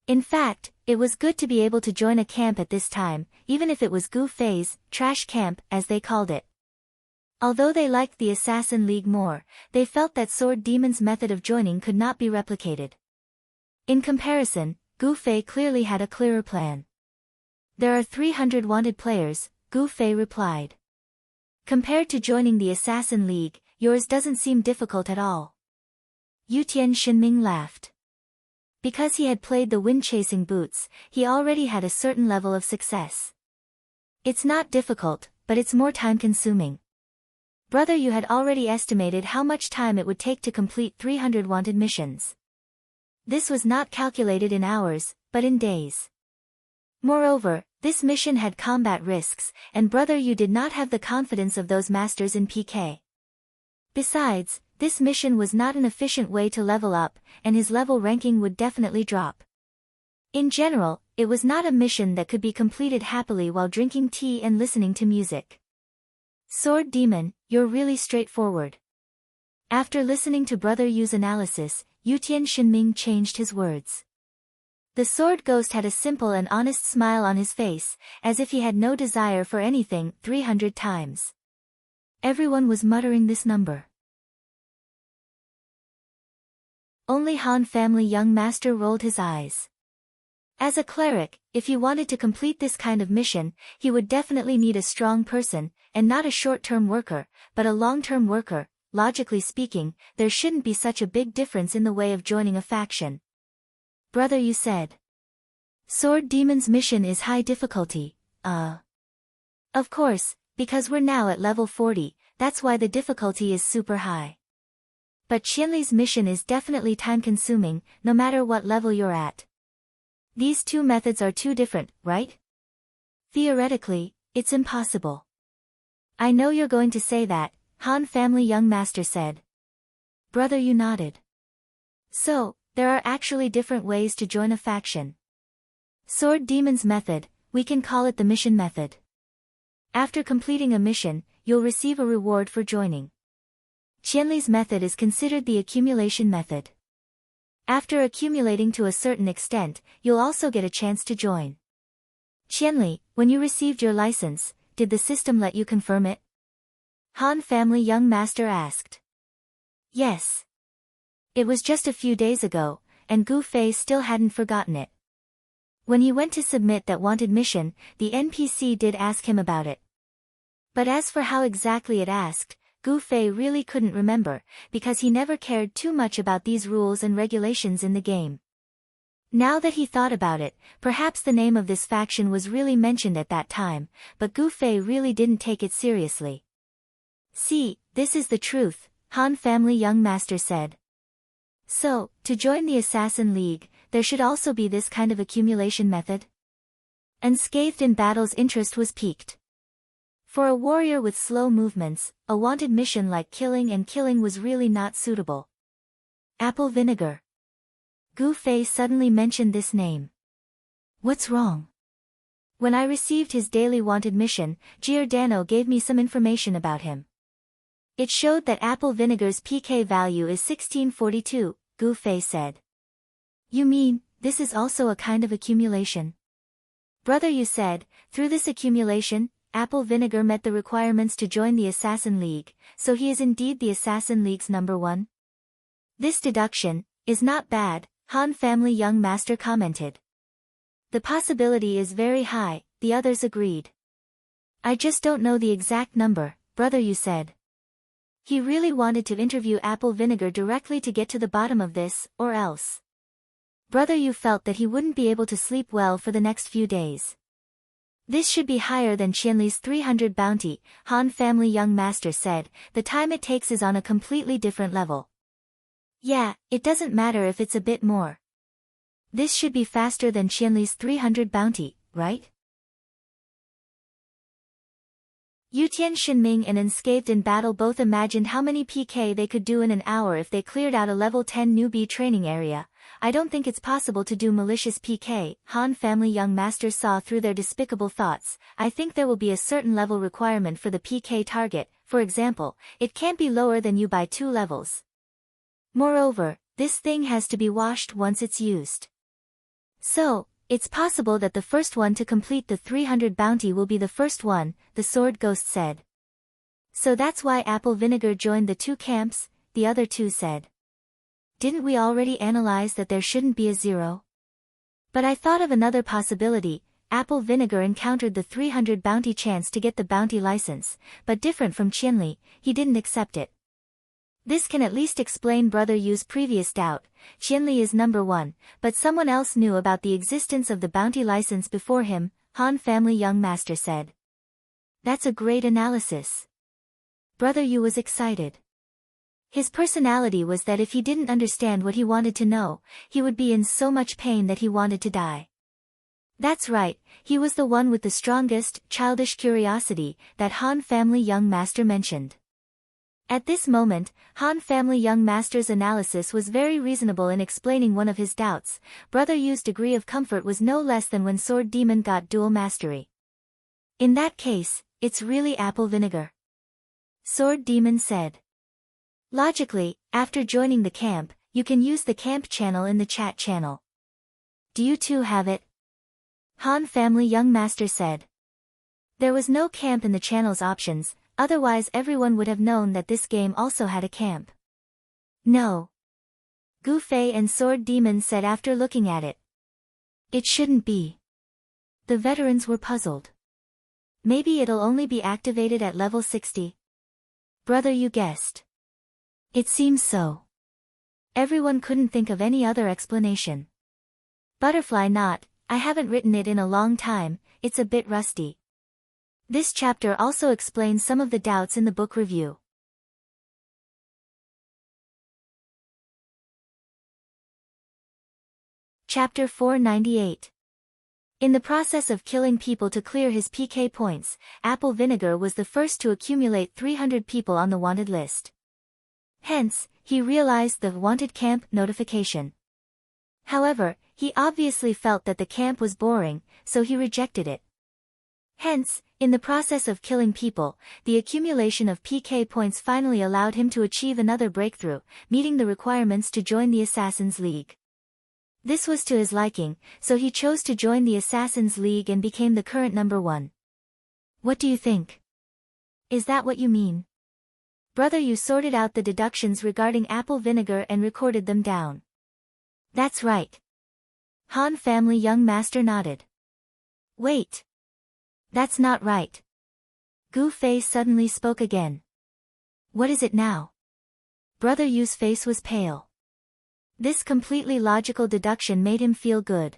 In fact, it was good to be able to join a camp at this time, even if it was Gu Fei's trash camp, as they called it. Although they liked the Assassin League more, they felt that Sword Demon's method of joining could not be replicated. In comparison, Gu Fei clearly had a clearer plan. There are 300 wanted players, Gu Fei replied. Compared to joining the Assassin League, yours doesn't seem difficult at all. Yu Tian Xinming laughed. Because he had played the wind-chasing boots, he already had a certain level of success. It's not difficult, but it's more time-consuming. Brother, you had already estimated how much time it would take to complete 300 wanted missions. This was not calculated in hours, but in days. Moreover, this mission had combat risks, and brother, you did not have the confidence of those masters in PK. Besides, this mission was not an efficient way to level up, and his level ranking would definitely drop. In general, it was not a mission that could be completed happily while drinking tea and listening to music. Sword Demon, you're really straightforward. After listening to Brother Yu's analysis, Yu Tian Xinming changed his words. The sword ghost had a simple and honest smile on his face, as if he had no desire for anything. 300 times. Everyone was muttering this number. Only Han family young master rolled his eyes. As a cleric, if he wanted to complete this kind of mission, he would definitely need a strong person, and not a short-term worker, but a long-term worker. Logically speaking, there shouldn't be such a big difference in the way of joining a faction. Brother, you said. Sword Demon's mission is high difficulty, Of course, because we're now at level 40, that's why the difficulty is super high. But Qianli's mission is definitely time-consuming, no matter what level you're at. These two methods are too different, right? Theoretically, it's impossible. I know you're going to say that, Han family young master said. Brother, you nodded. So, there are actually different ways to join a faction. Sword Demon's method, we can call it the mission method. After completing a mission, you'll receive a reward for joining. Qianli's method is considered the accumulation method. After accumulating to a certain extent, you'll also get a chance to join. Qianli, when you received your license, did the system let you confirm it? Han family young master asked. Yes. It was just a few days ago, and Gu Fei still hadn't forgotten it. When he went to submit that wanted mission, the NPC did ask him about it. But as for how exactly it asked, Gu Fei really couldn't remember, because he never cared too much about these rules and regulations in the game. Now that he thought about it, perhaps the name of this faction was really mentioned at that time, but Gu Fei really didn't take it seriously. See, this is the truth, Han family young master said. So, to join the Assassin League, there should also be this kind of accumulation method? Unscathed in Battle's interest was piqued. For a warrior with slow movements, a wanted mission like killing was really not suitable. Apple vinegar. Gu Fei suddenly mentioned this name. What's wrong? When I received his daily wanted mission, Giordano gave me some information about him. It showed that apple vinegar's PK value is 1642, Gu Fei said. You mean, this is also a kind of accumulation? Brother, you said, through this accumulation, apple vinegar met the requirements to join the Assassin League, so he is indeed the Assassin League's number one? This deduction is not bad, Han family young master commented. The possibility is very high, the others agreed. I just don't know the exact number, brother, you said. He really wanted to interview apple vinegar directly to get to the bottom of this, or else. Brother, you felt that he wouldn't be able to sleep well for the next few days. This should be higher than Qianli's 300 bounty, Han family young master said. The time it takes is on a completely different level. Yeah, it doesn't matter if it's a bit more. This should be faster than Qianli's 300 bounty, right? Yutian Shinming and Unscathed in battle both imagined how many PK they could do in an hour if they cleared out a level 10 newbie training area. I don't think it's possible to do malicious PK, Han family young masters saw through their despicable thoughts. I think there will be a certain level requirement for the PK target, for example, it can't be lower than you by 2 levels. Moreover, this thing has to be washed once it's used. So, it's possible that the first one to complete the 300 bounty will be the first one, the sword ghost said. So that's why apple vinegar joined the 2 camps, the other 2 said. Didn't we already analyze that there shouldn't be a 0? But I thought of another possibility. Apple vinegar encountered the 300 bounty chance to get the bounty license, but different from Qianli, he didn't accept it. This can at least explain Brother Yu's previous doubt. Qianli is number 1, but someone else knew about the existence of the bounty license before him, Han family young master said. That's a great analysis. Brother Yu was excited. His personality was that if he didn't understand what he wanted to know, he would be in so much pain that he wanted to die. That's right, he was the one with the strongest, childish curiosity, that Han family young master mentioned. At this moment, Han family young master's analysis was very reasonable in explaining one of his doubts. Brother Yu's degree of comfort was no less than when Sword Demon got dual mastery. In that case, it's really apple vinegar. Sword Demon said. Logically, after joining the camp, you can use the camp channel in the chat channel. Do you too have it? Han family young master said. There was no camp in the channel's options, otherwise everyone would have known that this game also had a camp. No. Gu Fei and Sword Demon said after looking at it. It shouldn't be. The veterans were puzzled. Maybe it'll only be activated at level 60. Brother, you guessed. It seems so. Everyone couldn't think of any other explanation. Butterfly Knot, I haven't written it in a long time, it's a bit rusty. This chapter also explains some of the doubts in the book review. Chapter 498. In the process of killing people to clear his PK points, apple vinegar was the first to accumulate 300 people on the wanted list. Hence, he realized the wanted camp notification. However, he obviously felt that the camp was boring, so he rejected it. Hence, in the process of killing people, the accumulation of PK points finally allowed him to achieve another breakthrough, meeting the requirements to join the Assassin's League. This was to his liking, so he chose to join the Assassin's League and became the current number 1. What do you think? Is that what you mean? Brother Yu sorted out the deductions regarding apple vinegar and recorded them down. That's right. Han family young master nodded. Wait. That's not right. Gu Fei suddenly spoke again. What is it now? Brother Yu's face was pale. This completely logical deduction made him feel good.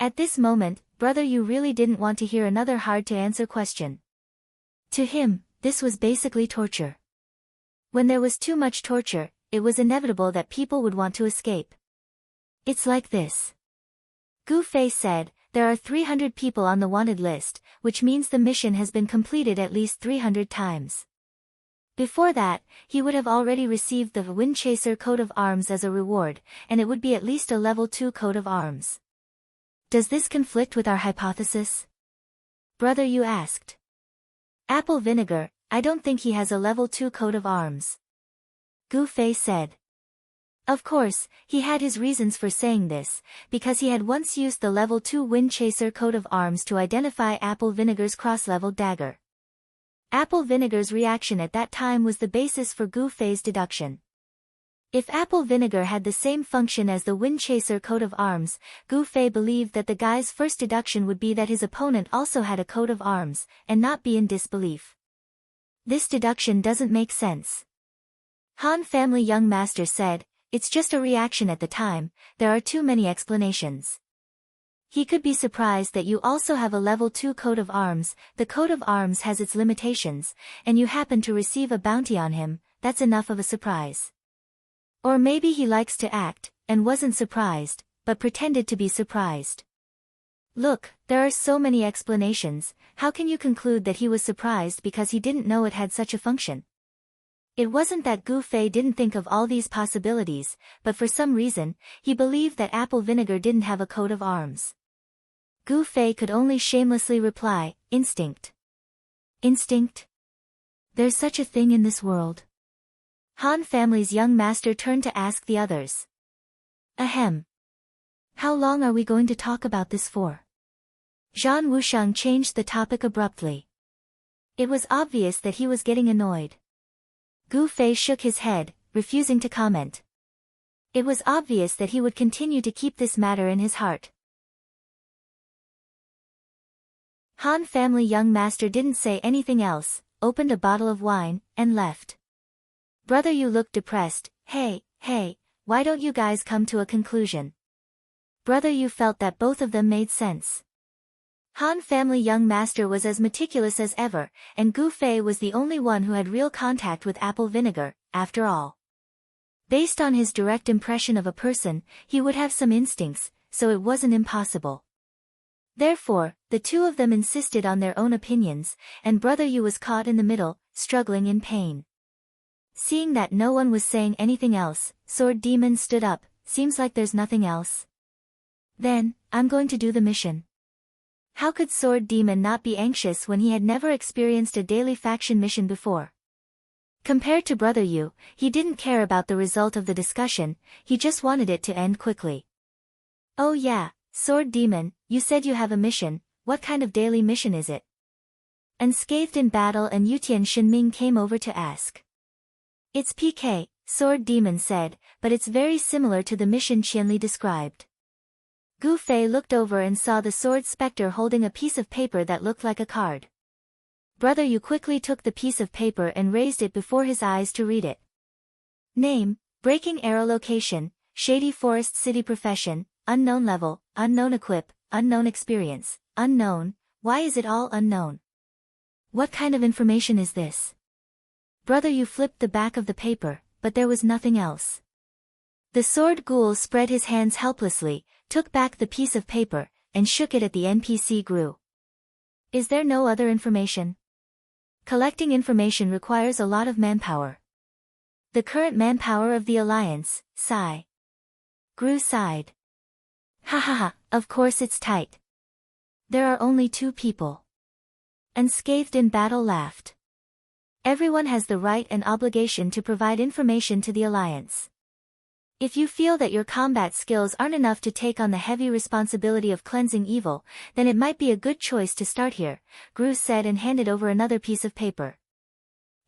At this moment, Brother Yu really didn't want to hear another hard-to-answer question. To him, this was basically torture. When there was too much torture, it was inevitable that people would want to escape. It's like this. Gu Fei said, there are 300 people on the wanted list, which means the mission has been completed at least 300 times. Before that, he would have already received the Windchaser coat of arms as a reward, and it would be at least a level 2 coat of arms. Does this conflict with our hypothesis? Brother Yu asked. Apple Vinegar, I don't think he has a level 2 coat of arms. Gu Fei said. Of course, he had his reasons for saying this, because he had once used the level 2 Windchaser coat of arms to identify Apple Vinegar's cross-level dagger. Apple Vinegar's reaction at that time was the basis for Gu Fei's deduction. If Apple Vinegar had the same function as the Windchaser coat of arms, Gu Fei believed that the guy's first deduction would be that his opponent also had a coat of arms, and not be in disbelief. This deduction doesn't make sense. Han Family Young Master said, it's just a reaction at the time, there are too many explanations. He could be surprised that you also have a level 2 coat of arms, the coat of arms has its limitations, and you happen to receive a bounty on him, that's enough of a surprise. Or maybe he likes to act, and wasn't surprised, but pretended to be surprised. Look, there are so many explanations, how can you conclude that he was surprised because he didn't know it had such a function? It wasn't that Gu Fei didn't think of all these possibilities, but for some reason, he believed that Apple Vinegar didn't have a coat of arms. Gu Fei could only shamelessly reply, instinct. Instinct? There's such a thing in this world. Han Family's young master turned to ask the others. Ahem. How long are we going to talk about this for? Zhan Wusheng changed the topic abruptly. It was obvious that he was getting annoyed. Gu Fei shook his head, refusing to comment. It was obvious that he would continue to keep this matter in his heart. Han Family Young Master didn't say anything else, opened a bottle of wine, and left. Brother Yu looked depressed. Hey, why don't you guys come to a conclusion? Brother Yu felt that both of them made sense. Han Family Young Master was as meticulous as ever, and Gu Fei was the only one who had real contact with Apple Vinegar, after all. Based on his direct impression of a person, he would have some instincts, so it wasn't impossible. Therefore, the two of them insisted on their own opinions, and Brother Yu was caught in the middle, struggling in pain. Seeing that no one was saying anything else, Sword Demon stood up, seems like there's nothing else. Then, I'm going to do the mission. How could Sword Demon not be anxious when he had never experienced a daily faction mission before? Compared to Brother Yu, he didn't care about the result of the discussion, he just wanted it to end quickly. Oh yeah, Sword Demon, you said you have a mission, what kind of daily mission is it? Unscathed in Battle and Yutian Shinming came over to ask. It's PK, Sword Demon said, but it's very similar to the mission Qianli described. Gu Fei looked over and saw the sword specter holding a piece of paper that looked like a card. Brother Yu quickly took the piece of paper and raised it before his eyes to read it. Name, Breaking Arrow Location, Shady Forest City Profession, Unknown Level, Unknown Equip, Unknown Experience, Unknown, why is it all unknown? What kind of information is this? Brother Yu flipped the back of the paper, but there was nothing else. The sword ghoul spread his hands helplessly, took back the piece of paper, and shook it at the NPC Gru. Is there no other information? Collecting information requires a lot of manpower. The current manpower of the Alliance, sigh. Gru sighed. Ha ha ha, of course it's tight. There are only 2 people. Unscathed in Battle laughed. Everyone has the right and obligation to provide information to the Alliance. If you feel that your combat skills aren't enough to take on the heavy responsibility of cleansing evil, then it might be a good choice to start here, Gru said and handed over another piece of paper.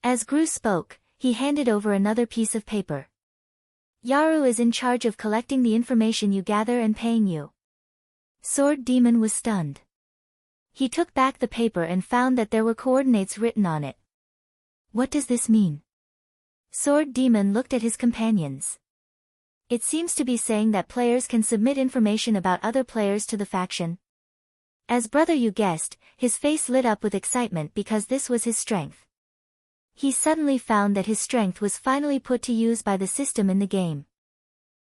As Gru spoke, he handed over another piece of paper. Yaru is in charge of collecting the information you gather and paying you. Sword Demon was stunned. He took back the paper and found that there were coordinates written on it. What does this mean? Sword Demon looked at his companions. It seems to be saying that players can submit information about other players to the faction. As Brother Yu guessed, his face lit up with excitement because this was his strength. He suddenly found that his strength was finally put to use by the system in the game.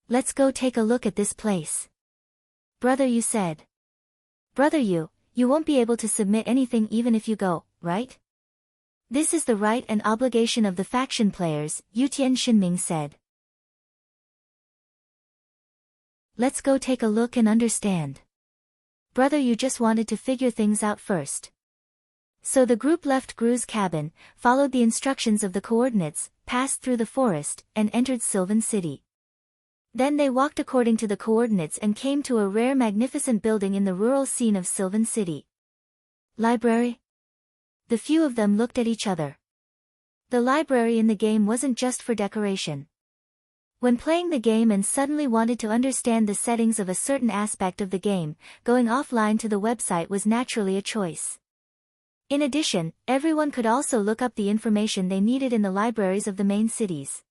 Let's go take a look at this place. Brother Yu said. Brother you won't be able to submit anything even if you go, right? This is the right and obligation of the faction players, Yutian Shinming said. Let's go take a look and understand. Brother you just wanted to figure things out first. So the group left Gru's cabin, followed the instructions of the coordinates, passed through the forest, and entered Sylvan City. Then they walked according to the coordinates and came to a rare magnificent building in the rural scene of Sylvan City. Library? The few of them looked at each other. The library in the game wasn't just for decoration. When playing the game and suddenly wanted to understand the settings of a certain aspect of the game, going offline to the website was naturally a choice. In addition, everyone could also look up the information they needed in the libraries of the main cities.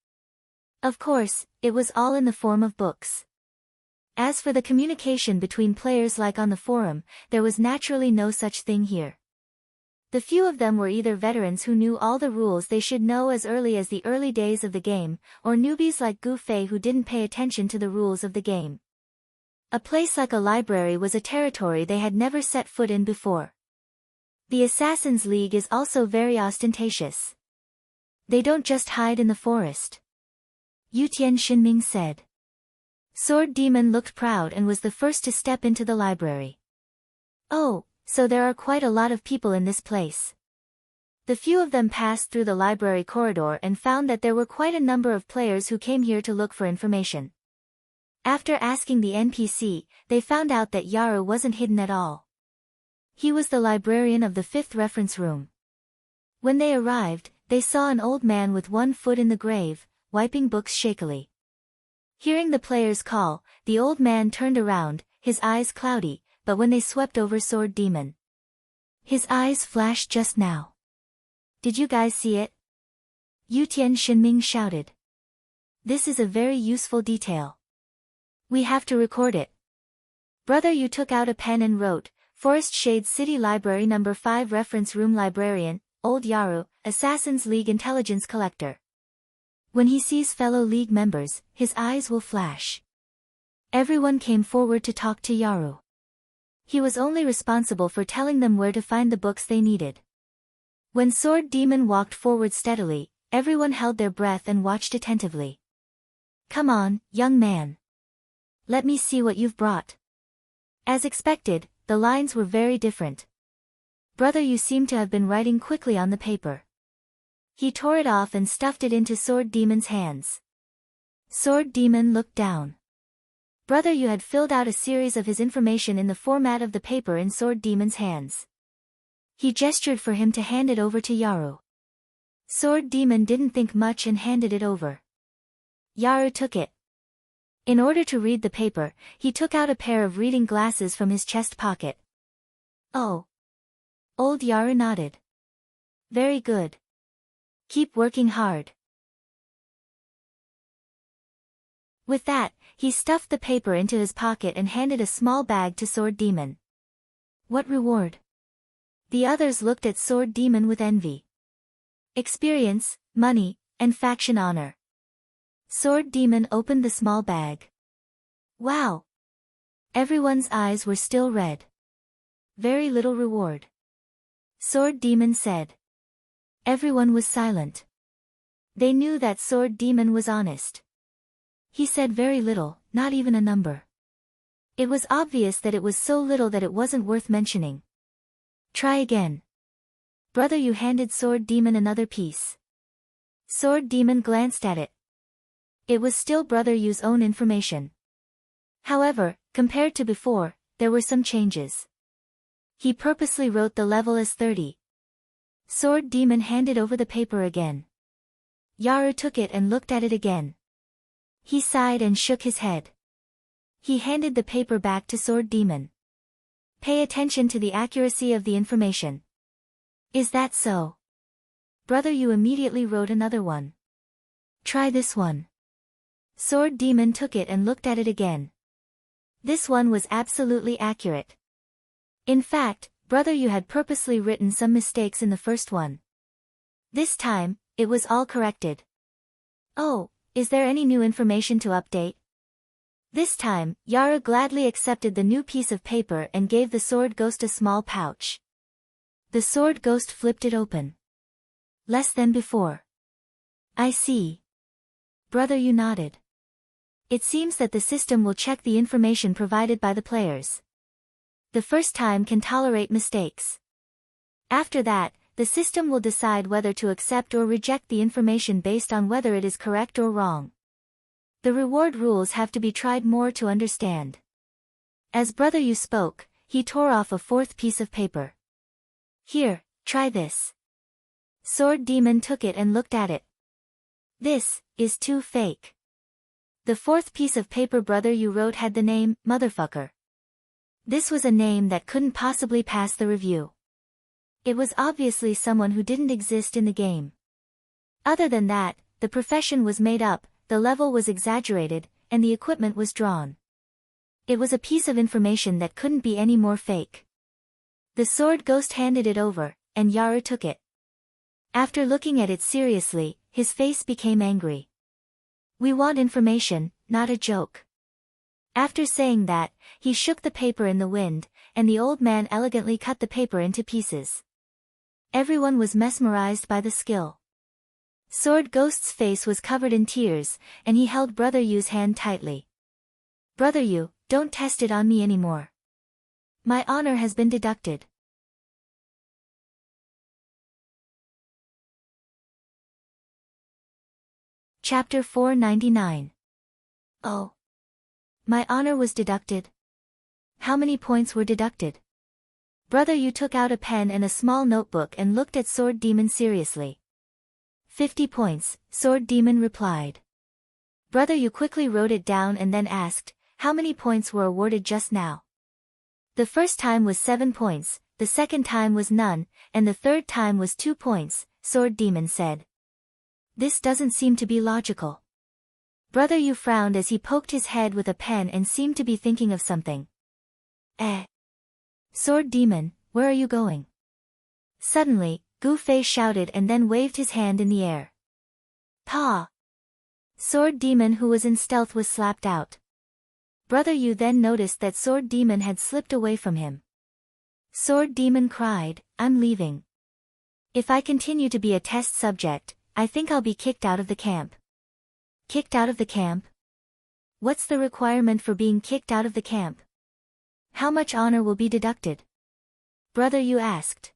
Of course, it was all in the form of books. As for the communication between players like on the forum, there was naturally no such thing here. The few of them were either veterans who knew all the rules they should know as early as the early days of the game, or newbies like Gu Fei who didn't pay attention to the rules of the game. A place like a library was a territory they had never set foot in before. The Assassin's League is also very ostentatious. They don't just hide in the forest. Yutian Shinming said. Sword Demon looked proud and was the first to step into the library. Oh, so there are quite a lot of people in this place. The few of them passed through the library corridor and found that there were quite a number of players who came here to look for information. After asking the NPC, they found out that Yaru wasn't hidden at all. He was the librarian of the 5th reference room. When they arrived, they saw an old man with one foot in the grave, wiping books shakily. Hearing the player's call, the old man turned around, his eyes cloudy, but when they swept over Sword Demon, his eyes flashed just now. Did you guys see it? Yutian Shinming shouted. This is a very useful detail. We have to record it. Brother Yu took out a pen and wrote, Forest Shade City Library No. 5 Reference Room Librarian, Old Yaru, Assassin's League Intelligence Collector. When he sees fellow League members, his eyes will flash. Everyone came forward to talk to Yaru. He was only responsible for telling them where to find the books they needed. When Sword Demon walked forward steadily, everyone held their breath and watched attentively. Come on, young man. Let me see what you've brought. As expected, the lines were very different. Brother Yu seemed to have been writing quickly on the paper. He tore it off and stuffed it into Sword Demon's hands. Sword Demon looked down. Brother Yu had filled out a series of his information in the format of the paper in Sword Demon's hands. He gestured for him to hand it over to Yaru. Sword Demon didn't think much and handed it over. Yaru took it. In order to read the paper, he took out a pair of reading glasses from his chest pocket. Oh. Old Yaru nodded. Very good. Keep working hard. With that, he stuffed the paper into his pocket and handed a small bag to Sword Demon. What reward? The others looked at Sword Demon with envy. Experience, money, and faction honor. Sword Demon opened the small bag. Wow! Everyone's eyes were still red. Very little reward. Sword Demon said. Everyone was silent. They knew that Sword Demon was honest. He said very little, not even a number. It was obvious that it was so little that it wasn't worth mentioning. Try again. Brother Yu handed Sword Demon another piece. Sword Demon glanced at it. It was still Brother Yu's own information. However, compared to before, there were some changes. He purposely wrote the level as 30. Sword Demon handed over the paper again. Yaru took it and looked at it again. He sighed and shook his head. He handed the paper back to Sword Demon. Pay attention to the accuracy of the information. Is that so? Brother Yu immediately wrote another one. Try this one. Sword Demon took it and looked at it again. This one was absolutely accurate. In fact, Brother Yu had purposely written some mistakes in the first one. This time, it was all corrected. Oh, is there any new information to update? This time, Yara gladly accepted the new piece of paper and gave the sword ghost a small pouch. The sword ghost flipped it open. Less than before. I see. Brother, you nodded. It seems that the system will check the information provided by the players. The first time can tolerate mistakes. After that, the system will decide whether to accept or reject the information based on whether it is correct or wrong. The reward rules have to be tried more to understand. As Brother Yu spoke, he tore off a fourth piece of paper. Here, try this. Sword Demon took it and looked at it. This is too fake. The fourth piece of paper Brother Yu wrote had the name, Motherfucker. This was a name that couldn't possibly pass the review. It was obviously someone who didn't exist in the game. Other than that, the profession was made up, the level was exaggerated, and the equipment was drawn. It was a piece of information that couldn't be any more fake. The sword ghost handed it over, and Yaru took it. After looking at it seriously, his face became angry. We want information, not a joke. After saying that, he shook the paper in the wind, and the old man elegantly cut the paper into pieces. Everyone was mesmerized by the skill. Sword Ghost's face was covered in tears, and he held Brother Yu's hand tightly. Brother Yu, don't test it on me anymore. My honor has been deducted. Chapter 499. Oh. My honor was deducted? How many points were deducted? Brother Yu took out a pen and a small notebook and looked at Sword Demon seriously. 50 points, Sword Demon replied. Brother Yu quickly wrote it down and then asked, how many points were awarded just now? The first time was 7 points, the second time was none, and the third time was 2 points, Sword Demon said. This doesn't seem to be logical. Brother Yu frowned as he poked his head with a pen and seemed to be thinking of something. Sword Demon, where are you going? Suddenly, Gu Fei shouted and then waved his hand in the air. Pa! Sword Demon, who was in stealth, was slapped out. Brother Yu then noticed that Sword Demon had slipped away from him. Sword Demon cried, I'm leaving. If I continue to be a test subject, I think I'll be kicked out of the camp. Kicked out of the camp? What's the requirement for being kicked out of the camp? How much honor will be deducted? Brother Yu asked.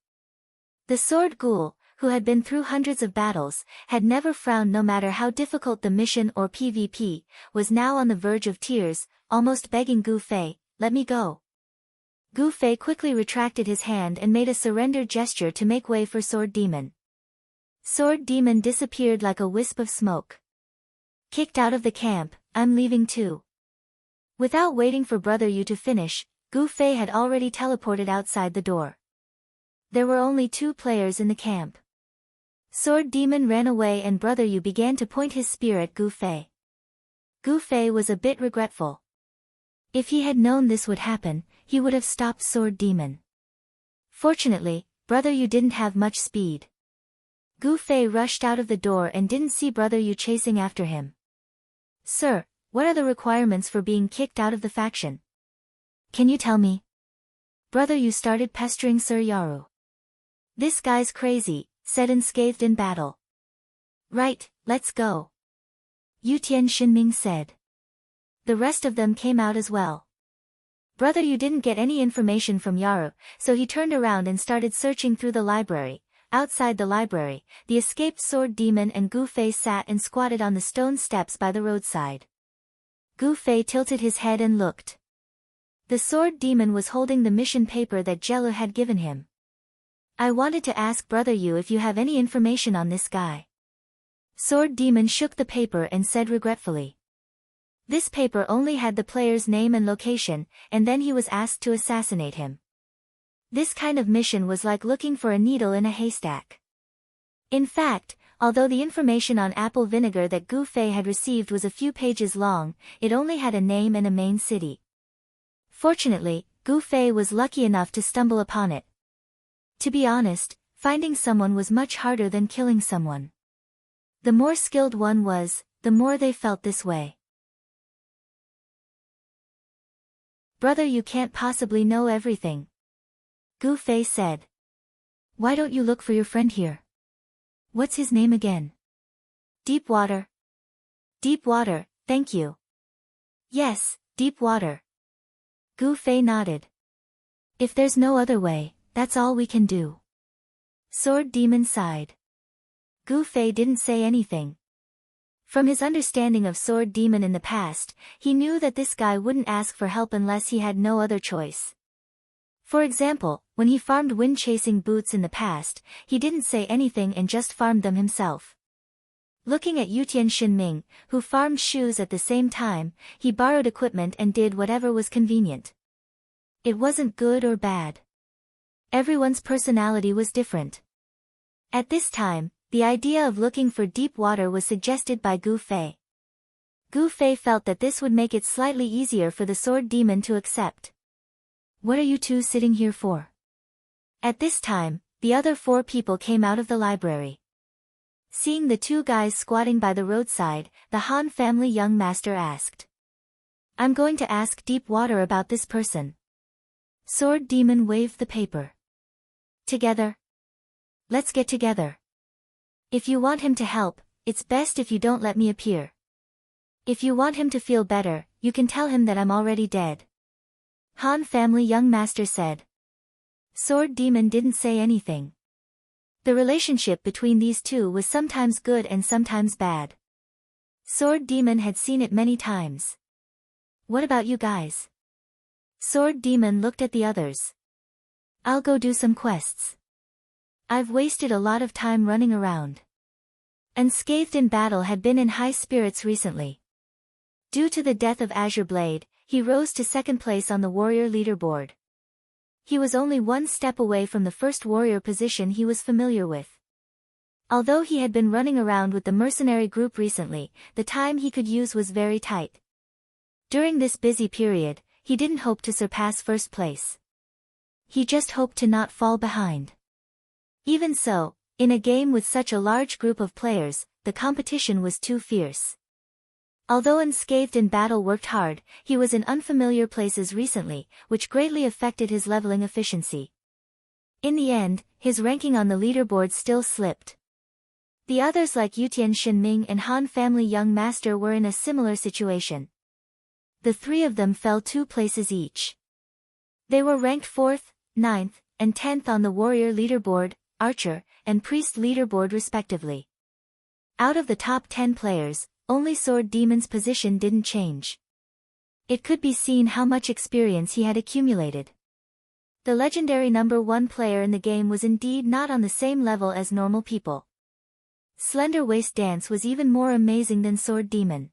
The sword ghoul, who had been through hundreds of battles, had never frowned no matter how difficult the mission or PvP, was now on the verge of tears, almost begging Gu Fei, let me go. Gu Fei quickly retracted his hand and made a surrender gesture to make way for Sword Demon. Sword Demon disappeared like a wisp of smoke. Kicked out of the camp, I'm leaving too. Without waiting for Brother Yu to finish, Gu Fei had already teleported outside the door. There were only 2 players in the camp. Sword Demon ran away and Brother Yu began to point his spear at Gu Fei. Gu Fei was a bit regretful. If he had known this would happen, he would have stopped Sword Demon. Fortunately, Brother Yu didn't have much speed. Gu Fei rushed out of the door and didn't see Brother Yu chasing after him. Sir, what are the requirements for being kicked out of the faction? Can you tell me? Brother Yu started pestering Sir Yaru. This guy's crazy, said Unscathed in battle. Right, let's go. Yu Tian Xinming said. The rest of them came out as well. Brother Yu didn't get any information from Yaru, so he turned around and started searching through the library. Outside the library, the escaped Sword Demon and Gu Fei sat and squatted on the stone steps by the roadside. Gu Fei tilted his head and looked. The Sword Demon was holding the mission paper that Jelu had given him. I wanted to ask Brother Yu if you have any information on this guy. Sword Demon shook the paper and said regretfully. This paper only had the player's name and location, and then he was asked to assassinate him. This kind of mission was like looking for a needle in a haystack. In fact, although the information on apple vinegar that Gu Fei had received was a few pages long, it only had a name and a main city. Fortunately, Gu Fei was lucky enough to stumble upon it. To be honest, finding someone was much harder than killing someone. The more skilled one was, the more they felt this way. Brother, you can't possibly know everything. Gu Fei said. Why don't you look for your friend here? What's his name again? Deep Water. Deep Water, thank you. Yes, Deep Water. Gu Fei nodded. If there's no other way, that's all we can do. Sword Demon sighed. Gu Fei didn't say anything. From his understanding of Sword Demon in the past, he knew that this guy wouldn't ask for help unless he had no other choice. For example, when he farmed wind-chasing boots in the past, he didn't say anything and just farmed them himself. Looking at Yutian Shinming, who farmed shoes at the same time, he borrowed equipment and did whatever was convenient. It wasn't good or bad. Everyone's personality was different. At this time, the idea of looking for deep water was suggested by Gu Fei. Gu Fei felt that this would make it slightly easier for the Sword Demon to accept. What are you two sitting here for? At this time, the other 4 people came out of the library. Seeing the 2 guys squatting by the roadside, the Han family young master asked. I'm going to ask Deep Water about this person. Sword Demon waved the paper. Together. Let's get together. If you want him to help, it's best if you don't let me appear. If you want him to feel better, you can tell him that I'm already dead. Han family young master said. Sword Demon didn't say anything. The relationship between these two was sometimes good and sometimes bad. Sword Demon had seen it many times. What about you guys? Sword Demon looked at the others. I'll go do some quests. I've wasted a lot of time running around. Unscathed in Battle had been in high spirits recently. Due to the death of Azure Blade, he rose to 2nd place on the warrior leaderboard. He was only 1 step away from the first warrior position he was familiar with. Although he had been running around with the mercenary group recently, the time he could use was very tight. During this busy period, he didn't hope to surpass 1st place. He just hoped to not fall behind. Even so, in a game with such a large group of players, the competition was too fierce. Although Unscathed in Battle worked hard, he was in unfamiliar places recently, which greatly affected his leveling efficiency. In the end, his ranking on the leaderboard still slipped. The others like Yutian Shinming and Han family young master were in a similar situation. The 3 of them fell 2 places each. They were ranked 4th, 9th, and 10th on the warrior leaderboard, archer, and priest leaderboard respectively. Out of the top 10 players, only Sword Demon's position didn't change. It could be seen how much experience he had accumulated. The legendary number 1 player in the game was indeed not on the same level as normal people. Slender Waist Dance was even more amazing than Sword Demon.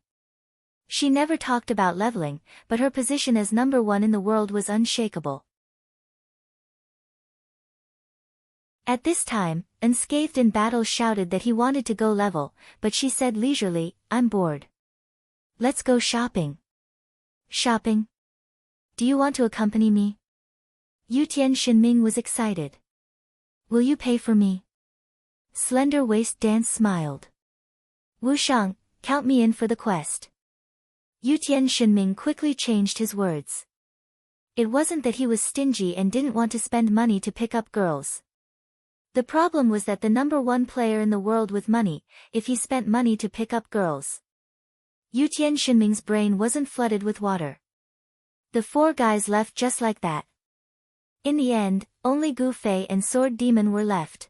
She never talked about leveling, but her position as number 1 in the world was unshakable. At this time, Unscathed in Battle shouted that he wanted to go level, but she said leisurely, I'm bored. Let's go shopping. Shopping? Do you want to accompany me? Yutian Shinming was excited. Will you pay for me? Slender Waist Dance smiled. Wu Shang, count me in for the quest. Yutian Shinming quickly changed his words. It wasn't that he was stingy and didn't want to spend money to pick up girls. The problem was that the number 1 player in the world with money, if he spent money to pick up girls. Yutian Shinming's brain wasn't flooded with water. The 4 guys left just like that. In the end, only Gu Fei and Sword Demon were left.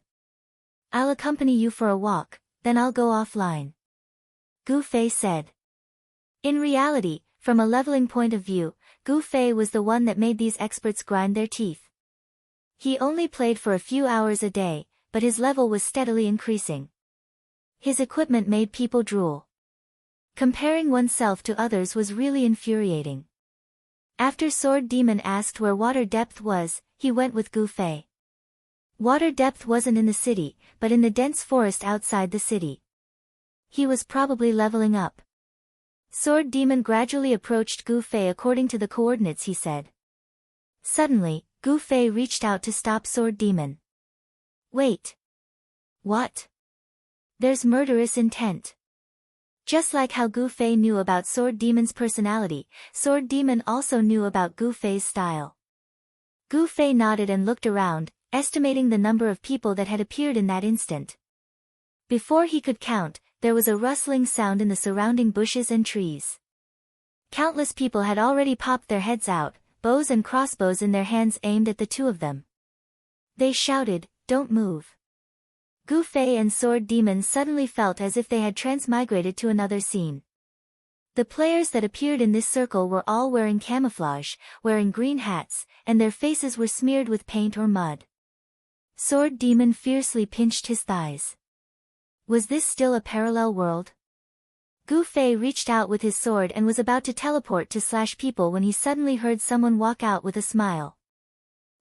I'll accompany you for a walk, then I'll go offline. Gu Fei said. In reality, from a leveling point of view, Gu Fei was the one that made these experts grind their teeth. He only played for a few hours a day, but his level was steadily increasing. His equipment made people drool. Comparing oneself to others was really infuriating. After Sword Demon asked where water depth was, he went with Gu Fei. Water depth wasn't in the city, but in the dense forest outside the city. He was probably leveling up. Sword Demon gradually approached Gu Fei according to the coordinates he said. Suddenly, Gu Fei reached out to stop Sword Demon. Wait. What? There's murderous intent. Just like how Gu Fei knew about Sword Demon's personality, Sword Demon also knew about Gu Fei's style. Gu Fei nodded and looked around, estimating the number of people that had appeared in that instant. Before he could count, there was a rustling sound in the surrounding bushes and trees. Countless people had already popped their heads out, bows and crossbows in their hands aimed at the two of them. They shouted, "Don't move." Gu Fei and Sword Demon suddenly felt as if they had transmigrated to another scene. The players that appeared in this circle were all wearing camouflage, wearing green hats, and their faces were smeared with paint or mud. Sword Demon fiercely pinched his thighs. Was this still a parallel world? Gu Fei reached out with his sword and was about to teleport to slash people when he suddenly heard someone walk out with a smile.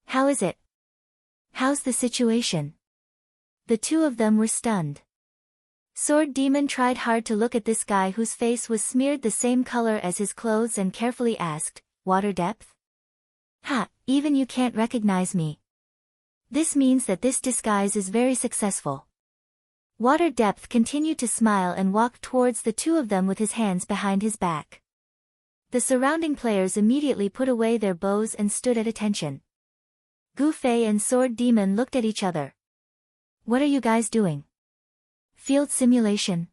"How is it? How's the situation?" The two of them were stunned. Sword Demon tried hard to look at this guy whose face was smeared the same color as his clothes and carefully asked, "Water depth?" "Ha, even you can't recognize me. This means that this disguise is very successful." Water Depth continued to smile and walked towards the two of them with his hands behind his back. The surrounding players immediately put away their bows and stood at attention. Gu Fei and Sword Demon looked at each other. "What are you guys doing? Field simulation?"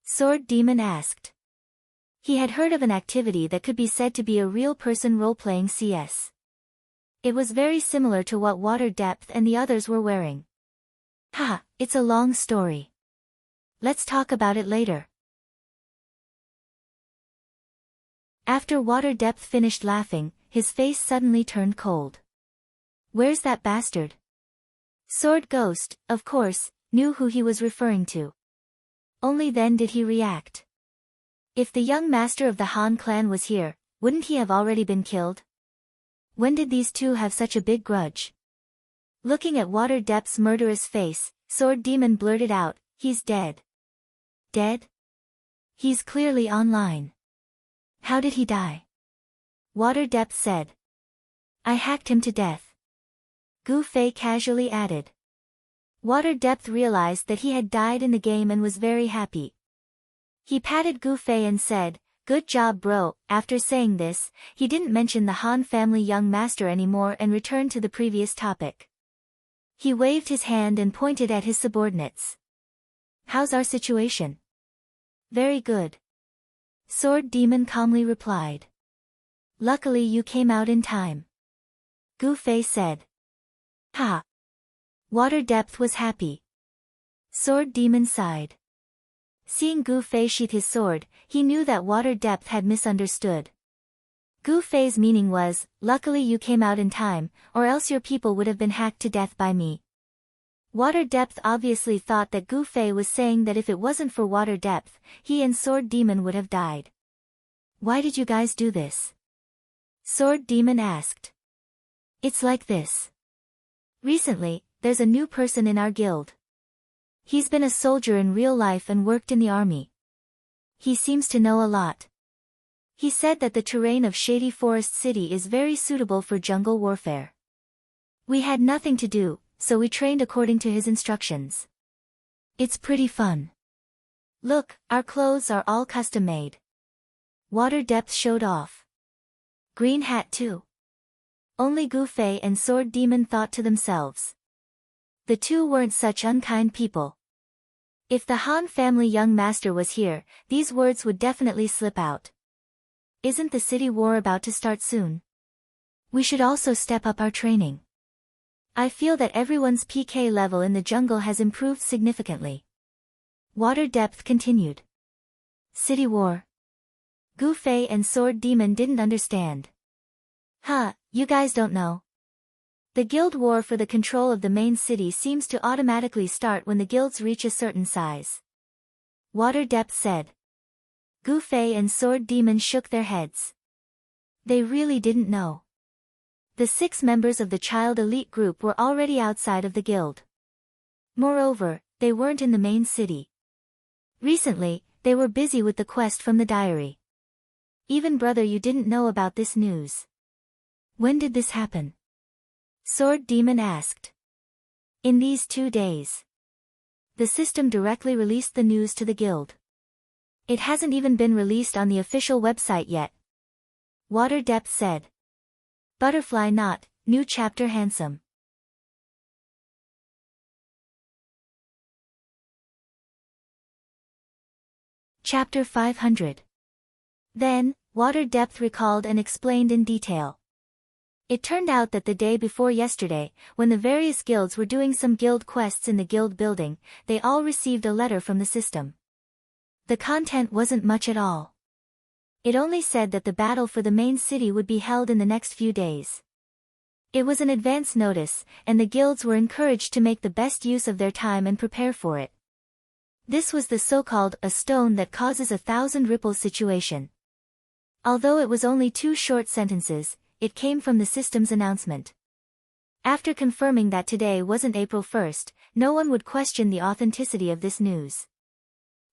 Sword Demon asked. He had heard of an activity that could be said to be a real person role-playing CS. It was very similar to what Water Depth and the others were wearing. "Ha, it's a long story. Let's talk about it later." After Water Depth finished laughing, his face suddenly turned cold. "Where's that bastard?" Sword Ghost, of course, knew who he was referring to. Only then did he react. If the young master of the Han clan was here, wouldn't he have already been killed? When did these two have such a big grudge? Looking at Water Depth's murderous face, Sword Demon blurted out, "He's dead." "Dead? He's clearly online. How did he die?" Water Depth said. "I hacked him to death." Gu Fei casually added. Water Depth realized that he had died in the game and was very happy. He patted Gu Fei and said, "Good job bro." After saying this, he didn't mention the Han family young master anymore and returned to the previous topic. He waved his hand and pointed at his subordinates. "How's our situation?" "Very good." Sword Demon calmly replied. "Luckily you came out in time," Gu Fei said. "Ha." Water Depth was happy. Sword Demon sighed. Seeing Gu Fei sheath his sword, he knew that Water Depth had misunderstood. Gu Fei's meaning was, "Luckily you came out in time, or else your people would have been hacked to death by me." Water Depth obviously thought that Gu Fei was saying that if it wasn't for Water Depth, he and Sword Demon would have died. "Why did you guys do this?" Sword Demon asked. "It's like this. Recently, there's a new person in our guild. He's been a soldier in real life and worked in the army. He seems to know a lot. He said that the terrain of Shady Forest City is very suitable for jungle warfare. We had nothing to do, so we trained according to his instructions. It's pretty fun. Look, our clothes are all custom-made." Water Depth showed off. "Green hat too." Only Gu Fei and Sword Demon thought to themselves. The two weren't such unkind people. If the Han family young master was here, these words would definitely slip out. "Isn't the city war about to start soon? We should also step up our training. I feel that everyone's PK level in the jungle has improved significantly." Water Depth continued. "City war?" Gu Fei and Sword Demon didn't understand. "Huh, you guys don't know. The guild war for the control of the main city seems to automatically start when the guilds reach a certain size," Water Depth said. Gu Fei and Sword Demon shook their heads. They really didn't know. The 6 members of the child elite group were already outside of the guild. Moreover, they weren't in the main city. Recently, they were busy with the quest from the diary. "Even brother, you didn't know about this news. When did this happen?" Sword Demon asked. "In these 2 days. The system directly released the news to the guild." It hasn't even been released on the official website yet. Water Depth said. Butterfly Knot, new chapter handsome. Chapter 500. Then, Water Depth recalled and explained in detail. It turned out that the day before yesterday, when the various guilds were doing some guild quests in the guild building, they all received a letter from the system. The content wasn't much at all. It only said that the battle for the main city would be held in the next few days. It was an advance notice, and the guilds were encouraged to make the best use of their time and prepare for it. This was the so-called "a stone that causes 1,000 ripples" situation. Although it was only 2 short sentences, it came from the system's announcement. After confirming that today wasn't April 1st, no one would question the authenticity of this news.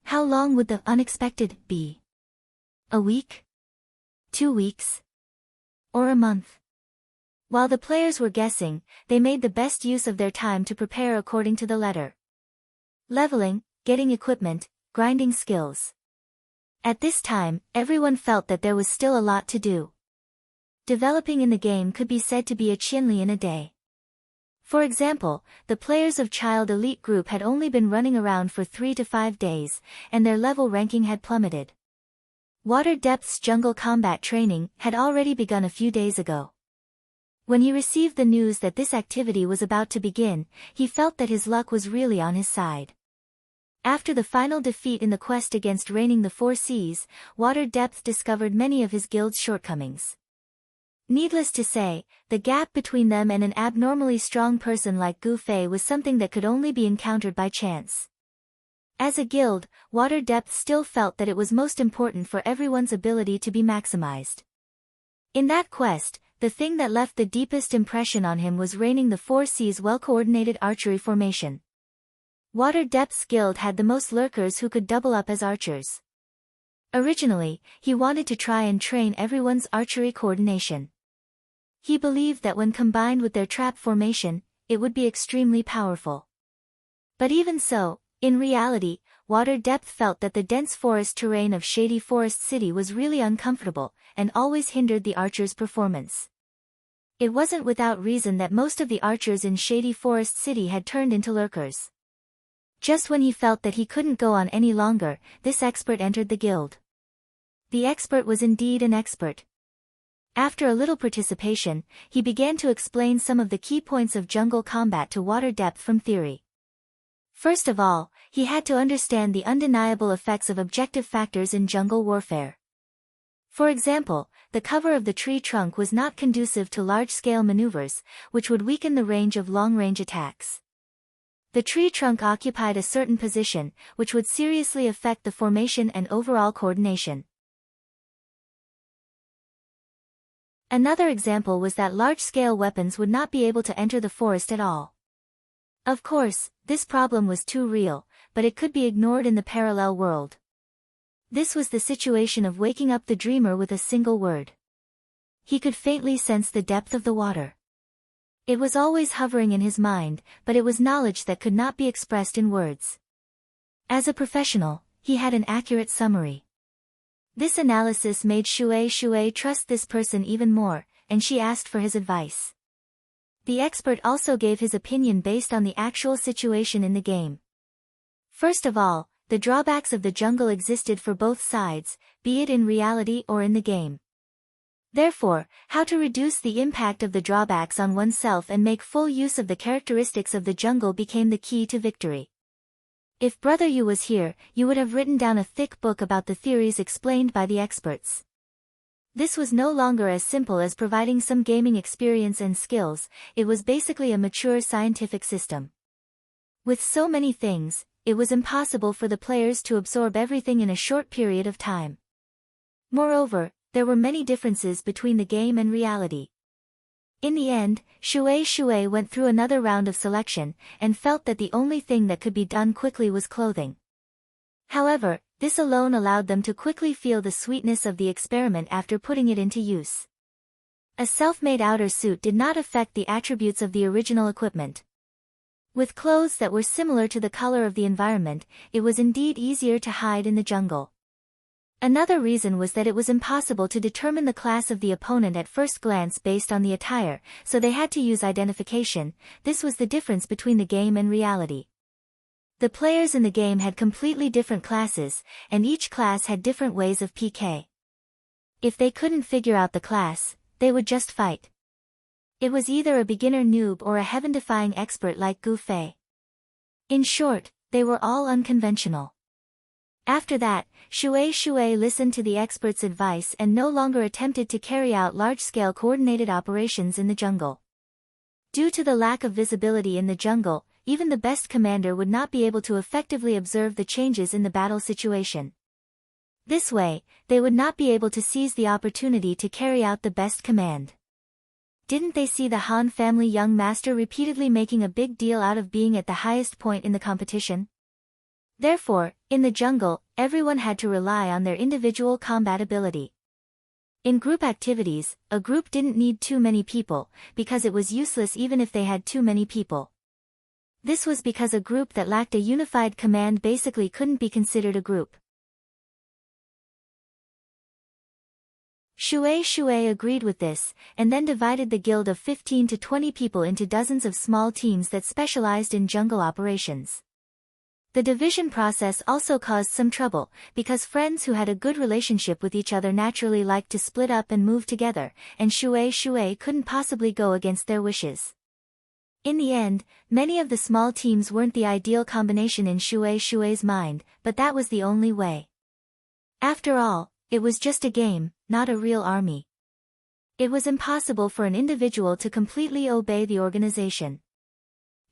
How long would the unexpected be? A week? 2 weeks? Or a month? While the players were guessing, they made the best use of their time to prepare according to the letter. Leveling, getting equipment, grinding skills. At this time, everyone felt that there was still a lot to do. Developing in the game could be said to be a chinli in a day. For example, the players of Child Elite Group had only been running around for 3 to 5 days, and their level ranking had plummeted. Water Depth's jungle combat training had already begun a few days ago. When he received the news that this activity was about to begin, he felt that his luck was really on his side. After the final defeat in the quest against reigning the 4 seas, Water Depth discovered many of his guild's shortcomings. Needless to say, the gap between them and an abnormally strong person like Gu Fei was something that could only be encountered by chance. As a guild, Water Depth still felt that it was most important for everyone's ability to be maximized. In that quest, the thing that left the deepest impression on him was reigning the 4 seas' well-coordinated archery formation. Water Depth's guild had the most lurkers who could double up as archers. Originally, he wanted to try and train everyone's archery coordination. He believed that when combined with their trap formation, it would be extremely powerful. But even so, in reality, Water Depth felt that the dense forest terrain of Shady Forest City was really uncomfortable, and always hindered the archers' performance. It wasn't without reason that most of the archers in Shady Forest City had turned into lurkers. Just when he felt that he couldn't go on any longer, this expert entered the guild. The expert was indeed an expert. After a little participation, he began to explain some of the key points of jungle combat to Water Depth from theory. First of all, he had to understand the undeniable effects of objective factors in jungle warfare. For example, the cover of the tree trunk was not conducive to large-scale maneuvers, which would weaken the range of long-range attacks. The tree trunk occupied a certain position, which would seriously affect the formation and overall coordination. Another example was that large-scale weapons would not be able to enter the forest at all. Of course, this problem was too real, but it could be ignored in the parallel world. This was the situation of waking up the dreamer with a single word. He could faintly sense the depth of the water. It was always hovering in his mind, but it was knowledge that could not be expressed in words. As a professional, he had an accurate summary. This analysis made Shui trust this person even more, and she asked for his advice. The expert also gave his opinion based on the actual situation in the game. First of all, the drawbacks of the jungle existed for both sides, be it in reality or in the game. Therefore, how to reduce the impact of the drawbacks on oneself and make full use of the characteristics of the jungle became the key to victory. If Brother Yu was here, you would have written down a thick book about the theories explained by the experts. This was no longer as simple as providing some gaming experience and skills, it was basically a mature scientific system. With so many things, it was impossible for the players to absorb everything in a short period of time. Moreover, there were many differences between the game and reality. In the end, Shui went through another round of selection, and felt that the only thing that could be done quickly was clothing. However, this alone allowed them to quickly feel the sweetness of the experiment after putting it into use. A self-made outer suit did not affect the attributes of the original equipment. With clothes that were similar to the color of the environment, it was indeed easier to hide in the jungle. Another reason was that it was impossible to determine the class of the opponent at first glance based on the attire, so they had to use identification. This was the difference between the game and reality. The players in the game had completely different classes, and each class had different ways of PK. If they couldn't figure out the class, they would just fight. It was either a beginner noob or a heaven-defying expert like Gu Fei. In short, they were all unconventional. After that, Shui listened to the expert's advice and no longer attempted to carry out large-scale coordinated operations in the jungle. Due to the lack of visibility in the jungle, even the best commander would not be able to effectively observe the changes in the battle situation. This way, they would not be able to seize the opportunity to carry out the best command. Didn't they see the Han family young master repeatedly making a big deal out of being at the highest point in the competition? Therefore, in the jungle, everyone had to rely on their individual combat ability. In group activities, a group didn't need too many people, because it was useless even if they had too many people. This was because a group that lacked a unified command basically couldn't be considered a group. Shui agreed with this, and then divided the guild of 15 to 20 people into dozens of small teams that specialized in jungle operations. The division process also caused some trouble, because friends who had a good relationship with each other naturally liked to split up and move together, and Shui couldn't possibly go against their wishes. In the end, many of the small teams weren't the ideal combination in Shui's mind, but that was the only way. After all, it was just a game, not a real army. It was impossible for an individual to completely obey the organization.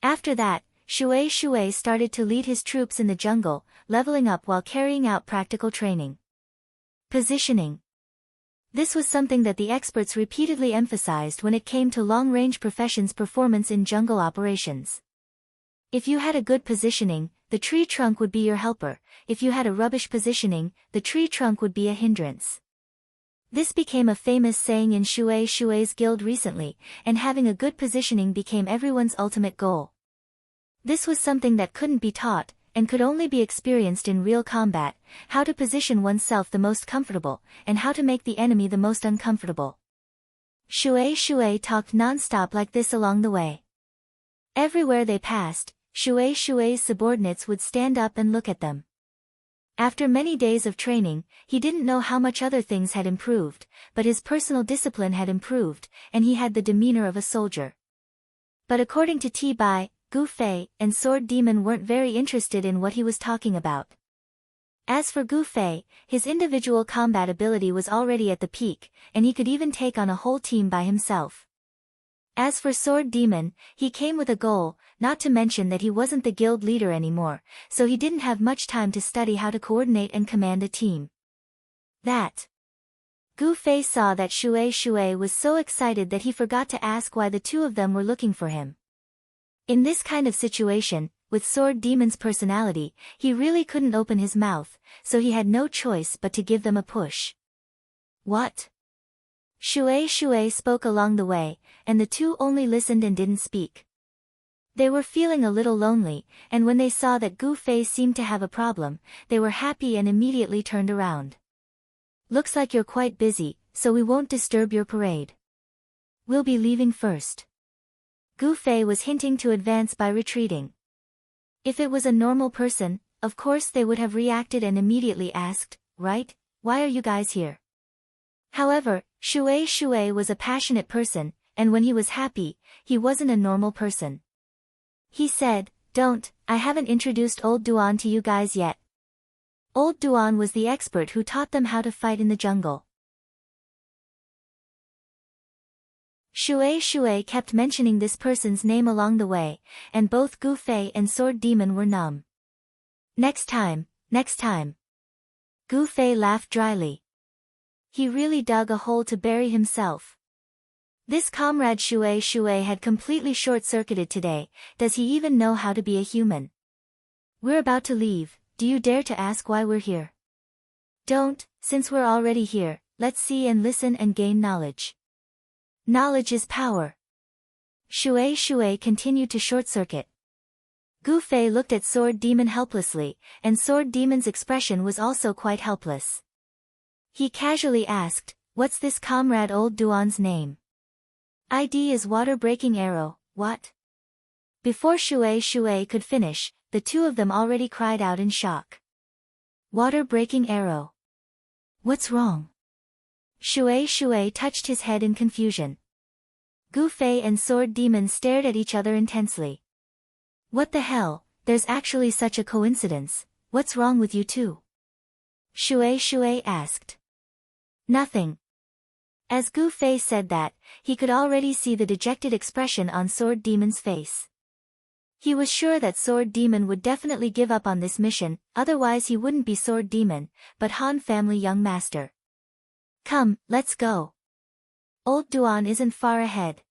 After that, Shui started to lead his troops in the jungle, leveling up while carrying out practical training. Positioning. This was something that the experts repeatedly emphasized when it came to long-range professions' performance in jungle operations. If you had a good positioning, the tree trunk would be your helper. If you had a rubbish positioning, the tree trunk would be a hindrance. This became a famous saying in Shui's guild recently, and having a good positioning became everyone's ultimate goal. This was something that couldn't be taught, and could only be experienced in real combat, how to position oneself the most comfortable, and how to make the enemy the most uncomfortable. Shui talked non-stop like this along the way. Everywhere they passed, Shui's subordinates would stand up and look at them. After many days of training, he didn't know how much other things had improved, but his personal discipline had improved, and he had the demeanor of a soldier. But according to T-Bai, Gu Fei, and Sword Demon weren't very interested in what he was talking about. As for Gu Fei, his individual combat ability was already at the peak, and he could even take on a whole team by himself. As for Sword Demon, he came with a goal, not to mention that he wasn't the guild leader anymore, so he didn't have much time to study how to coordinate and command a team. Gu Fei saw that Shui was so excited that he forgot to ask why the two of them were looking for him. In this kind of situation, with Sword Demon's personality, he really couldn't open his mouth, so he had no choice but to give them a push. What? Shui spoke along the way, and the two only listened and didn't speak. They were feeling a little lonely, and when they saw that Gu Fei seemed to have a problem, they were happy and immediately turned around. Looks like you're quite busy, so we won't disturb your parade. We'll be leaving first. Gu Fei was hinting to advance by retreating. If it was a normal person, of course they would have reacted and immediately asked, right, why are you guys here? However, Shui was a passionate person, and when he was happy, he wasn't a normal person. He said, I haven't introduced Old Duan to you guys yet. Old Duan was the expert who taught them how to fight in the jungle. Shui kept mentioning this person's name along the way, and both Gu Fei and Sword Demon were numb. Next time. Gu Fei laughed dryly. He really dug a hole to bury himself. This comrade Shui had completely short-circuited today. Does he even know how to be a human? We're about to leave, do you dare to ask why we're here? Don't, since we're already here, let's see and listen and gain knowledge. Knowledge is power. Shui continued to short-circuit. Gu Fei looked at Sword Demon helplessly, and Sword Demon's expression was also quite helpless. He casually asked, "What's this comrade old Duan's name?" "ID is water-breaking arrow, what?" Before Shui could finish, the two of them already cried out in shock. Water-breaking arrow. What's wrong? Shui touched his head in confusion. Gu Fei and Sword Demon stared at each other intensely. What the hell, there's actually such a coincidence, what's wrong with you two? Shui asked. Nothing. As Gu Fei said that, he could already see the dejected expression on Sword Demon's face. He was sure that Sword Demon would definitely give up on this mission, otherwise he wouldn't be Sword Demon, but Han family young master. Come, let's go. Old Duan isn't far ahead.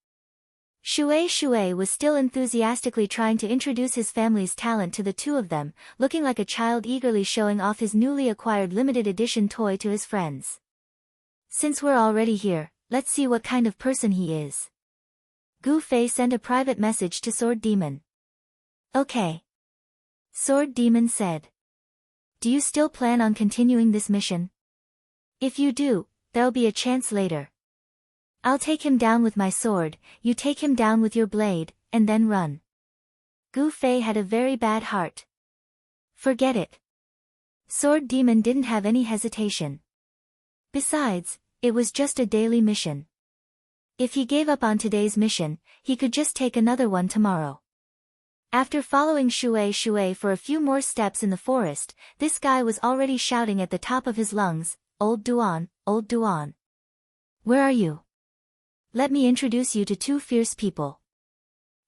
Shui was still enthusiastically trying to introduce his family's talent to the two of them, looking like a child eagerly showing off his newly acquired limited edition toy to his friends. Since we're already here, let's see what kind of person he is. Gu Fei sent a private message to Sword Demon. Okay. Sword Demon said. Do you still plan on continuing this mission? If you do, there'll be a chance later. I'll take him down with my sword, you take him down with your blade, and then run. Gu Fei had a very bad heart. Forget it. Sword Demon didn't have any hesitation. Besides, it was just a daily mission. If he gave up on today's mission, he could just take another one tomorrow. After following Shui for a few more steps in the forest, this guy was already shouting at the top of his lungs, Old Duan, Old Duan. Where are you? Let me introduce you to two fierce people.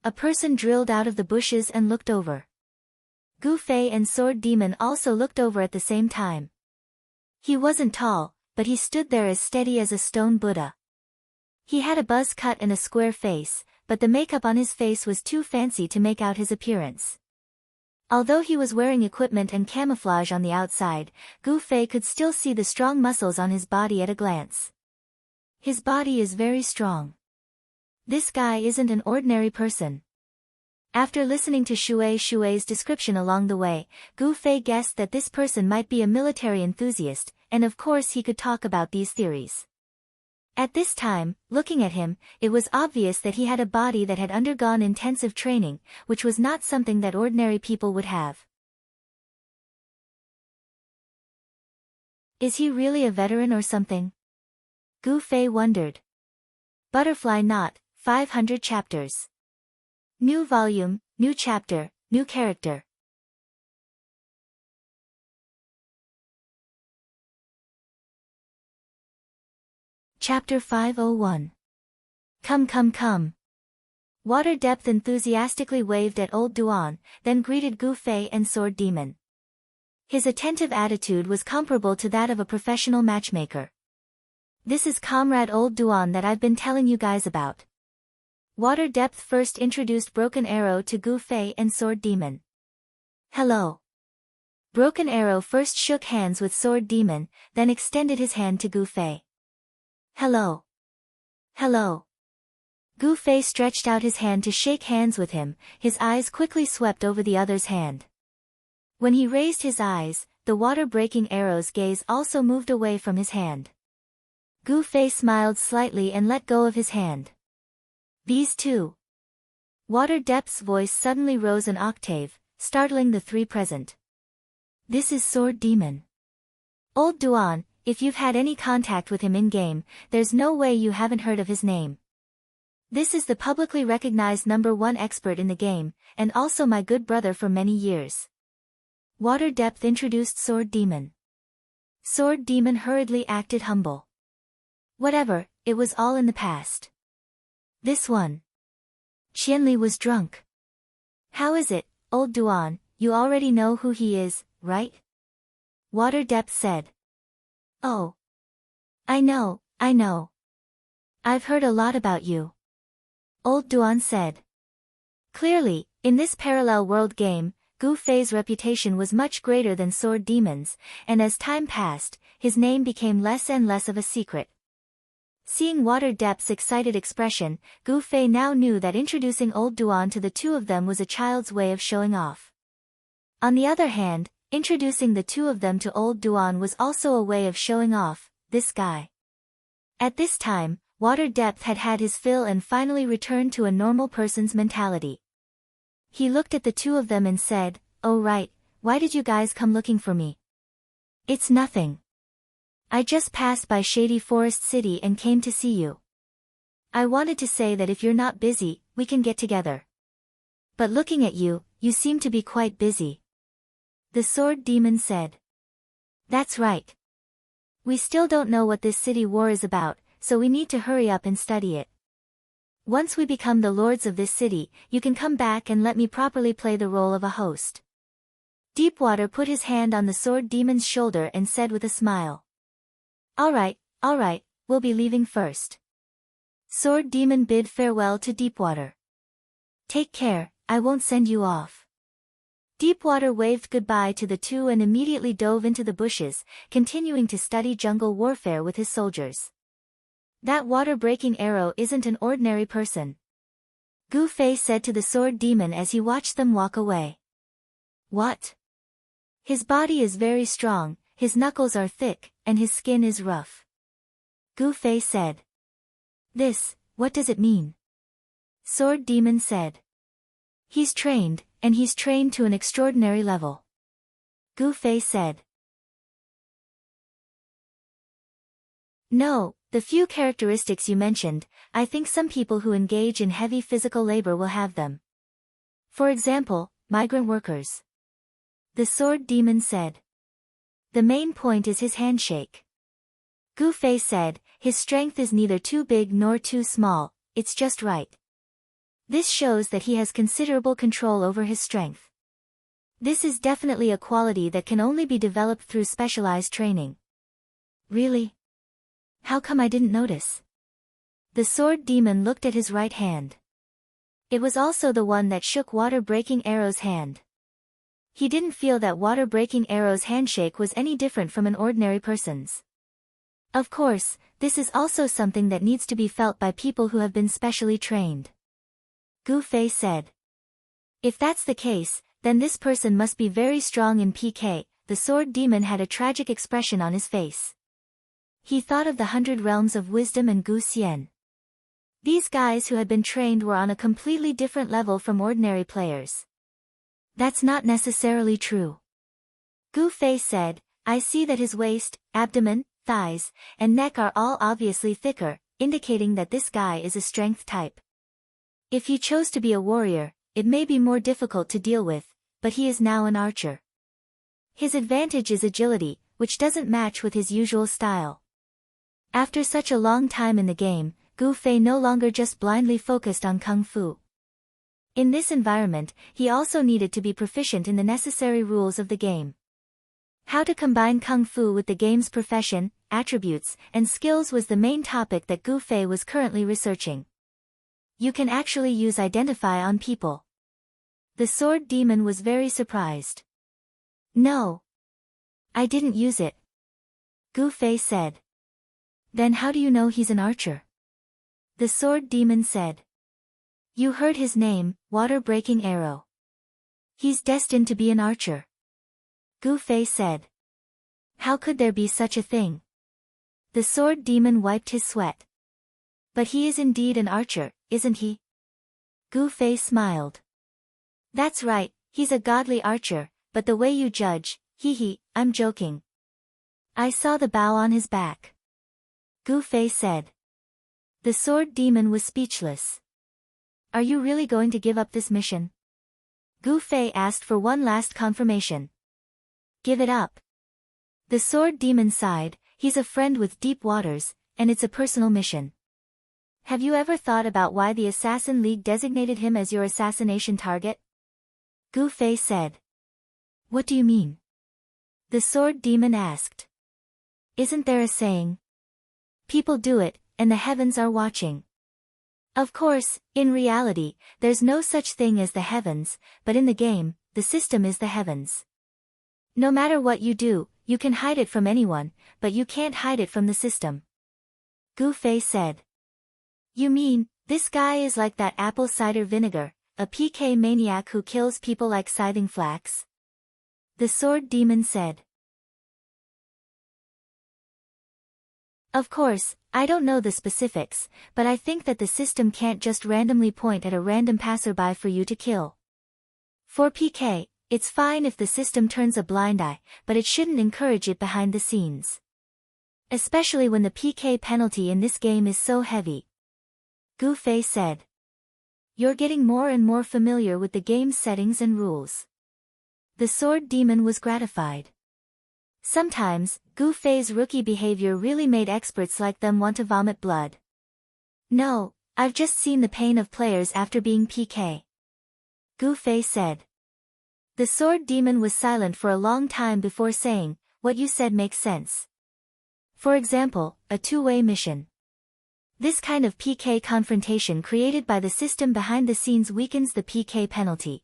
A person drilled out of the bushes and looked over. Gu Fei and Sword Demon also looked over at the same time. He wasn't tall, but he stood there as steady as a stone Buddha. He had a buzz cut and a square face, but the makeup on his face was too fancy to make out his appearance. Although he was wearing equipment and camouflage on the outside, Gu Fei could still see the strong muscles on his body at a glance. His body is very strong. This guy isn't an ordinary person. After listening to Shui's description along the way, Gu Fei guessed that this person might be a military enthusiast, and of course he could talk about these theories. At this time, looking at him, it was obvious that he had a body that had undergone intensive training, which was not something that ordinary people would have. Is he really a veteran or something? Gu Fei wondered. Butterfly Knot, 500 chapters. New volume, new chapter, new character. Chapter 501. Come. Water Depth enthusiastically waved at Old Duan, then greeted Gu Fei and Sword Demon. His attentive attitude was comparable to that of a professional matchmaker. This is Comrade Old Duan that I've been telling you guys about. Water Depth first introduced Broken Arrow to Gu Fei and Sword Demon. Hello. Broken Arrow first shook hands with Sword Demon, then extended his hand to Gu Fei. Hello. Gu Fei stretched out his hand to shake hands with him, his eyes quickly swept over the other's hand. When he raised his eyes, the water-breaking arrow's gaze also moved away from his hand. Gu Fei smiled slightly and let go of his hand. These two. Water Depth's voice suddenly rose an octave, startling the three present. This is Sword Demon. Old Duan, if you've had any contact with him in-game, there's no way you haven't heard of his name. This is the publicly recognized #1 expert in the game, and also my good brother for many years. Water Depth introduced Sword Demon. Sword Demon hurriedly acted humble. Whatever, it was all in the past. This one. Qianli was drunk. How is it, Old Duan, you already know who he is, right? Water Depth said. Oh. I know. I've heard a lot about you. Old Duan said. Clearly, in this parallel world game, Gu Fei's reputation was much greater than Sword Demon's, and as time passed, his name became less and less of a secret. Seeing Water Depth's excited expression, Gu Fei now knew that introducing Old Duan to the two of them was a child's way of showing off. On the other hand, introducing the two of them to Old Duan was also a way of showing off, this guy. At this time, water depth had had his fill and finally returned to a normal person's mentality. He looked at the two of them and said, "Oh right, why did you guys come looking for me?" "It's nothing. I just passed by Shady Forest City and came to see you. I wanted to say that if you're not busy, we can get together. But looking at you, you seem to be quite busy." The sword demon said. "That's right. We still don't know what this city war is about, so we need to hurry up and study it. Once we become the lords of this city, you can come back and let me properly play the role of a host." Deepwater put his hand on the sword demon's shoulder and said with a smile. All right, we'll be leaving first." Sword demon bid farewell to Deepwater. "Take care, I won't send you off." Deepwater waved goodbye to the two and immediately dove into the bushes, continuing to study jungle warfare with his soldiers. "That water-breaking arrow isn't an ordinary person," Gu Fei said to the sword demon as he watched them walk away. "What? His body is very strong, his knuckles are thick, and his skin is rough," Gu Fei said. What does it mean?" Sword demon said. He's trained to an extraordinary level," Gu Fei said. "No, the few characteristics you mentioned, I think some people who engage in heavy physical labor will have them. For example, migrant workers," the sword demon said. "The main point is his handshake," Gu Fei said. "His strength is neither too big nor too small, it's just right. This shows that he has considerable control over his strength. This is definitely a quality that can only be developed through specialized training." "Really? How come I didn't notice?" The sword demon looked at his right hand. It was also the one that shook water-breaking arrow's hand. He didn't feel that water-breaking arrow's handshake was any different from an ordinary person's. Of course, this is also something that needs to be felt by people who have been specially trained, Gu Fei said. "If that's the case, then this person must be very strong in PK." The sword demon had a tragic expression on his face. He thought of the 100 realms of wisdom and Gu Xian. These guys who had been trained were on a completely different level from ordinary players. "That's not necessarily true," Gu Fei said. "I see that his waist, abdomen, thighs, and neck are all obviously thicker, indicating that this guy is a strength type. If he chose to be a warrior, it may be more difficult to deal with, but he is now an archer. His advantage is agility, which doesn't match with his usual style." After such a long time in the game, Gu Fei no longer just blindly focused on Kung Fu. In this environment, he also needed to be proficient in the necessary rules of the game. How to combine Kung Fu with the game's profession, attributes, and skills was the main topic that Gu Fei was currently researching. "You can actually use identify on people." The sword demon was very surprised. "No. I didn't use it," Gu Fei said. "Then how do you know he's an archer?" The sword demon said. "You heard his name, Water-Breaking Arrow. He's destined to be an archer," Gu Fei said. "How could there be such a thing?" The sword demon wiped his sweat. "But he is indeed an archer, isn't he?" Gu Fei smiled. "That's right, he's a godly archer, but the way you judge, I'm joking. I saw the bow on his back," Gu Fei said. The sword demon was speechless. "Are you really going to give up this mission?" Gu Fei asked for one last confirmation. "Give it up." The sword demon sighed. "He's a friend with deep waters, and it's a personal mission. Have you ever thought about why the Assassin League designated him as your assassination target?" Gu Fei said. "What do you mean?" The sword demon asked. "Isn't there a saying? People do it, and the heavens are watching." Of course, in reality, there's no such thing as the heavens, but in the game, the system is the heavens. No matter what you do, you can hide it from anyone, but you can't hide it from the system. Gu Fei said. "You mean, this guy is like that apple cider vinegar, a PK maniac who kills people like scything flax?" The sword demon said. Of course, I don't know the specifics, but I think that the system can't just randomly point at a random passerby for you to kill. For PK, it's fine if the system turns a blind eye, but it shouldn't encourage it behind the scenes. Especially when the PK penalty in this game is so heavy. Gu Fei said. You're getting more and more familiar with the game's settings and rules. The sword demon was gratified. Sometimes, Gu Fei's rookie behavior really made experts like them want to vomit blood. No, I've just seen the pain of players after being PK. Gu Fei said. The sword demon was silent for a long time before saying, what you said makes sense. For example, a two-way mission. This kind of PK confrontation created by the system behind the scenes weakens the PK penalty.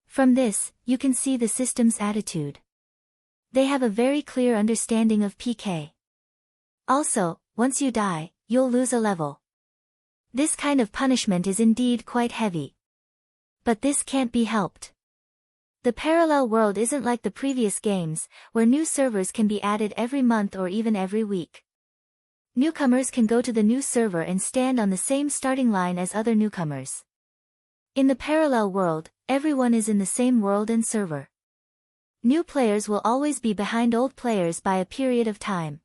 From this, you can see the system's attitude. They have a very clear understanding of PK. Also, once you die, you'll lose a level. This kind of punishment is indeed quite heavy. But this can't be helped. The parallel world isn't like the previous games, where new servers can be added every month or even every week. Newcomers can go to the new server and stand on the same starting line as other newcomers. In the parallel world, everyone is in the same world and server. New players will always be behind old players by a period of time.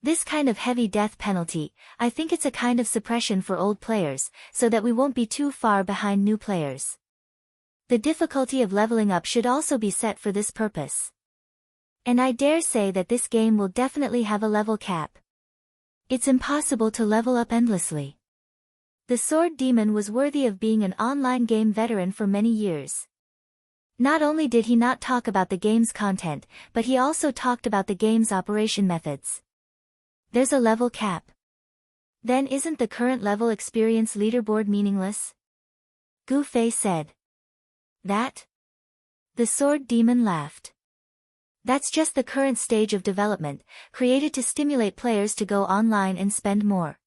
This kind of heavy death penalty, I think it's a kind of suppression for old players, so that we won't be too far behind new players. The difficulty of leveling up should also be set for this purpose. And I dare say that this game will definitely have a level cap. It's impossible to level up endlessly. The sword demon was worthy of being an online game veteran for many years. Not only did he not talk about the game's content, but he also talked about the game's operation methods. There's a level cap. Then isn't the current level experience leaderboard meaningless? Gu Fei said. That? The sword demon laughed. That's just the current stage of development, created to stimulate players to go online and spend more.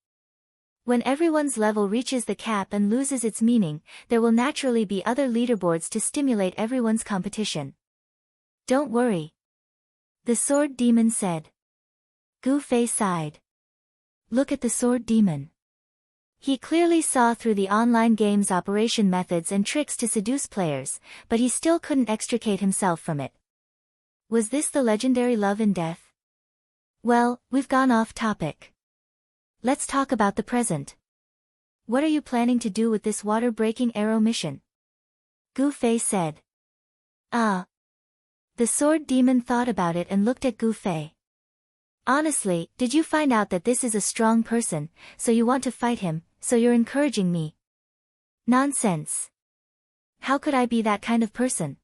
When everyone's level reaches the cap and loses its meaning, there will naturally be other leaderboards to stimulate everyone's competition. Don't worry. The sword demon said. Gu Fei sighed. Look at the sword demon. He clearly saw through the online game's operation methods and tricks to seduce players, but he still couldn't extricate himself from it. Was this the legendary love and death? Well, we've gone off topic. Let's talk about the present. What are you planning to do with this water-breaking arrow mission? Gu Fei said. Ah. The sword demon thought about it and looked at Gu Fei. Honestly, did you find out that this is a strong person, so you want to fight him, so you're encouraging me? Nonsense. How could I be that kind of person?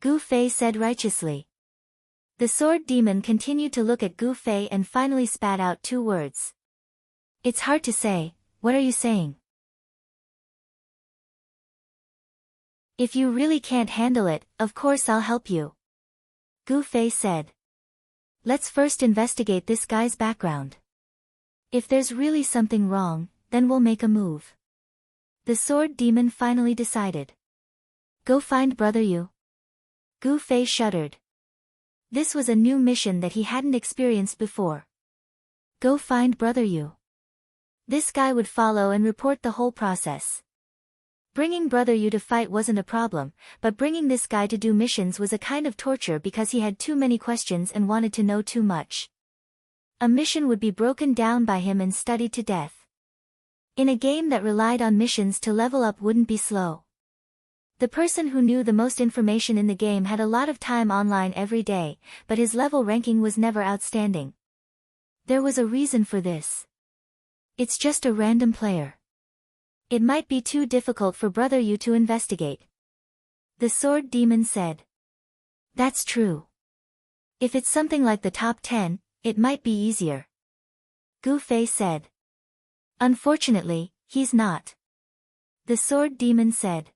Gu Fei said righteously. The sword demon continued to look at Gu Fei and finally spat out two words. It's hard to say, what are you saying? If you really can't handle it, of course I'll help you. Gu Fei said. Let's first investigate this guy's background. If there's really something wrong, then we'll make a move. The sword demon finally decided. Go find Brother Yu. Gu Fei shuddered. This was a new mission that he hadn't experienced before. Go find Brother Yu. This guy would follow and report the whole process. Bringing Brother Yu to fight wasn't a problem, but bringing this guy to do missions was a kind of torture because he had too many questions and wanted to know too much. A mission would be broken down by him and studied to death. In a game that relied on missions to level up wouldn't be slow. The person who knew the most information in the game had a lot of time online every day, but his level ranking was never outstanding. There was a reason for this. It's just a random player. It might be too difficult for Brother Yu to investigate. The sword demon said. That's true. If it's something like the top 10, it might be easier. Gu Fei said. Unfortunately, he's not. The sword demon said.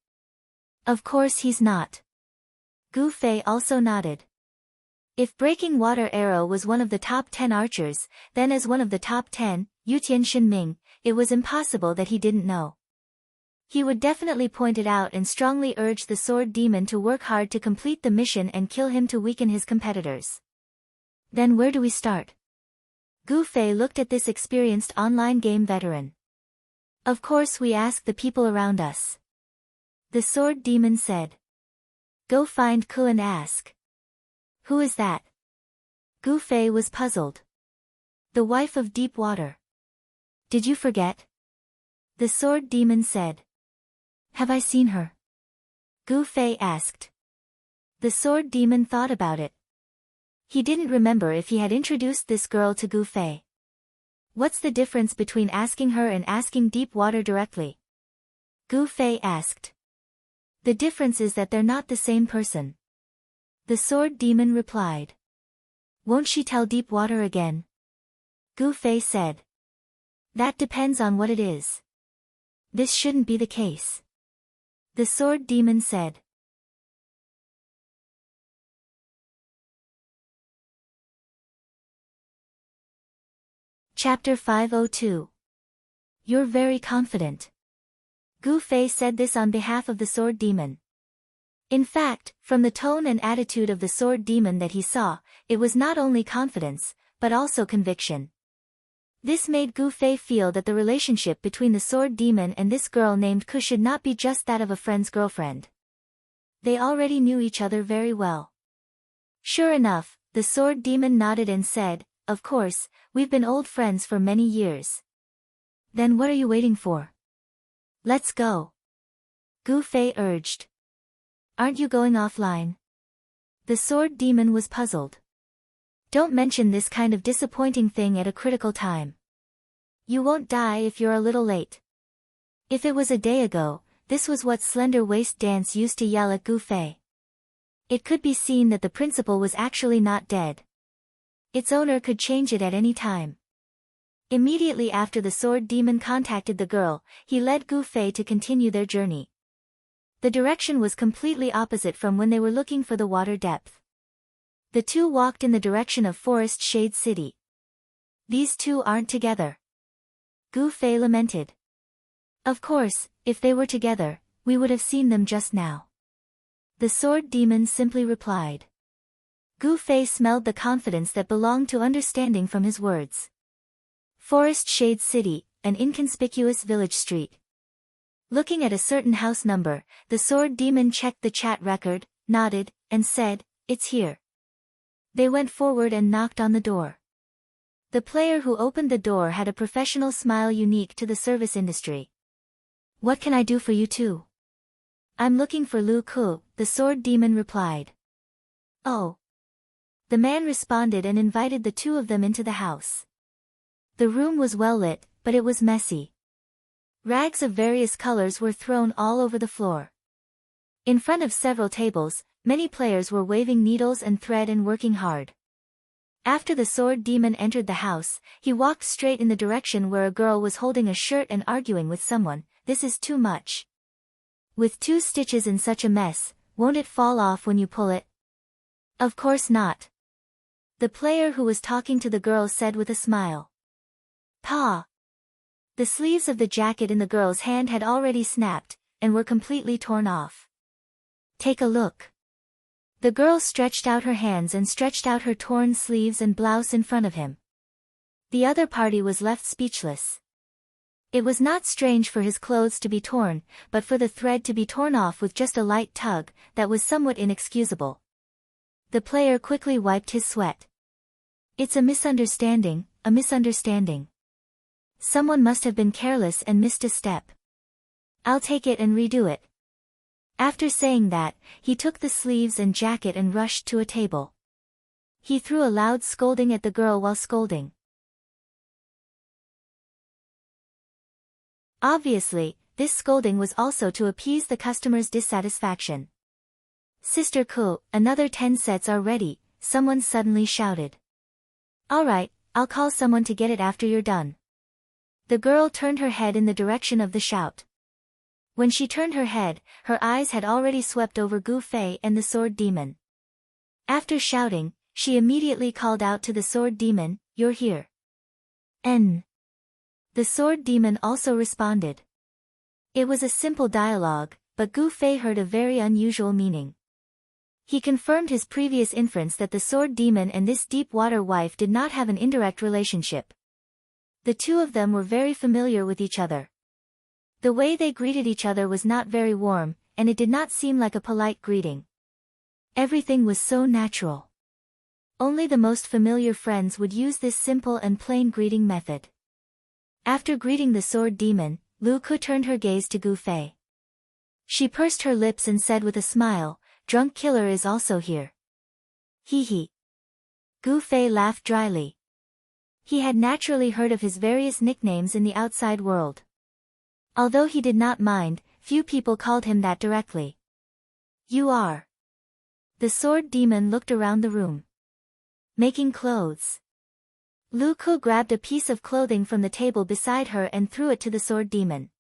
Of course he's not. Gu Fei also nodded. If Breaking Water Arrow was one of the top 10 archers, then as one of the top 10, Yutian Shinming, it was impossible that he didn't know. He would definitely point it out and strongly urge the sword demon to work hard to complete the mission and kill him to weaken his competitors. Then where do we start? Gu Fei looked at this experienced online game veteran. Of course we ask the people around us. The sword demon said. Go find Ku and ask. Who is that? Gu Fei was puzzled. The wife of deep water. Did you forget? The sword demon said. Have I seen her? Gu Fei asked. The sword demon thought about it. He didn't remember if he had introduced this girl to Gu Fei. What's the difference between asking her and asking deep water directly? Gu Fei asked. The difference is that they're not the same person. The sword demon replied. Won't she tell deep water again? Gu Fei said. That depends on what it is. This shouldn't be the case. The sword demon said. Chapter 502. You're very confident. Gu Fei said this on behalf of the sword demon. In fact, from the tone and attitude of the sword demon that he saw, it was not only confidence, but also conviction. This made Gu Fei feel that the relationship between the sword demon and this girl named Ku should not be just that of a friend's girlfriend. They already knew each other very well. Sure enough, the sword demon nodded and said, Of course, we've been old friends for many years. Then what are you waiting for? Let's go. Gu Fei urged. Aren't you going offline? The sword demon was puzzled. Don't mention this kind of disappointing thing at a critical time. You won't die if you're a little late. If it was a day ago, this was what Slender Waist Dance used to yell at Gu Fei. It could be seen that the principal was actually not dead. Its owner could change it at any time. Immediately after the sword demon contacted the girl, he led Gu Fei to continue their journey. The direction was completely opposite from when they were looking for the water depth. The two walked in the direction of Forest Shade City. These two aren't together. Gu Fei lamented. Of course, if they were together, we would have seen them just now. The sword demon simply replied. Gu Fei smelled the confidence that belonged to understanding from his words. Forest Shade City, an inconspicuous village street. Looking at a certain house number, the sword demon checked the chat record, nodded, and said, It's here. They went forward and knocked on the door. The player who opened the door had a professional smile unique to the service industry. What can I do for you two? I'm looking for Lu Ku, the sword demon replied. Oh. The man responded and invited the two of them into the house. The room was well lit, but it was messy. Rags of various colors were thrown all over the floor. In front of several tables, many players were waving needles and thread and working hard. After the sword demon entered the house, he walked straight in the direction where a girl was holding a shirt and arguing with someone. This is too much. With 2 stitches in such a mess, won't it fall off when you pull it? Of course not. The player who was talking to the girl said with a smile. Pa. The sleeves of the jacket in the girl's hand had already snapped, and were completely torn off. Take a look. The girl stretched out her hands and stretched out her torn sleeves and blouse in front of him. The other party was left speechless. It was not strange for his clothes to be torn, but for the thread to be torn off with just a light tug, that was somewhat inexcusable. The player quickly wiped his sweat. It's a misunderstanding, a misunderstanding. Someone must have been careless and missed a step. I'll take it and redo it. After saying that, he took the sleeves and jacket and rushed to a table. He threw a loud scolding at the girl while scolding. Obviously, this scolding was also to appease the customer's dissatisfaction. Sister Ku, another 10 sets are ready, someone suddenly shouted. Alright, I'll call someone to get it after you're done. The girl turned her head in the direction of the shout. When she turned her head, her eyes had already swept over Gu Fei and the sword demon. After shouting, she immediately called out to the sword demon, You're here. N. The sword demon also responded. It was a simple dialogue, but Gu Fei heard a very unusual meaning. He confirmed his previous inference that the sword demon and this deep water wife did not have an indirect relationship. The two of them were very familiar with each other. The way they greeted each other was not very warm, and it did not seem like a polite greeting. Everything was so natural. Only the most familiar friends would use this simple and plain greeting method. After greeting the sword demon, Lu Ke turned her gaze to Gu Fei. She pursed her lips and said with a smile, "Drunk Killer is also here." Hee hee. Gu Fei laughed dryly. He had naturally heard of his various nicknames in the outside world. Although he did not mind, few people called him that directly. "You are." The sword demon looked around the room. "Making clothes." Lu Ke grabbed a piece of clothing from the table beside her and threw it to the sword demon.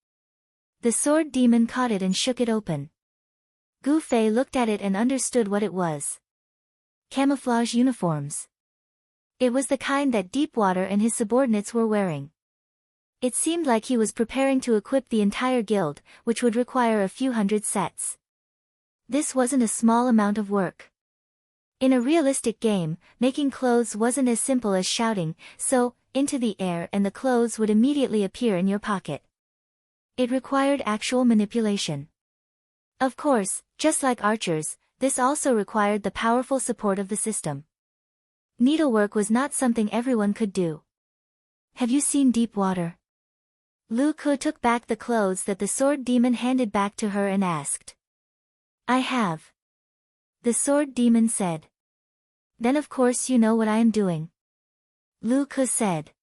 The sword demon caught it and shook it open. Gu Fei looked at it and understood what it was. Camouflage uniforms. It was the kind that Deepwater and his subordinates were wearing. It seemed like he was preparing to equip the entire guild, which would require a few hundred sets. This wasn't a small amount of work. In a realistic game, making clothes wasn't as simple as shouting, "So," into the air and the clothes would immediately appear in your pocket. It required actual manipulation. Of course, just like archers, this also required the powerful support of the system. Needlework was not something everyone could do. "Have you seen Deepwater?" Lu Ke took back the clothes that the sword demon handed back to her and asked. "I have." The sword demon said. "Then of course you know what I am doing." Lu Ke said.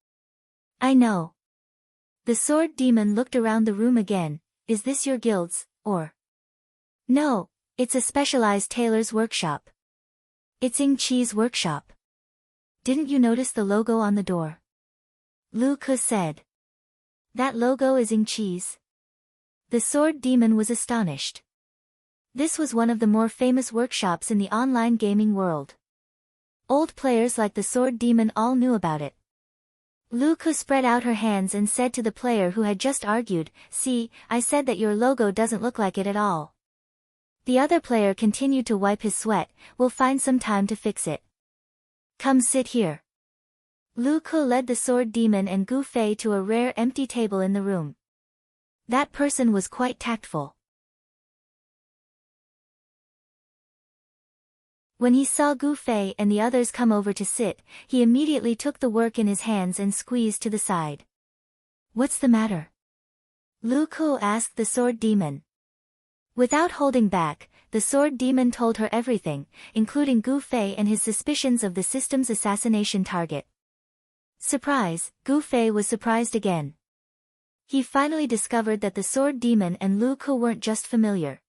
"I know." The sword demon looked around the room again. "Is this your guild's, or?" "No, it's a specialized tailor's workshop. It's Ying Qi's workshop." "Didn't you notice the logo on the door?" Lu Ke said. "That logo is Ying Qi's?" The sword demon was astonished. This was one of the more famous workshops in the online gaming world. Old players like the sword demon all knew about it. Lu Ke spread out her hands and said to the player who had just argued, "See, I said that your logo doesn't look like it at all." The other player continued to wipe his sweat. "We'll find some time to fix it. Come sit here." Lu Ke led the sword demon and Gu Fei to a rare empty table in the room. That person was quite tactful. When he saw Gu Fei and the others come over to sit, he immediately took the work in his hands and squeezed to the side. "What's the matter?" Lu Ke asked the sword demon. Without holding back, the sword demon told her everything, including Gu Fei and his suspicions of the system's assassination target. Surprise, Gu Fei was surprised again. He finally discovered that the sword demon and Lu Ke weren't just familiar.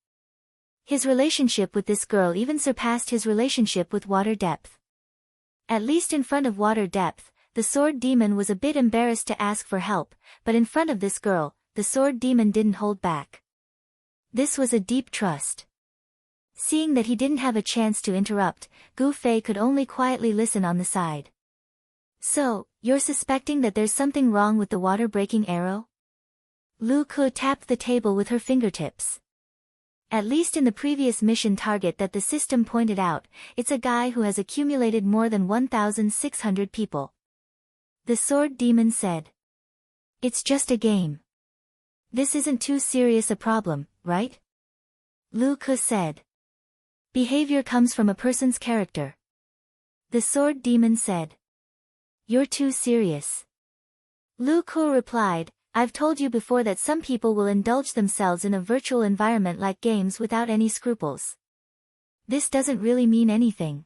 His relationship with this girl even surpassed his relationship with Water Depth. At least in front of Water Depth, the sword demon was a bit embarrassed to ask for help, but in front of this girl, the sword demon didn't hold back. This was a deep trust. Seeing that he didn't have a chance to interrupt, Gu Fei could only quietly listen on the side. "So, you're suspecting that there's something wrong with the water-breaking arrow?" Lu Ke tapped the table with her fingertips. At least in the previous mission target that the system pointed out, it's a guy who has accumulated more than 1,600 people. The sword demon said. "It's just a game. This isn't too serious a problem, right?" Lu Ke said. "Behavior comes from a person's character." The sword demon said. "You're too serious." Lu Ke replied, "I've told you before that some people will indulge themselves in a virtual environment like games without any scruples. This doesn't really mean anything.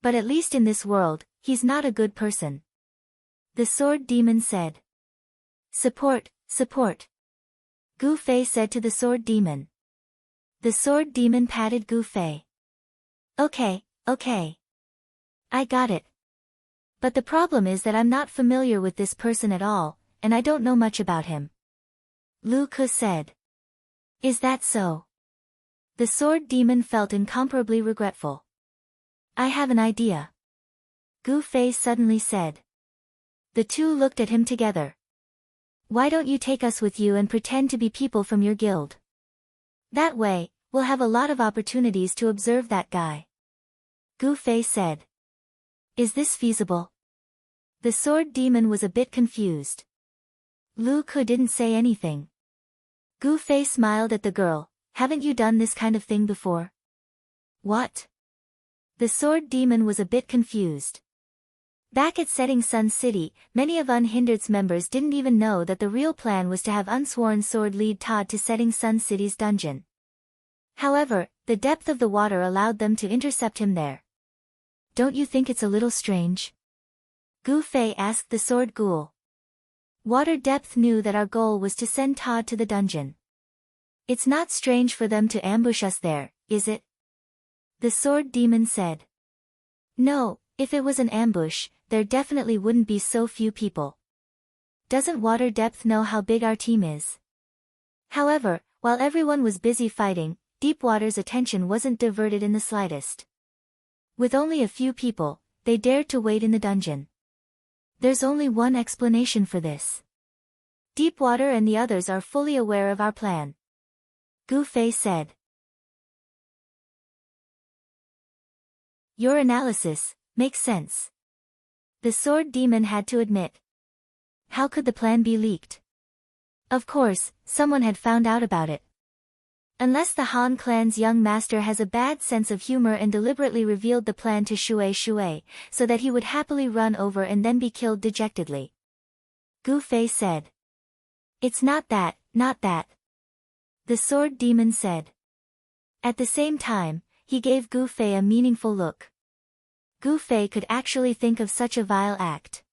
But at least in this world, he's not a good person." The sword demon said. "Support, support." Gu Fei said to the sword demon. The sword demon patted Gu Fei. Okay. I got it. But the problem is that I'm not familiar with this person at all, and I don't know much about him." Lu Ke said. "Is that so?" The sword demon felt incomparably regretful. "I have an idea." Gu Fei suddenly said. The two looked at him together. "Why don't you take us with you and pretend to be people from your guild? That way, we'll have a lot of opportunities to observe that guy. Gu Fei said. Is this feasible? The sword demon was a bit confused. Lu Ke didn't say anything. Gu Fei smiled at the girl. Haven't you done this kind of thing before? What? The sword demon was a bit confused. Back at Setting Sun City, many of Unhindered's members didn't even know that the real plan was to have Unsworn Sword lead Todd to Setting Sun City's dungeon. However, the depth of the water allowed them to intercept him there. Don't you think it's a little strange? Gu Fei asked the sword ghoul. Water Depth knew that our goal was to send Todd to the dungeon. It's not strange for them to ambush us there, is it? The sword demon said. No, if it was an ambush, there definitely wouldn't be so few people. Doesn't Water Depth know how big our team is? However, while everyone was busy fighting, Deepwater's attention wasn't diverted in the slightest. With only a few people, they dared to wait in the dungeon. There's only one explanation for this. Deepwater and the others are fully aware of our plan. Gu Fei said. Your analysis makes sense. The sword demon had to admit. How could the plan be leaked? Of course, someone had found out about it. Unless the Han clan's young master has a bad sense of humor and deliberately revealed the plan to Shui, so that he would happily run over and then be killed dejectedly. Gu Fei said. It's not that, not that. The sword demon said. At the same time, he gave Gu Fei a meaningful look. Gu Fei could actually think of such a vile act.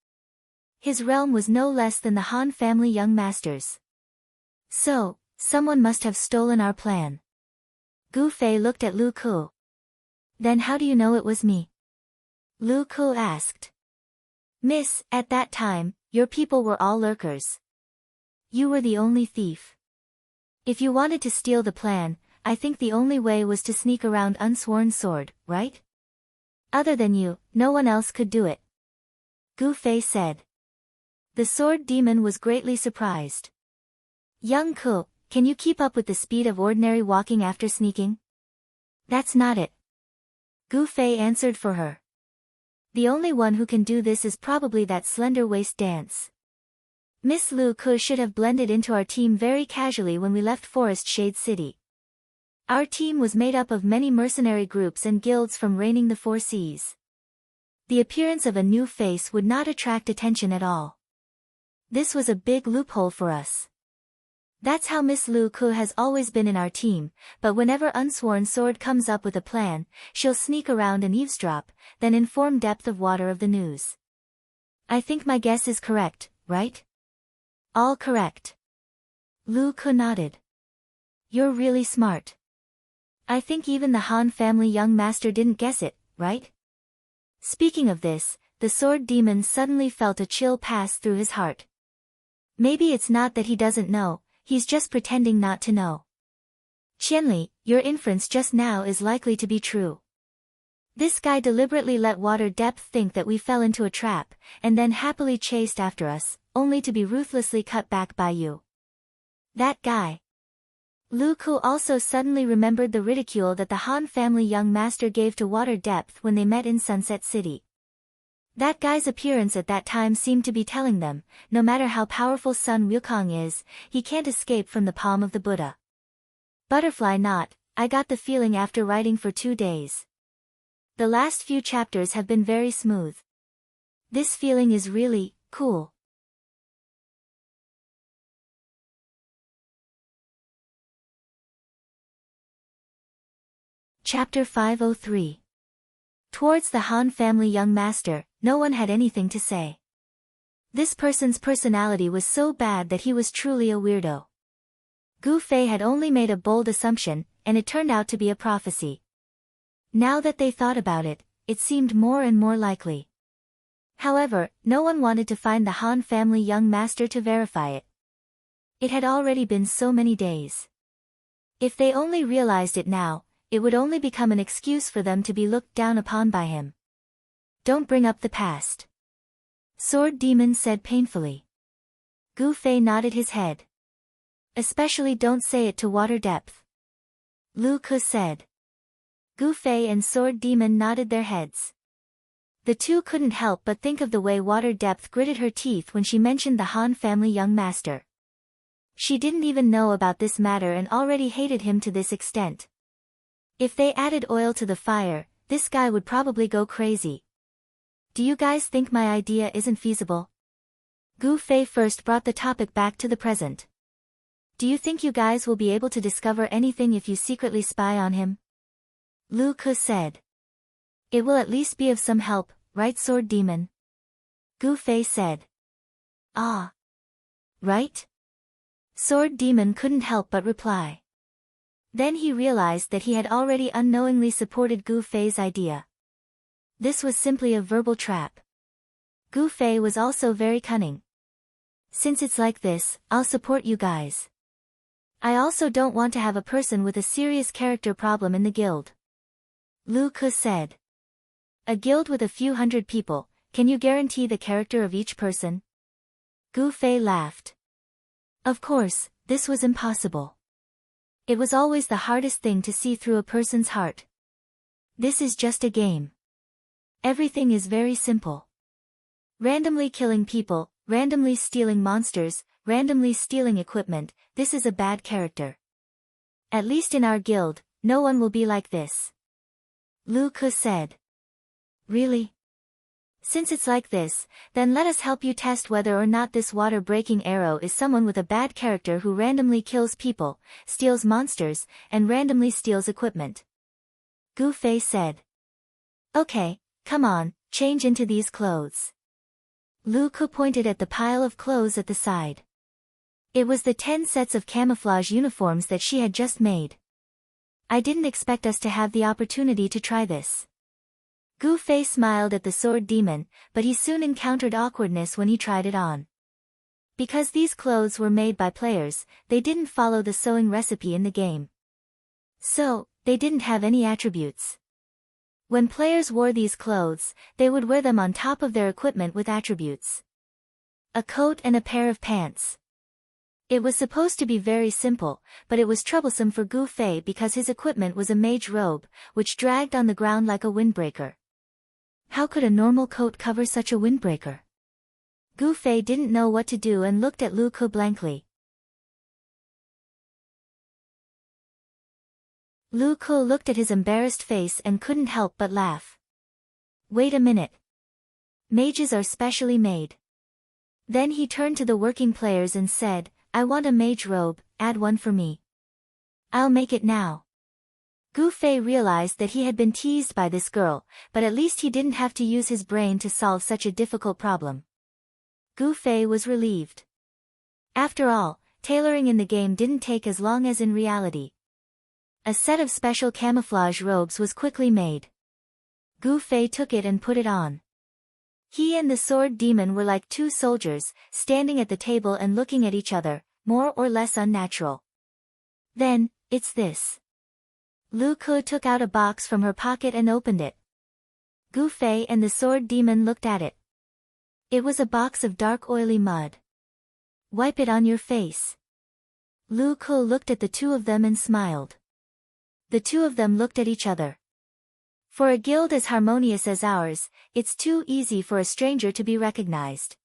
His realm was no less than the Han family young masters. So, someone must have stolen our plan. Gu Fei looked at Lu Ke. Then how do you know it was me? Lu Ke asked. Miss, at that time, your people were all lurkers. You were the only thief. If you wanted to steal the plan, I think the only way was to sneak around Unsworn Sword, right? Other than you, no one else could do it. Gu Fei said. The sword demon was greatly surprised. Young Ke, can you keep up with the speed of ordinary walking after sneaking? That's not it. Gu Fei answered for her. The only one who can do this is probably that slender waist dance. Miss Lu Ke should have blended into our team very casually when we left Forest Shade City. Our team was made up of many mercenary groups and guilds from reigning the Four Seas. The appearance of a new face would not attract attention at all. This was a big loophole for us. That's how Miss Lu Ke has always been in our team, but whenever Unsworn Sword comes up with a plan, she'll sneak around and eavesdrop, then inform Depth of Water of the news. I think my guess is correct, right? All correct. Lu Ke nodded. You're really smart. I think even the Han family young master didn't guess it, right? Speaking of this, the sword demon suddenly felt a chill pass through his heart. Maybe it's not that he doesn't know, he's just pretending not to know. Qianli, your inference just now is likely to be true. This guy deliberately let Water Depth think that we fell into a trap, and then happily chased after us, only to be ruthlessly cut back by you. That guy. Lu Ke also suddenly remembered the ridicule that the Han family young master gave to Water Depth when they met in Sunset City. That guy's appearance at that time seemed to be telling them, no matter how powerful Sun Wukong is, he can't escape from the palm of the Buddha. Butterfly knot, I got the feeling after writing for 2 days. The last few chapters have been very smooth. This feeling is really cool. Chapter 503. Towards the Han family young master, no one had anything to say. This person's personality was so bad that he was truly a weirdo. Gu Fei had only made a bold assumption, and it turned out to be a prophecy. Now that they thought about it, it seemed more and more likely. However, no one wanted to find the Han family young master to verify it. It had already been so many days. If they only realized it now, it would only become an excuse for them to be looked down upon by him. Don't bring up the past. Sword Demon said painfully. Gu Fei nodded his head. Especially don't say it to Water Depth. Lu Ke said. Gu Fei and Sword Demon nodded their heads. The two couldn't help but think of the way Water Depth gritted her teeth when she mentioned the Han family young master. She didn't even know about this matter and already hated him to this extent. If they added oil to the fire, this guy would probably go crazy. Do you guys think my idea isn't feasible? Gu Fei first brought the topic back to the present. Do you think you guys will be able to discover anything if you secretly spy on him? Lu Ke said. It will at least be of some help, right, Sword Demon? Gu Fei said. Ah. Right? Sword Demon couldn't help but reply. Then he realized that he had already unknowingly supported Gu Fei's idea. This was simply a verbal trap. Gu Fei was also very cunning. Since it's like this, I'll support you guys. I also don't want to have a person with a serious character problem in the guild. Lu Ke said. A guild with a few hundred people, can you guarantee the character of each person? Gu Fei laughed. Of course, this was impossible. It was always the hardest thing to see through a person's heart. This is just a game. Everything is very simple. Randomly killing people, randomly stealing monsters, randomly stealing equipment, this is a bad character. At least in our guild, no one will be like this. Lu Ke said. Really? Since it's like this, then let us help you test whether or not this water-breaking arrow is someone with a bad character who randomly kills people, steals monsters, and randomly steals equipment. Gu Fei said. Okay, come on, change into these clothes. Lu Ke pointed at the pile of clothes at the side. It was the 10 sets of camouflage uniforms that she had just made. I didn't expect us to have the opportunity to try this. Gu Fei smiled at the Sword Demon, but he soon encountered awkwardness when he tried it on. Because these clothes were made by players, they didn't follow the sewing recipe in the game. So, they didn't have any attributes. When players wore these clothes, they would wear them on top of their equipment with attributes. A coat and a pair of pants. It was supposed to be very simple, but it was troublesome for Gu Fei because his equipment was a mage robe, which dragged on the ground like a windbreaker. How could a normal coat cover such a windbreaker? Gu Fei didn't know what to do and looked at Lu Ke blankly. Lu Ke looked at his embarrassed face and couldn't help but laugh. Wait a minute. Mages are specially made. Then he turned to the working players and said, I want a mage robe, add one for me. I'll make it now. Gu Fei realized that he had been teased by this girl, but at least he didn't have to use his brain to solve such a difficult problem. Gu Fei was relieved. After all, tailoring in the game didn't take as long as in reality. A set of special camouflage robes was quickly made. Gu Fei took it and put it on. He and the Sword Demon were like two soldiers, standing at the table and looking at each other, more or less unnatural. Then, it's this. Lu Ke took out a box from her pocket and opened it. Gu Fei and the Sword Demon looked at it. It was a box of dark oily mud. Wipe it on your face. Lu Ke looked at the two of them and smiled. The two of them looked at each other. For a guild as harmonious as ours, it's too easy for a stranger to be recognized.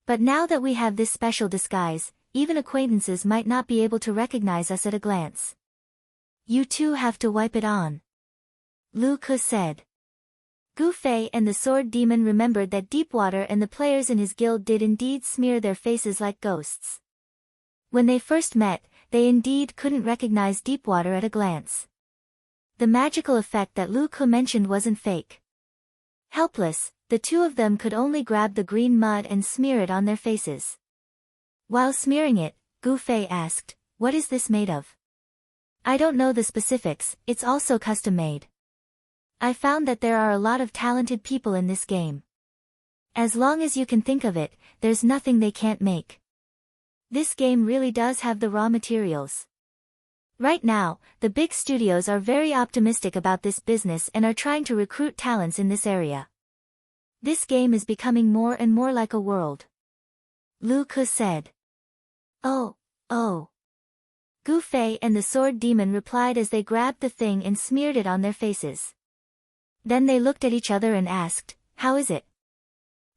But now that we have this special disguise, even acquaintances might not be able to recognize us at a glance. You two have to wipe it on. Lu Ke said. Gu Fei and the Sword Demon remembered that Deepwater and the players in his guild did indeed smear their faces like ghosts. When they first met, they indeed couldn't recognize Deepwater at a glance. The magical effect that Lu Ke mentioned wasn't fake. Helpless, the two of them could only grab the green mud and smear it on their faces. While smearing it, Gu Fei asked, what is this made of? I don't know the specifics, it's also custom-made. I found that there are a lot of talented people in this game. As long as you can think of it, there's nothing they can't make. This game really does have the raw materials. Right now, the big studios are very optimistic about this business and are trying to recruit talents in this area. This game is becoming more and more like a world. Lu Ke said. Oh. Gu Fei and the sword demon replied as they grabbed the thing and smeared it on their faces. Then they looked at each other and asked, "How is it?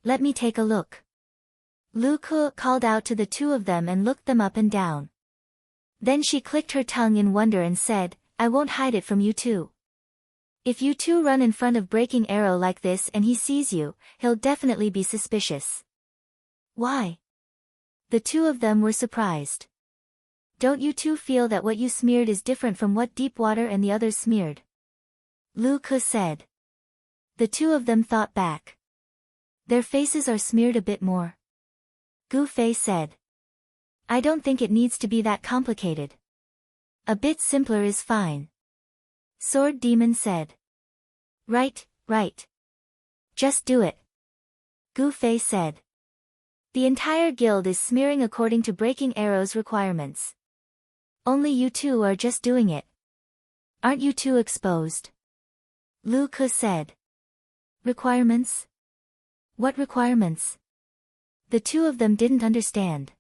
Let me take a look." Lu Ke called out to the two of them and looked them up and down. Then she clicked her tongue in wonder and said, "I won't hide it from you two. If you two run in front of Breaking Arrow like this and he sees you, he'll definitely be suspicious." "Why?" The two of them were surprised. "Don't you two feel that what you smeared is different from what Deepwater and the others smeared?" Lu Ke said. The two of them thought back. "Their faces are smeared a bit more." Gu Fei said. "I don't think it needs to be that complicated. A bit simpler is fine." Sword Demon said. Right. Just do it." Gu Fei said. "The entire guild is smearing according to Breaking Arrow's requirements. Only you two are just doing it. Aren't you too exposed?" Lu Ke said. "Requirements? What requirements?" The two of them didn't understand.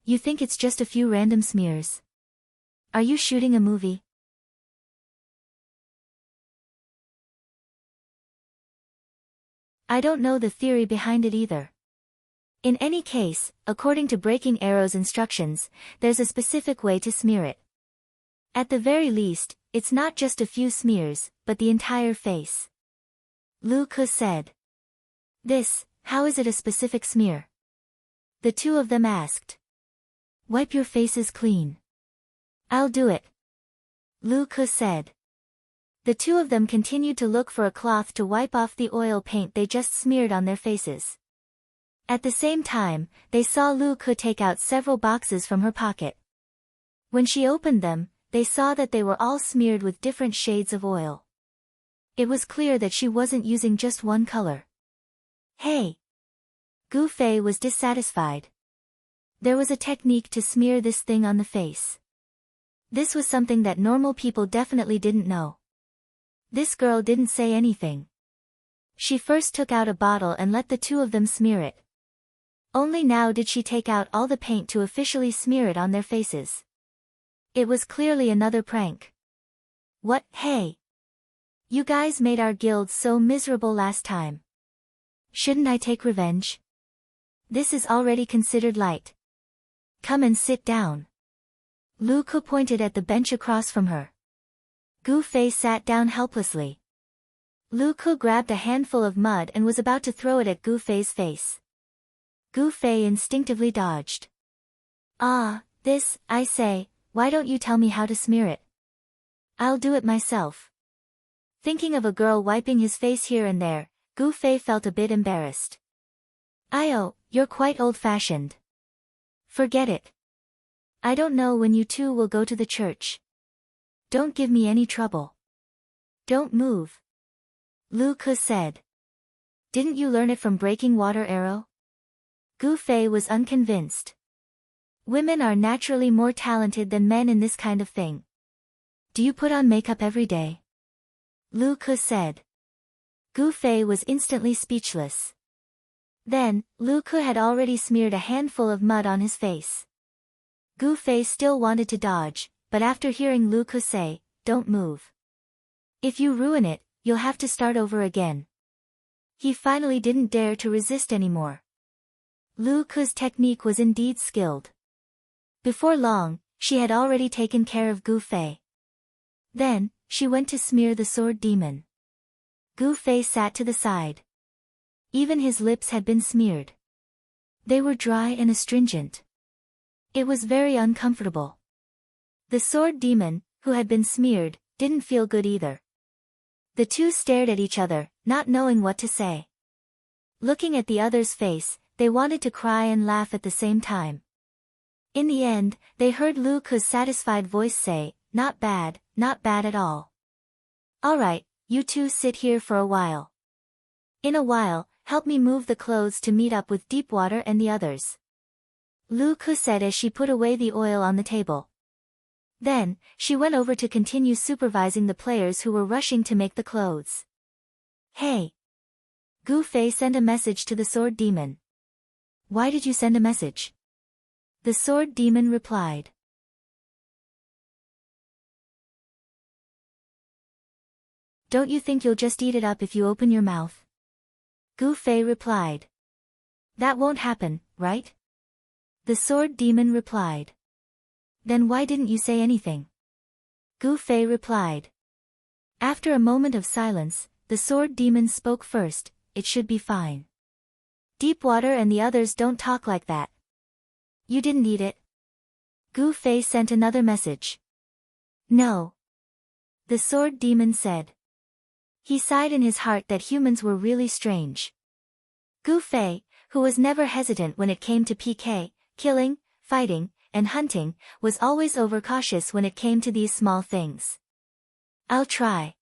"You think it's just a few random smears? Are you shooting a movie?" "I don't know the theory behind it either. In any case, according to Breaking Arrow's instructions, there's a specific way to smear it. At the very least, it's not just a few smears, but the entire face." Lu Ke said. How is it a specific smear?" The two of them asked. "Wipe your faces clean." "I'll do it," Lu Ke said. The two of them continued to look for a cloth to wipe off the oil paint they just smeared on their faces. At the same time, they saw Lu Ke take out several boxes from her pocket. When she opened them, they saw that they were all smeared with different shades of oil. It was clear that she wasn't using just one color. "Hey!" Gu Fei was dissatisfied. There was a technique to smear this thing on the face. This was something that normal people definitely didn't know. This girl didn't say anything. She first took out a bottle and let the two of them smear it. Only now did she take out all the paint to officially smear it on their faces. It was clearly another prank. "What, hey! You guys made our guild so miserable last time. Shouldn't I take revenge? This is already considered light. Come and sit down." Lu Ke pointed at the bench across from her. Gu Fei sat down helplessly. Lu Ke grabbed a handful of mud and was about to throw it at Gu Fei's face. Gu Fei instinctively dodged. I say, why don't you tell me how to smear it? I'll do it myself." Thinking of a girl wiping his face here and there, Gu Fei felt a bit embarrassed. You're quite old-fashioned. Forget it. I don't know when you two will go to the church. Don't give me any trouble. Don't move," Lu Ke said. "Didn't you learn it from Breaking Water Arrow?" Gu Fei was unconvinced. Women are naturally more talented than men in this kind of thing. "Do you put on makeup every day?" Lu Ke said. Gu Fei was instantly speechless. Then, Lu Ke had already smeared a handful of mud on his face. Gu Fei still wanted to dodge, but after hearing Lu Ke say, "Don't move. If you ruin it, you'll have to start over again," he finally didn't dare to resist anymore. Lu Ke's technique was indeed skilled. Before long, she had already taken care of Gu Fei. Then, she went to smear the sword demon. Gu Fei sat to the side. Even his lips had been smeared. They were dry and astringent. It was very uncomfortable. The sword demon, who had been smeared, didn't feel good either. The two stared at each other, not knowing what to say. Looking at the other's face, they wanted to cry and laugh at the same time. In the end, they heard Lu Ke's satisfied voice say, not bad at all. Alright, you two sit here for a while. In a while, help me move the clothes to meet up with Deepwater and the others," Lu Ke said as she put away the oil on the table. Then, she went over to continue supervising the players who were rushing to make the clothes. "Hey!" Gu Fei sent a message to the sword demon. "Why did you send a message?" The sword demon replied. Don't you think you'll just eat it up if you open your mouth? Gu Fei replied. That won't happen, right? The sword demon replied. Then why didn't you say anything? Gu Fei replied. After a moment of silence, the sword demon spoke first. It should be fine. Deepwater and the others don't talk like that. You didn't eat it? Gu Fei sent another message. No. The sword demon said. He sighed in his heart that humans were really strange. Gu Fei, who was never hesitant when it came to PK, killing, fighting, and hunting, was always overcautious when it came to these small things. I'll try.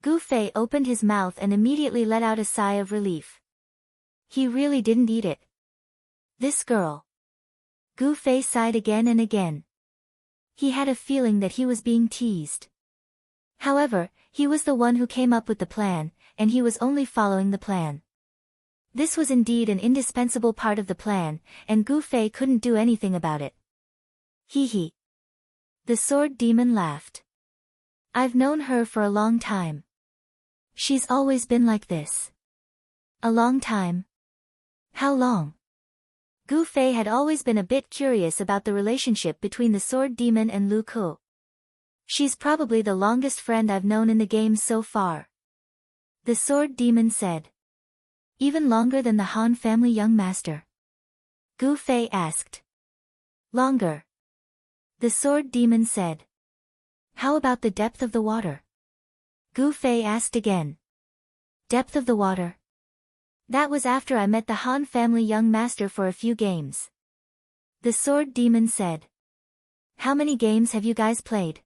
Gu Fei opened his mouth and immediately let out a sigh of relief. He really didn't eat it. This girl. Gu Fei sighed again and again. He had a feeling that he was being teased. However, he was the one who came up with the plan, and he was only following the plan. This was indeed an indispensable part of the plan, and Gu Fei couldn't do anything about it. Hee hee. The sword demon laughed. I've known her for a long time. She's always been like this. A long time? How long? Gu Fei had always been a bit curious about the relationship between the sword demon and Lu Ku. She's probably the longest friend I've known in the game so far. The sword demon said. Even longer than the Han family young master? Gu Fei asked. Longer. The sword demon said. How about the depth of the water? Gu Fei asked again. Depth of the water? That was after I met the Han family young master for a few games. The sword demon said. How many games have you guys played?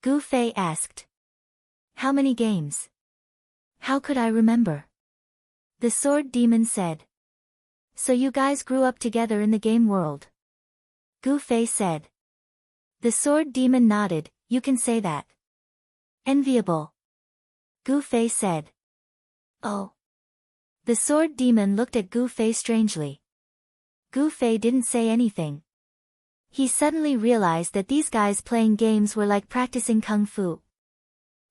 Gu Fei asked. How many games? How could I remember? The sword demon said. So you guys grew up together in the game world? Gu Fei said. The sword demon nodded. You can say that. Enviable. Gu Fei said. Oh. The sword demon looked at Gu Fei strangely. Gu Fei didn't say anything. He suddenly realized that these guys playing games were like practicing kung fu.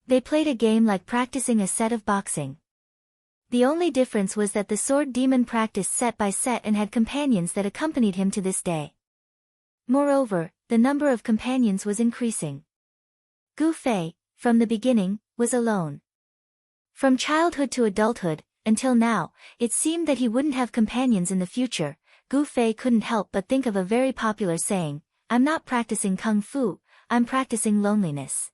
They played a game like practicing a set of boxing. The only difference was that the sword demon practiced set by set and had companions that accompanied him to this day. Moreover, the number of companions was increasing. Gu Fei, from the beginning, was alone. From childhood to adulthood, until now, it seemed that he wouldn't have companions in the future. Gu Fei couldn't help but think of a very popular saying, I'm not practicing kung fu, I'm practicing loneliness.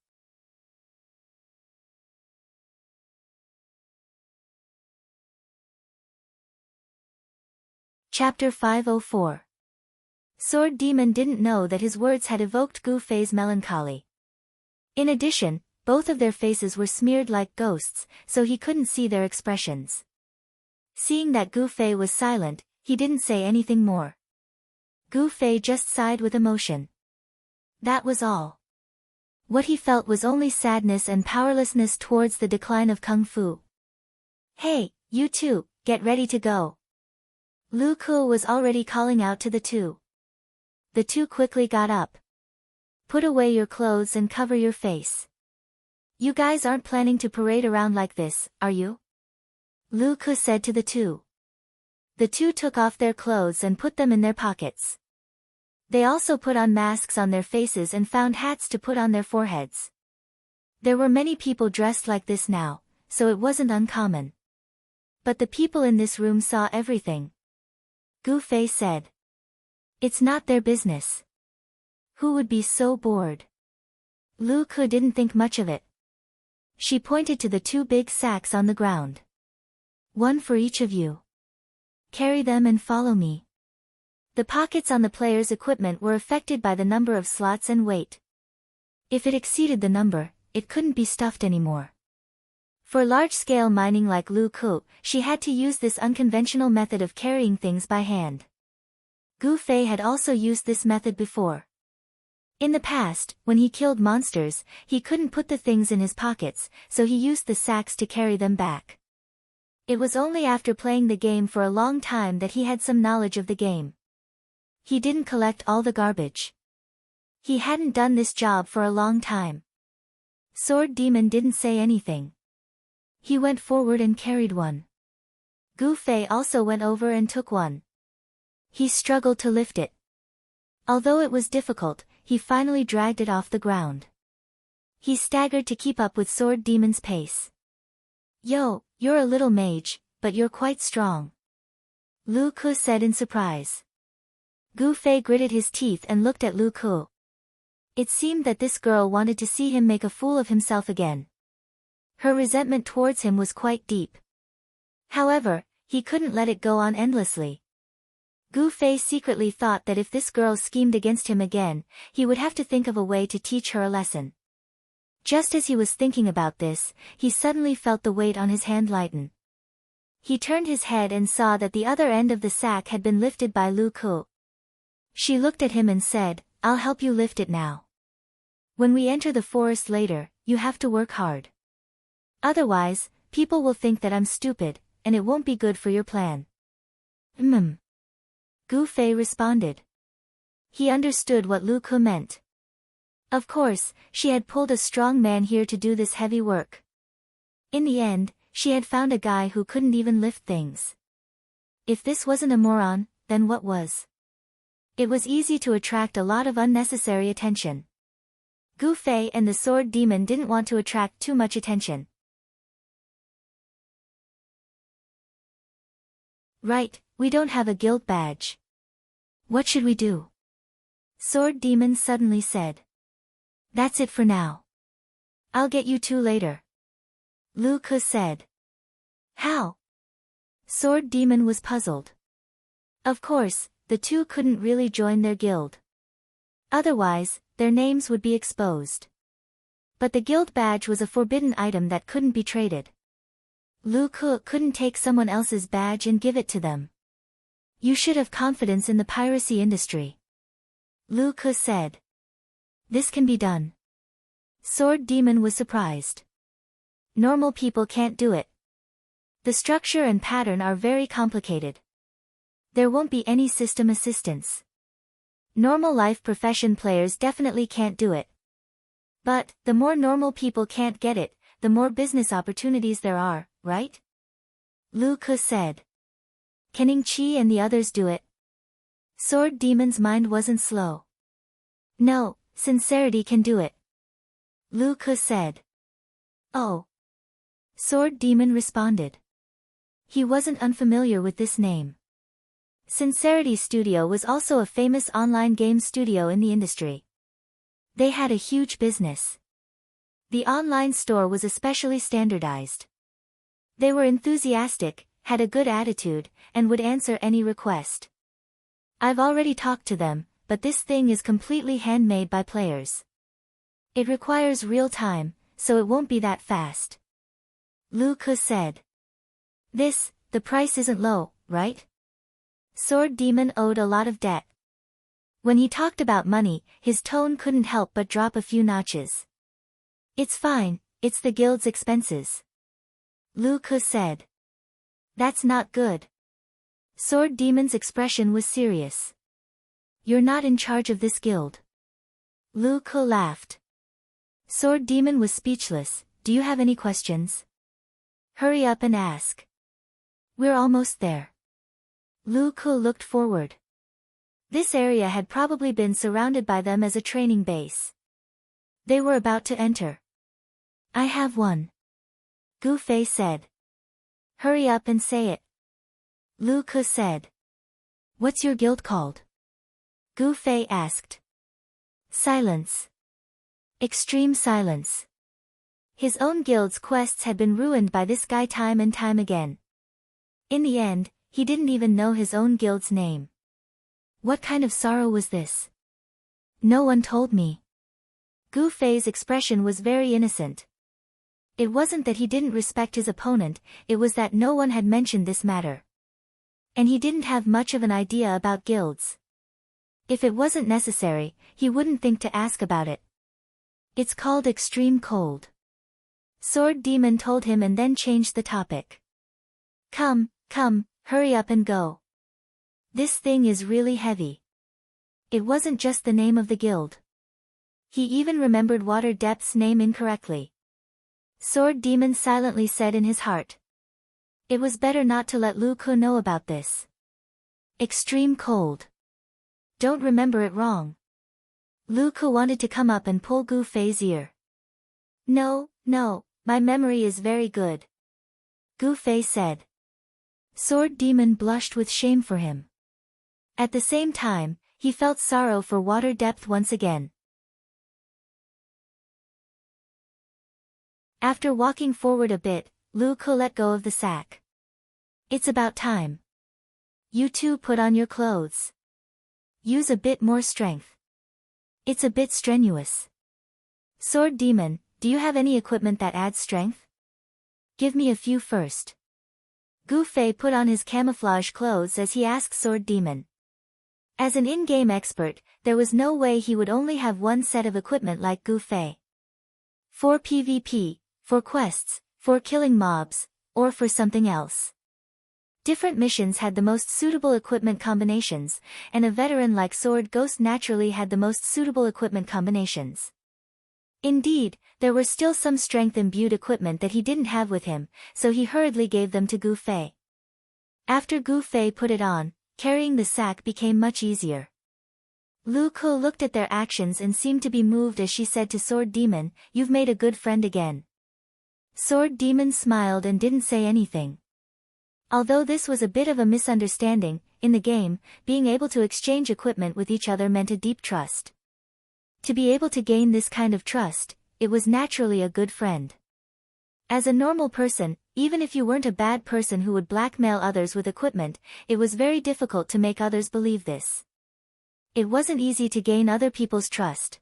Chapter 504. Sword Demon didn't know that his words had evoked Gu Fei's melancholy. In addition, both of their faces were smeared like ghosts, so he couldn't see their expressions. Seeing that Gu Fei was silent, he didn't say anything more. Gu Fei just sighed with emotion. That was all. What he felt was only sadness and powerlessness towards the decline of Kung Fu. Hey, you two, get ready to go. Lu Ku was already calling out to the two. The two quickly got up. Put away your clothes and cover your face. You guys aren't planning to parade around like this, are you? Lu Ku said to the two. The two took off their clothes and put them in their pockets. They also put on masks on their faces and found hats to put on their foreheads. There were many people dressed like this now, so it wasn't uncommon. But the people in this room saw everything. Gu Fei said. It's not their business. Who would be so bored? Lu Ku didn't think much of it. She pointed to the two big sacks on the ground. One for each of you. Carry them and follow me. The pockets on the player's equipment were affected by the number of slots and weight. If it exceeded the number, it couldn't be stuffed anymore. For large-scale mining like Lu Ku, she had to use this unconventional method of carrying things by hand. Gu Fei had also used this method before. In the past, when he killed monsters, he couldn't put the things in his pockets, so he used the sacks to carry them back. It was only after playing the game for a long time that he had some knowledge of the game. He didn't collect all the garbage. He hadn't done this job for a long time. Sword Demon didn't say anything. He went forward and carried one. Gu Fei also went over and took one. He struggled to lift it. Although it was difficult, he finally dragged it off the ground. He staggered to keep up with Sword Demon's pace. Yo, you're a little mage, but you're quite strong. Lu Ku said in surprise. Gu Fei gritted his teeth and looked at Lu Ku. It seemed that this girl wanted to see him make a fool of himself again. Her resentment towards him was quite deep. However, he couldn't let it go on endlessly. Gu Fei secretly thought that if this girl schemed against him again, he would have to think of a way to teach her a lesson. Just as he was thinking about this, he suddenly felt the weight on his hand lighten. He turned his head and saw that the other end of the sack had been lifted by Lu Ku. She looked at him and said, "I'll help you lift it now. When we enter the forest later, you have to work hard. Otherwise, people will think that I'm stupid, and it won't be good for your plan." Gu Fei responded. He understood what Lu Ku meant. Of course, she had pulled a strong man here to do this heavy work. In the end, she had found a guy who couldn't even lift things. If this wasn't a moron, then what was? It was easy to attract a lot of unnecessary attention. Gu Fei and the Sword Demon didn't want to attract too much attention. Right, we don't have a guild badge. What should we do? Sword Demon suddenly said. That's it for now. I'll get you two later. Lu Ku said. How? Sword Demon was puzzled. Of course, the two couldn't really join their guild. Otherwise, their names would be exposed. But the guild badge was a forbidden item that couldn't be traded. Lu Ku couldn't take someone else's badge and give it to them. You should have confidence in the piracy industry. Lu Ku said. This can be done. Sword Demon was surprised. Normal people can't do it. The structure and pattern are very complicated. There won't be any system assistance. Normal life profession players definitely can't do it. But, the more normal people can't get it, the more business opportunities there are, right? Lu Ku said. Can Ning Qi and the others do it? Sword Demon's mind wasn't slow. No, Sincerity can do it. Lu Ku said. Oh. Sword Demon responded. He wasn't unfamiliar with this name. Sincerity Studio was also a famous online game studio in the industry. They had a huge business. The online store was especially standardized. They were enthusiastic, had a good attitude, and would answer any request. I've already talked to them, but this thing is completely handmade by players. It requires real time, so it won't be that fast. Lu Ku said. The price isn't low, right? Sword Demon owed a lot of debt. When he talked about money, his tone couldn't help but drop a few notches. It's fine, it's the guild's expenses. Lu Ku said. That's not good. Sword Demon's expression was serious. You're not in charge of this guild. Lu Ku laughed. Sword Demon was speechless. Do you have any questions? Hurry up and ask. We're almost there. Lu Ku looked forward. This area had probably been surrounded by them as a training base. They were about to enter. I have one. Gu Fei said. Hurry up and say it. Lu Ku said. What's your guild called? Gu Fei asked. Silence. Extreme silence. His own guild's quests had been ruined by this guy time and time again. In the end, he didn't even know his own guild's name. What kind of sorrow was this? No one told me. Gu Fei's expression was very innocent. It wasn't that he didn't respect his opponent, it was that no one had mentioned this matter. And he didn't have much of an idea about guilds. If it wasn't necessary, he wouldn't think to ask about it. It's called Extreme Cold. Sword Demon told him and then changed the topic. Come, hurry up and go. This thing is really heavy. It wasn't just the name of the guild. He even remembered Water Depth's name incorrectly. Sword Demon silently said in his heart. It was better not to let Lu Ke know about this. Extreme cold. Don't remember it wrong. Lu Ke wanted to come up and pull Gu Fei's ear. No, my memory is very good. Gu Fei said. Sword Demon blushed with shame for him. At the same time, he felt sorrow for Water Depth once again. After walking forward a bit, Lu Ke let go of the sack. It's about time. You two put on your clothes. Use a bit more strength. It's a bit strenuous. Sword Demon, do you have any equipment that adds strength? Give me a few first. Gu Fei put on his camouflage clothes as he asked Sword Demon. As an in-game expert, there was no way he would only have one set of equipment like Gu Fei. For PvP, for quests, for killing mobs, or for something else. Different missions had the most suitable equipment combinations, and a veteran like Sword Ghost naturally had the most suitable equipment combinations. Indeed, there were still some strength-imbued equipment that he didn't have with him, so he hurriedly gave them to Gu Fei. After Gu Fei put it on, carrying the sack became much easier. Lu Ke looked at their actions and seemed to be moved as she said to Sword Demon, "You've made a good friend again." Sword Demon smiled and didn't say anything. Although this was a bit of a misunderstanding, in the game, being able to exchange equipment with each other meant a deep trust. To be able to gain this kind of trust, it was naturally a good friend. As a normal person, even if you weren't a bad person who would blackmail others with equipment, it was very difficult to make others believe this. It wasn't easy to gain other people's trust.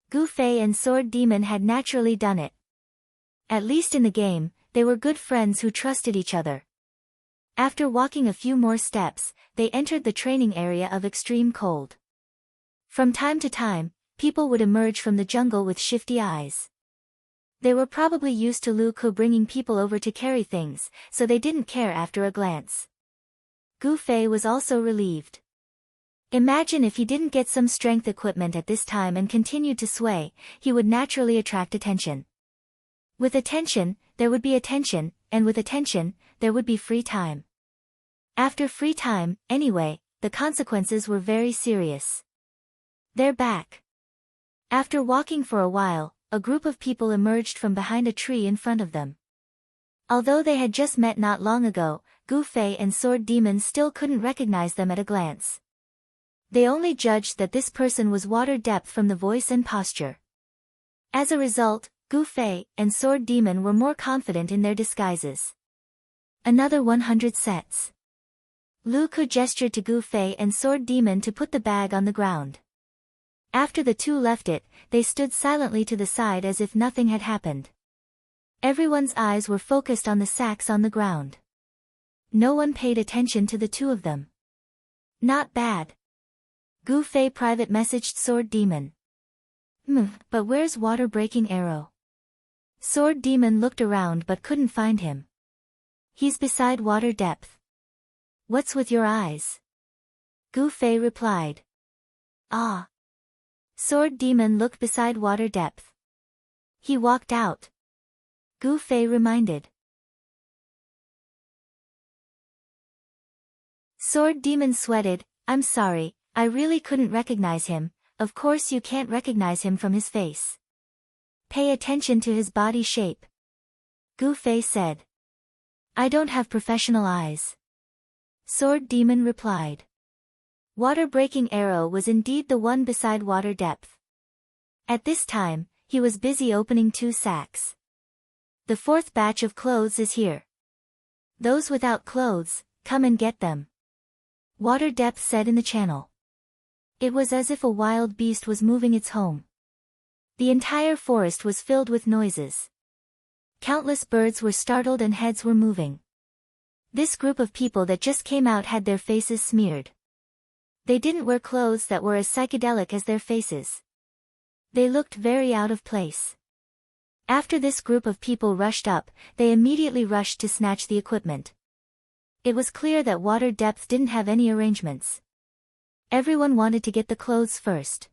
Gu Fei and Sword Demon had naturally done it. At least in the game, they were good friends who trusted each other. After walking a few more steps, they entered the training area of extreme cold. From time to time, people would emerge from the jungle with shifty eyes. They were probably used to Lu Ke bringing people over to carry things, so they didn't care after a glance. Gu Fei was also relieved. Imagine if he didn't get some strength equipment at this time and continued to sway, he would naturally attract attention. With attention, there would be attention, and with attention, there would be free time. After free time, anyway, the consequences were very serious. They're back. After walking for a while, a group of people emerged from behind a tree in front of them. Although they had just met not long ago, Gu Fei and Sword Demon still couldn't recognize them at a glance. They only judged that this person was Water Depth from the voice and posture. As a result, Gu Fei and Sword Demon were more confident in their disguises. Another 100 sets. Lu Ke gestured to Gu Fei and Sword Demon to put the bag on the ground. After the two left it, they stood silently to the side as if nothing had happened. Everyone's eyes were focused on the sacks on the ground. No one paid attention to the two of them. Not bad. Gu Fei private messaged Sword Demon. But where's Water Breaking Arrow? Sword Demon looked around but couldn't find him. He's beside Water Depth. What's with your eyes? Gu Fei replied. Ah. Sword Demon looked beside Water Depth. He walked out. Gu Fei reminded. Sword Demon sweated, I'm sorry, I really couldn't recognize him. Of course you can't recognize him from his face. Pay attention to his body shape. Gu Fei said. I don't have professional eyes. Sword Demon replied. Water Breaking Arrow was indeed the one beside Water Depth. At this time, he was busy opening 2 sacks. The 4th batch of clothes is here. Those without clothes, come and get them. Water Depth said in the channel. It was as if a wild beast was moving its home. The entire forest was filled with noises. Countless birds were startled and heads were moving. This group of people that just came out had their faces smeared. They didn't wear clothes that were as psychedelic as their faces. They looked very out of place. After this group of people rushed up, they immediately rushed to snatch the equipment. It was clear that Water Depth didn't have any arrangements. Everyone wanted to get the clothes first.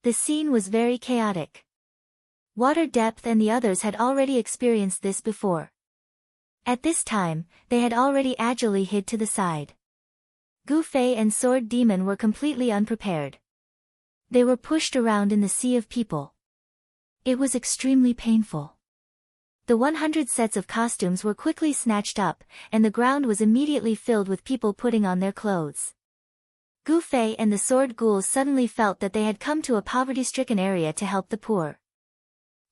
The scene was very chaotic. Water Depth and the others had already experienced this before. At this time, they had already agilely hid to the side. Gu Fei and Sword Demon were completely unprepared. They were pushed around in the sea of people. It was extremely painful. The 100 sets of costumes were quickly snatched up, and the ground was immediately filled with people putting on their clothes. Gu Fei and the sword ghouls suddenly felt that they had come to a poverty-stricken area to help the poor.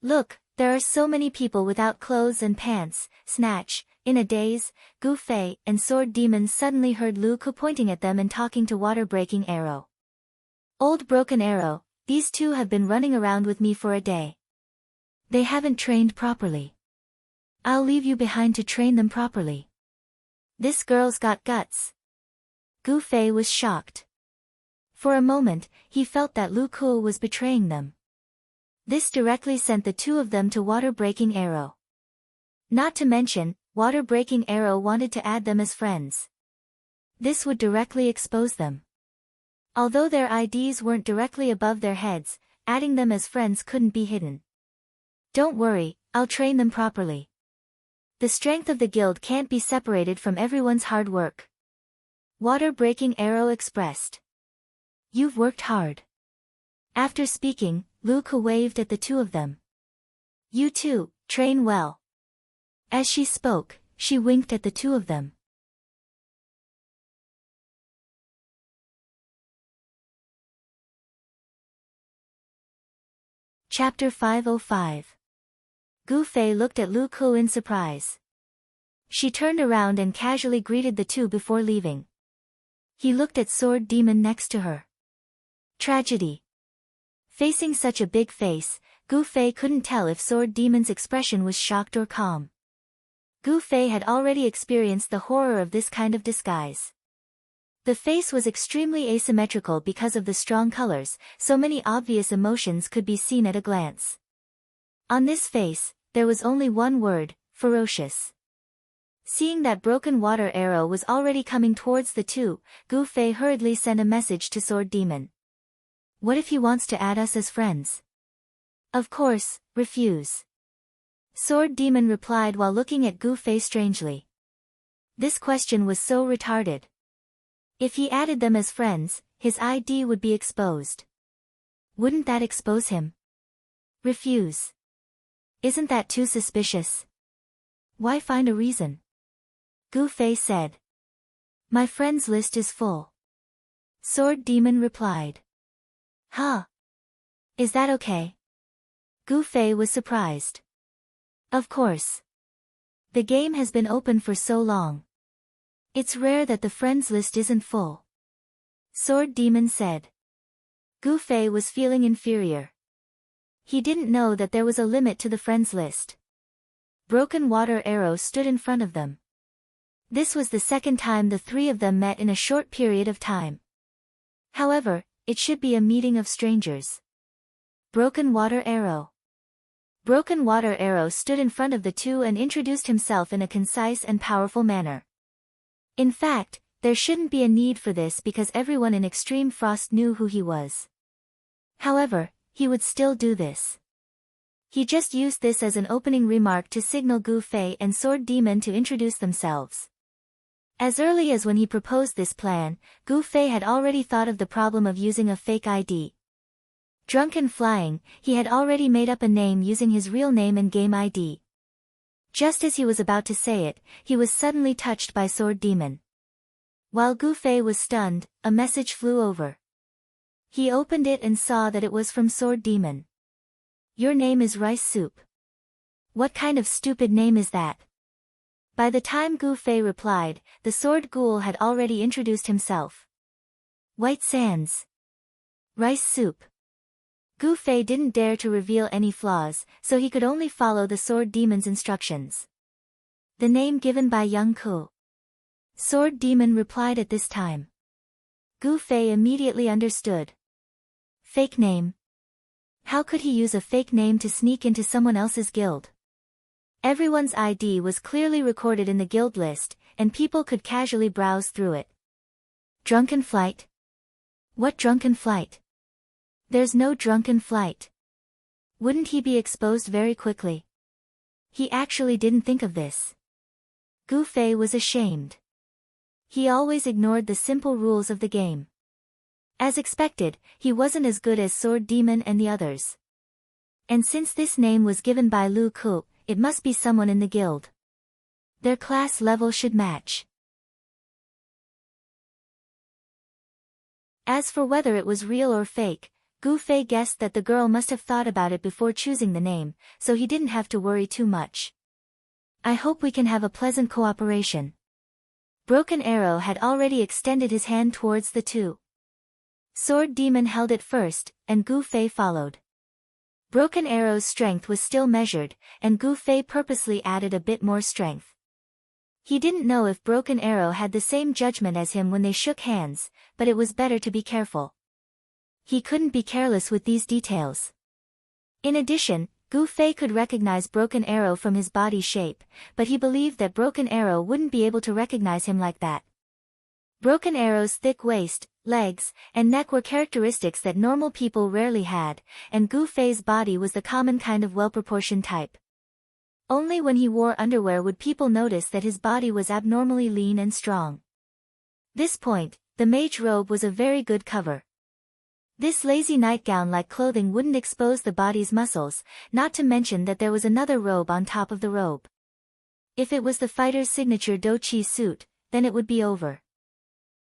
Look, there are so many people without clothes and pants. Snatch. In a daze, Gu Fei and Sword Demon suddenly heard Lu Ku pointing at them and talking to Water-Breaking Arrow. Old Broken Arrow, these two have been running around with me for a day. They haven't trained properly. I'll leave you behind to train them properly. This girl's got guts. Gu Fei was shocked. For a moment, he felt that Lu Ku was betraying them. This directly sent the two of them to Water-Breaking Arrow. Not to mention, Water-Breaking Arrow wanted to add them as friends. This would directly expose them. Although their IDs weren't directly above their heads, adding them as friends couldn't be hidden. Don't worry, I'll train them properly. The strength of the guild can't be separated from everyone's hard work. Water-Breaking Arrow expressed. You've worked hard. After speaking, Lu Ku waved at the two of them. You too, train well. As she spoke, she winked at the two of them. Chapter 505. Gu Fei looked at Lu Ku in surprise. She turned around and casually greeted the two before leaving. He looked at Sword Demon next to her. Tragedy. Facing such a big face, Gu Fei couldn't tell if Sword Demon's expression was shocked or calm. Gu Fei had already experienced the horror of this kind of disguise. The face was extremely asymmetrical because of the strong colors, so many obvious emotions could be seen at a glance. On this face, there was only one word: ferocious. Seeing that Broken Water Arrow was already coming towards the two, Gu Fei hurriedly sent a message to Sword Demon. What if he wants to add us as friends? Of course, refuse. Sword Demon replied while looking at Gu Fei strangely. This question was so retarded. If he added them as friends, his ID would be exposed. Wouldn't that expose him? Refuse. Isn't that too suspicious? Why find a reason? Gu Fei said. My friends list is full. Sword Demon replied. Huh? Is that okay? Gu Fei was surprised. Of course. The game has been open for so long. It's rare that the friends list isn't full. Sword Demon said. Gu Fei was feeling inferior. He didn't know that there was a limit to the friends list. Broken Water Arrow stood in front of them. This was the second time the three of them met in a short period of time. However, it should be a meeting of strangers. Broken Water Arrow. Broken Water Arrow stood in front of the two and introduced himself in a concise and powerful manner. In fact, there shouldn't be a need for this because everyone in Extreme Frost knew who he was. However, he would still do this. He just used this as an opening remark to signal Gu Fei and Sword Demon to introduce themselves. As early as when he proposed this plan, Gu Fei had already thought of the problem of using a fake ID. Drunk and flying, he had already made up a name using his real name and game ID. Just as he was about to say it, he was suddenly touched by Sword Demon. While Gu Fei was stunned, a message flew over. He opened it and saw that it was from Sword Demon. Your name is Rice Soup. What kind of stupid name is that? By the time Gu Fei replied, the sword ghoul had already introduced himself. White Sands. Rice Soup. Gu Fei didn't dare to reveal any flaws, so he could only follow the Sword Demon's instructions. The name given by Young Ku. Sword Demon replied at this time. Gu Fei immediately understood. Fake name. How could he use a fake name to sneak into someone else's guild? Everyone's ID was clearly recorded in the guild list, and people could casually browse through it. Drunken flight? What drunken flight? There's no drunken flight. Wouldn't he be exposed very quickly? He actually didn't think of this. Gu Fei was ashamed. He always ignored the simple rules of the game. As expected, he wasn't as good as Sword Demon and the others. And since this name was given by Lu Ku, it must be someone in the guild. Their class level should match. As for whether it was real or fake, Gu Fei guessed that the girl must have thought about it before choosing the name, so he didn't have to worry too much. I hope we can have a pleasant cooperation. Broken Arrow had already extended his hand towards the two. Sword Demon held it first, and Gu Fei followed. Broken Arrow's strength was still measured, and Gu Fei purposely added a bit more strength. He didn't know if Broken Arrow had the same judgment as him when they shook hands, but it was better to be careful. He couldn't be careless with these details. In addition, Gu Fei could recognize Broken Arrow from his body shape, but he believed that Broken Arrow wouldn't be able to recognize him like that. Broken Arrow's thick waist, legs, and neck were characteristics that normal people rarely had, and Gu Fei's body was the common kind of well-proportioned type. Only when he wore underwear would people notice that his body was abnormally lean and strong. This point, the mage robe was a very good cover. This lazy nightgown-like clothing wouldn't expose the body's muscles, not to mention that there was another robe on top of the robe. If it was the fighter's signature Do-Chi suit, then it would be over.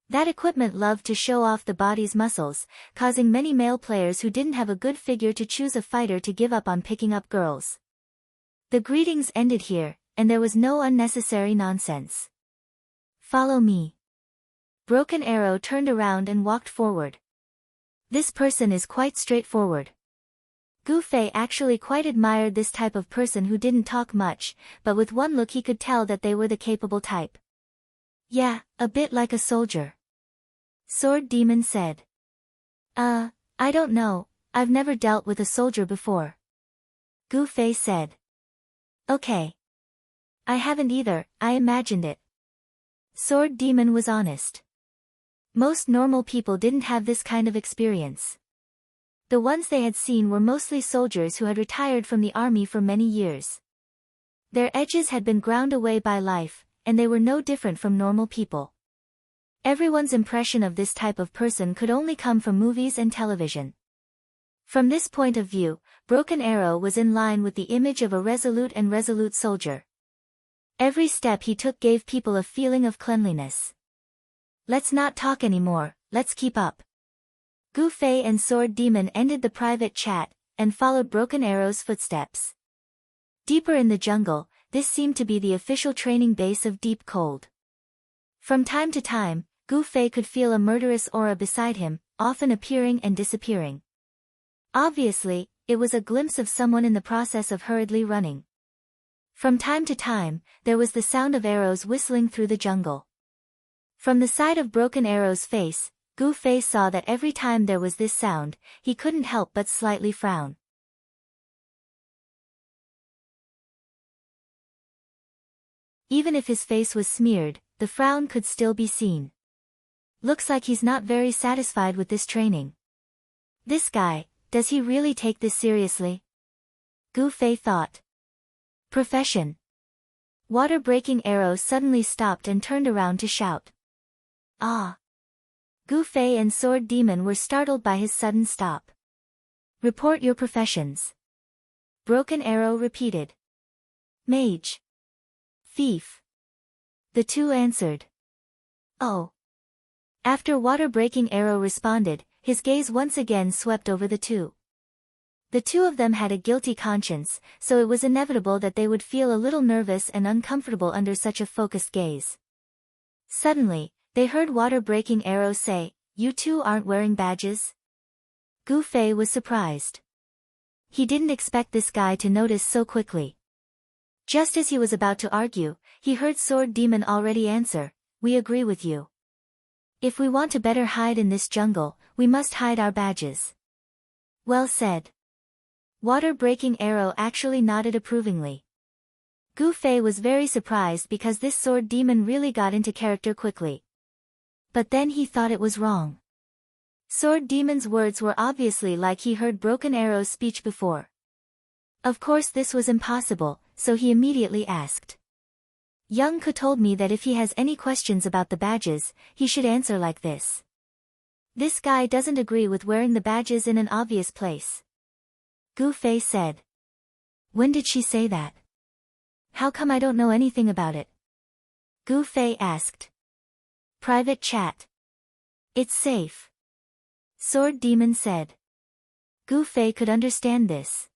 That equipment loved to show off the body's muscles, causing many male players who didn't have a good figure to choose a fighter to give up on picking up girls. The greetings ended here, and there was no unnecessary nonsense. Follow me. Broken Arrow turned around and walked forward. This person is quite straightforward. Gu Fei actually quite admired this type of person who didn't talk much, but with one look he could tell that they were the capable type. Yeah, a bit like a soldier. Sword Demon said. I don't know, I've never dealt with a soldier before. Gu Fei said. Okay. I haven't either, I imagined it. Sword Demon was honest. Most normal people didn't have this kind of experience. The ones they had seen were mostly soldiers who had retired from the army for many years. Their edges had been ground away by life, and they were no different from normal people. Everyone's impression of this type of person could only come from movies and television. From this point of view, Broken Arrow was in line with the image of a resolute soldier. Every step he took gave people a feeling of cleanliness. Let's not talk anymore, let's keep up. Gu Fei and Sword Demon ended the private chat, and followed Broken Arrow's footsteps. Deeper in the jungle, this seemed to be the official training base of Deep Cold. From time to time, Gu Fei could feel a murderous aura beside him, often appearing and disappearing. Obviously, it was a glimpse of someone in the process of hurriedly running. From time to time, there was the sound of arrows whistling through the jungle. From the side of Broken Arrow's face, Gu Fei saw that every time there was this sound, he couldn't help but slightly frown. Even if his face was smeared, the frown could still be seen. Looks like he's not very satisfied with this training. This guy, does he really take this seriously? Gu Fei thought. Profession. Water-breaking Arrow suddenly stopped and turned around to shout. Ah! Gu Fei and Sword Demon were startled by his sudden stop. Report your professions. Broken Arrow repeated. Mage. Thief. The two answered. Oh. After Water-breaking Arrow responded, his gaze once again swept over the two. The two of them had a guilty conscience, so it was inevitable that they would feel a little nervous and uncomfortable under such a focused gaze. Suddenly, they heard Water-breaking Arrow say, "You two aren't wearing badges?" Gu Fei was surprised. He didn't expect this guy to notice so quickly. Just as he was about to argue, he heard Sword Demon already answer, "We agree with you. If we want to better hide in this jungle, we must hide our badges." Well said. Water-breaking Arrow actually nodded approvingly. Gu Fei was very surprised because this Sword Demon really got into character quickly. But then he thought it was wrong. Sword Demon's words were obviously like he heard Broken Arrow's speech before. Of course this was impossible, so he immediately asked. Young Ko told me that if he has any questions about the badges, he should answer like this. This guy doesn't agree with wearing the badges in an obvious place. Gu Fei said. When did she say that? How come I don't know anything about it? Gu Fei asked. Private chat. It's safe. Sword Demon said. Gu Fei could understand this.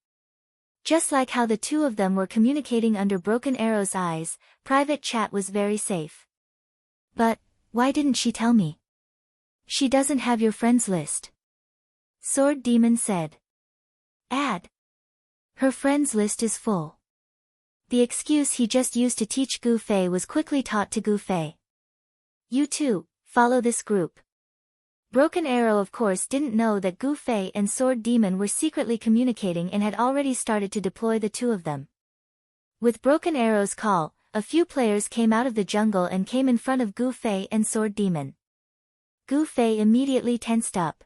Just like how the two of them were communicating under Broken Arrow's eyes, private chat was very safe. But, why didn't she tell me? She doesn't have your friends list. Sword Demon said. Add. Her friends list is full. The excuse he just used to teach Gu Fei was quickly taught to Gu Fei. You too, follow this group. Broken Arrow of course didn't know that Gu Fei and Sword Demon were secretly communicating and had already started to deploy the two of them. With Broken Arrow's call, a few players came out of the jungle and came in front of Gu Fei and Sword Demon. Gu Fei immediately tensed up.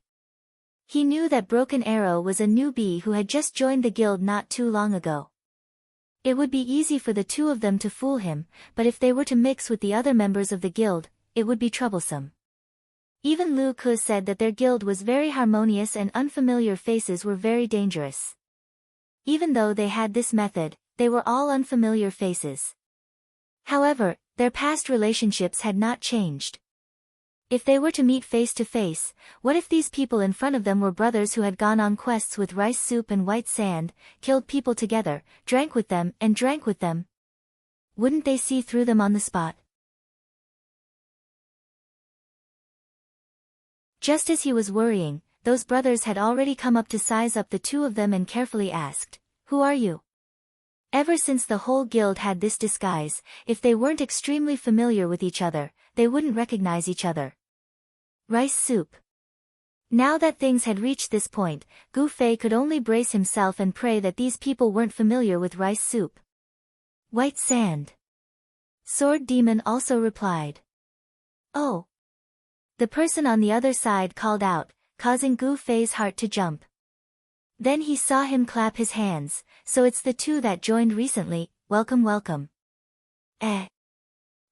He knew that Broken Arrow was a newbie who had just joined the guild not too long ago. It would be easy for the two of them to fool him, but if they were to mix with the other members of the guild, it would be troublesome. Even Lu Ke said that their guild was very harmonious and unfamiliar faces were very dangerous. Even though they had this method, they were all unfamiliar faces. However, their past relationships had not changed. If they were to meet face to face, what if these people in front of them were brothers who had gone on quests with rice soup and white sand, killed people together, drank with them and drank with them? Wouldn't they see through them on the spot? Just as he was worrying, those brothers had already come up to size up the two of them and carefully asked, "Who are you?" Ever since the whole guild had this disguise, if they weren't extremely familiar with each other, they wouldn't recognize each other. Rice soup. Now that things had reached this point, Gu Fei could only brace himself and pray that these people weren't familiar with rice soup. White sand. Sword Demon also replied. Oh. The person on the other side called out, causing Gu Fei's heart to jump. Then he saw him clap his hands, so it's the two that joined recently, welcome welcome.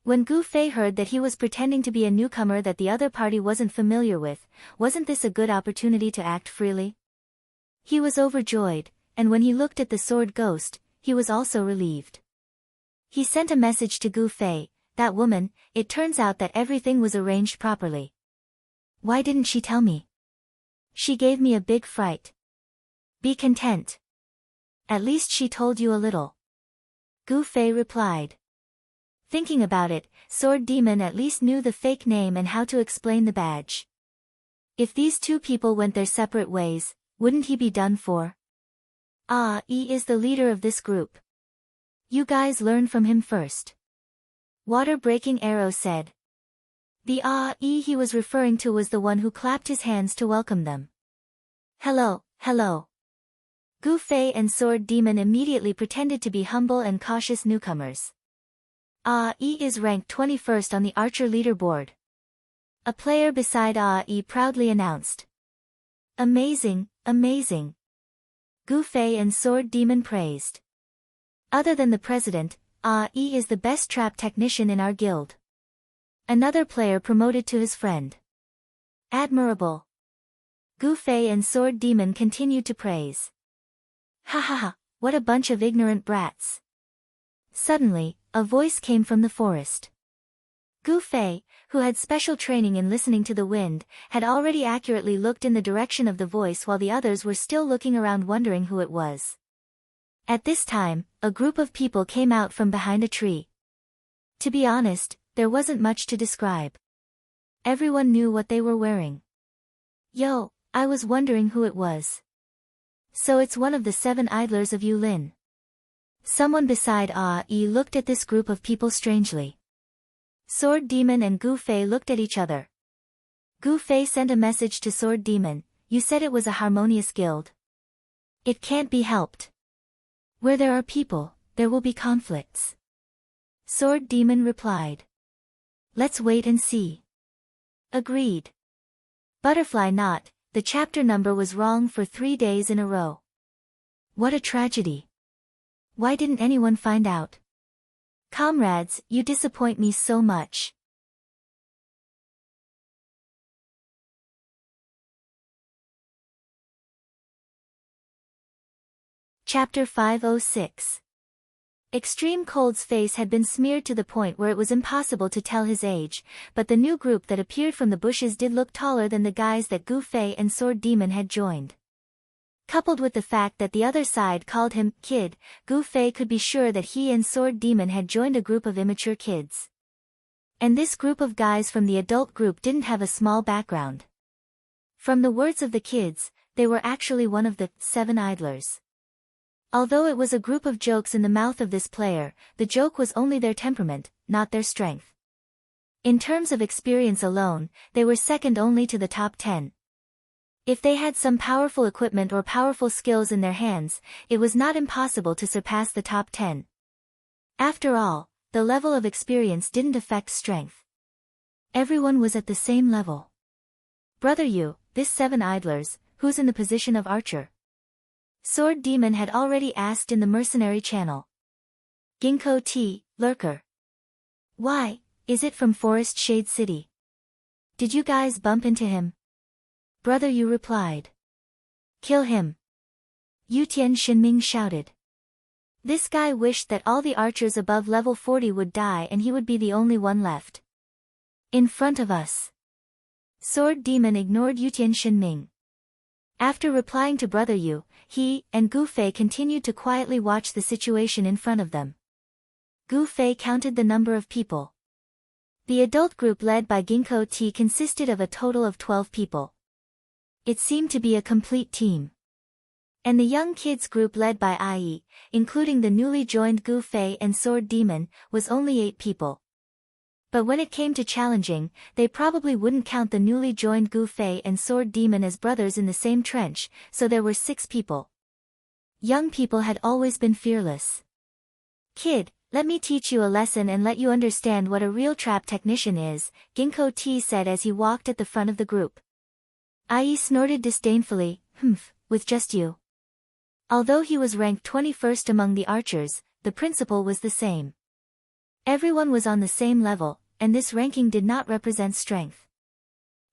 When Gu Fei heard that he was pretending to be a newcomer that the other party wasn't familiar with, wasn't this a good opportunity to act freely? He was overjoyed, and when he looked at the sword ghost, he was also relieved. He sent a message to Gu Fei, that woman, it turns out that everything was arranged properly. Why didn't she tell me? She gave me a big fright. Be content. At least she told you a little. Gu Fei replied. Thinking about it, Sword Demon at least knew the fake name and how to explain the badge. If these two people went their separate ways, wouldn't he be done for? He is the leader of this group. You guys learn from him first. Water-breaking Arrow said. The he was referring to was the one who clapped his hands to welcome them. Hello, hello. Gu Fei and Sword Demon immediately pretended to be humble and cautious newcomers. Is ranked 21st on the Archer leaderboard. A player beside proudly announced. Amazing, amazing. Gu Fei and Sword Demon praised. Other than the president, is the best trap technician in our guild. Another player promoted to his friend. Admirable. Gu Fei and Sword Demon continued to praise. Ha ha ha, what a bunch of ignorant brats. Suddenly, a voice came from the forest. Gu Fei, who had special training in listening to the wind, had already accurately looked in the direction of the voice while the others were still looking around wondering who it was. At this time, a group of people came out from behind a tree. To be honest, there wasn't much to describe. Everyone knew what they were wearing. Yo, I was wondering who it was. So it's one of the 7 idlers of Yulin. Someone beside looked at this group of people strangely. Sword Demon and Gu Fei looked at each other. Gu Fei sent a message to Sword Demon, you said it was a harmonious guild. It can't be helped. Where there are people, there will be conflicts. Sword Demon replied. Let's wait and see. Agreed. Butterfly knot, the chapter number was wrong for 3 days in a row. What a tragedy. Why didn't anyone find out? Comrades, you disappoint me so much. Chapter 506. Extreme Cold's face had been smeared to the point where it was impossible to tell his age, but the new group that appeared from the bushes did look taller than the guys that Gu Fei and Sword Demon had joined. Coupled with the fact that the other side called him kid, Gu Fei could be sure that he and Sword Demon had joined a group of immature kids. And this group of guys from the adult group didn't have a small background. From the words of the kids, they were actually one of the 7 idlers. Although it was a group of jokes in the mouth of this player, the joke was only their temperament, not their strength. In terms of experience alone, they were second only to the top 10. If they had some powerful equipment or powerful skills in their hands, it was not impossible to surpass the top 10. After all, the level of experience didn't affect strength. Everyone was at the same level. Brother you, this 7 idlers, who's in the position of archer? Sword Demon had already asked in the mercenary channel. Ginkgo T, lurker. Why, is it from Forest Shade City? Did you guys bump into him? Brother you replied. Kill him. Yutian Shinming shouted. This guy wished that all the archers above level 40 would die and he would be the only one left. In front of us. Sword Demon ignored Yutian Shinming. After replying to Brother Yu, he and Gu Fei continued to quietly watch the situation in front of them. Gu Fei counted the number of people. The adult group led by Ginkgo T consisted of a total of 12 people. It seemed to be a complete team. And the young kids group led by IE, including the newly joined Gu Fei and Sword Demon, was only 8 people. But when it came to challenging, they probably wouldn't count the newly joined Gu Fei and Sword Demon as brothers in the same trench, so there were 6 people. Young people had always been fearless. Kid, let me teach you a lesson and let you understand what a real trap technician is, Ginkgo T said as he walked at the front of the group. IE snorted disdainfully, with just you. Although he was ranked 21st among the archers, the principle was the same. Everyone was on the same level, and this ranking did not represent strength.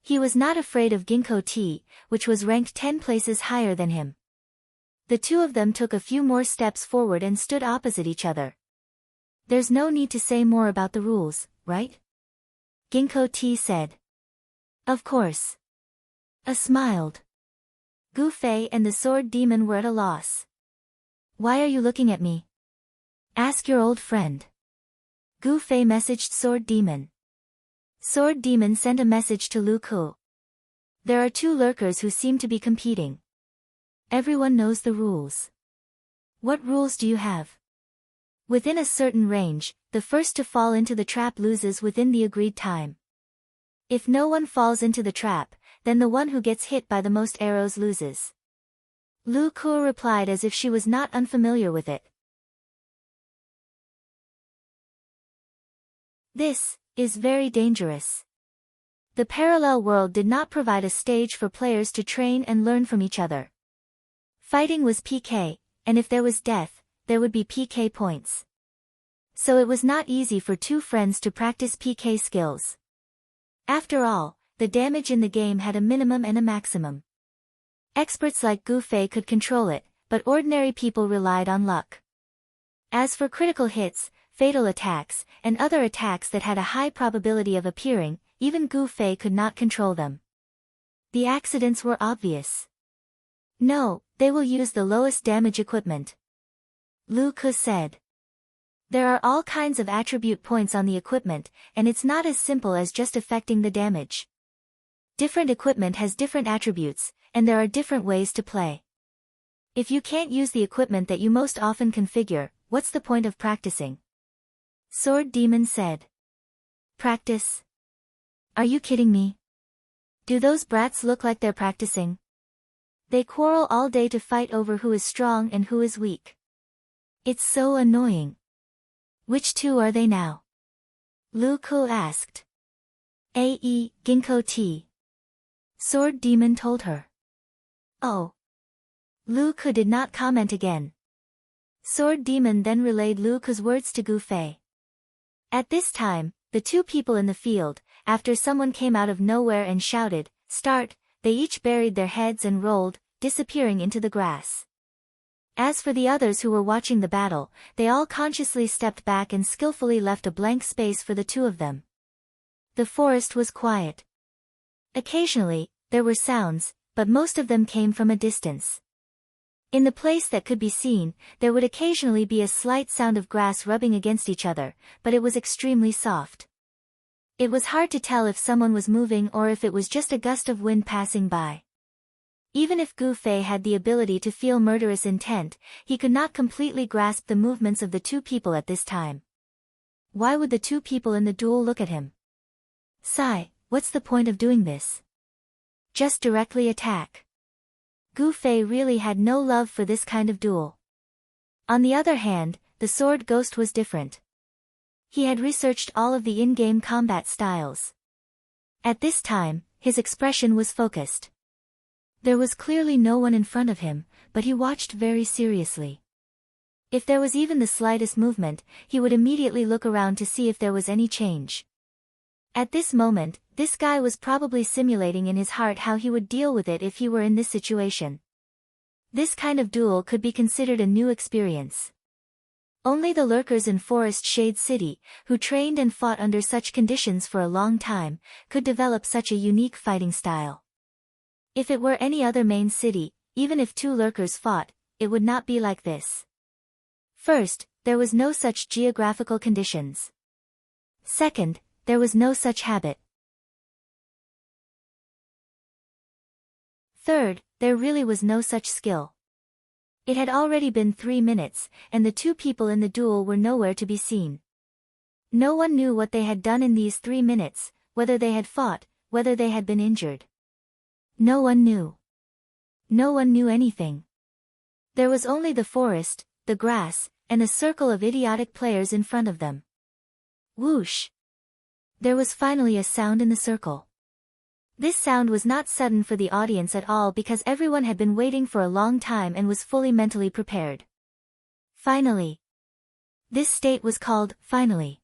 He was not afraid of Ginkgo T, which was ranked 10 places higher than him. The two of them took a few more steps forward and stood opposite each other. There's no need to say more about the rules, right? Ginkgo T said. Of course. Smiled. Gu Fei and the Sword Demon were at a loss. Why are you looking at me? Ask your old friend. Gu Fei messaged Sword Demon. Sword Demon sent a message to Lu Ku. There are 2 lurkers who seem to be competing. Everyone knows the rules. What rules do you have? Within a certain range, the first to fall into the trap loses within the agreed time. If no one falls into the trap, then the one who gets hit by the most arrows loses. Lu Ku replied as if she was not unfamiliar with it. This is very dangerous. The parallel world did not provide a stage for players to train and learn from each other. Fighting was PK, and if there was death, there would be PK points. So it was not easy for 2 friends to practice PK skills. After all, the damage in the game had a minimum and a maximum. Experts like Gu Fei could control it, but ordinary people relied on luck. As for critical hits, fatal attacks, and other attacks that had a high probability of appearing, even Gu Fei could not control them. The accidents were obvious. No, they will use the lowest damage equipment. Lu Ku said. There are all kinds of attribute points on the equipment, and it's not as simple as just affecting the damage. Different equipment has different attributes, and there are different ways to play. If you can't use the equipment that you most often configure, what's the point of practicing? Sword Demon said. Practice? Are you kidding me? Do those brats look like they're practicing? They quarrel all day to fight over who is strong and who is weak. It's so annoying. Which 2 are they now? Lu Ku asked. Ginkgo T. Sword Demon told her. Oh. Lu Ke did not comment again. Sword Demon then relayed Lu Ke's words to Gu Fei. At this time, the two people in the field, after someone came out of nowhere and shouted, "Start!" they each buried their heads and rolled, disappearing into the grass. As for the others who were watching the battle, they all consciously stepped back and skillfully left a blank space for the two of them. The forest was quiet. Occasionally, there were sounds, but most of them came from a distance. In the place that could be seen, there would occasionally be a slight sound of grass rubbing against each other, but it was extremely soft. It was hard to tell if someone was moving or if it was just a gust of wind passing by. Even if Gu Fei had the ability to feel murderous intent, he could not completely grasp the movements of the two people at this time. Why would the two people in the duel look at him? Sigh, what's the point of doing this? Just directly attack. Gu Fei really had no love for this kind of duel. On the other hand, the sword ghost was different. He had researched all of the in-game combat styles. At this time, his expression was focused. There was clearly no one in front of him, but he watched very seriously. If there was even the slightest movement, he would immediately look around to see if there was any change. At this moment, this guy was probably simulating in his heart how he would deal with it if he were in this situation. This kind of duel could be considered a new experience. Only the lurkers in Forest Shade City, who trained and fought under such conditions for a long time, could develop such a unique fighting style. If it were any other main city, even if two lurkers fought, it would not be like this. First, there was no such geographical conditions. Second, there was no such habit. Third, there really was no such skill. It had already been 3 minutes, and the two people in the duel were nowhere to be seen. No one knew what they had done in these 3 minutes, whether they had fought, whether they had been injured. No one knew. No one knew anything. There was only the forest, the grass, and a circle of idiotic players in front of them. Whoosh! There was finally a sound in the circle. This sound was not sudden for the audience at all because everyone had been waiting for a long time and was fully mentally prepared. Finally. This state was called, finally.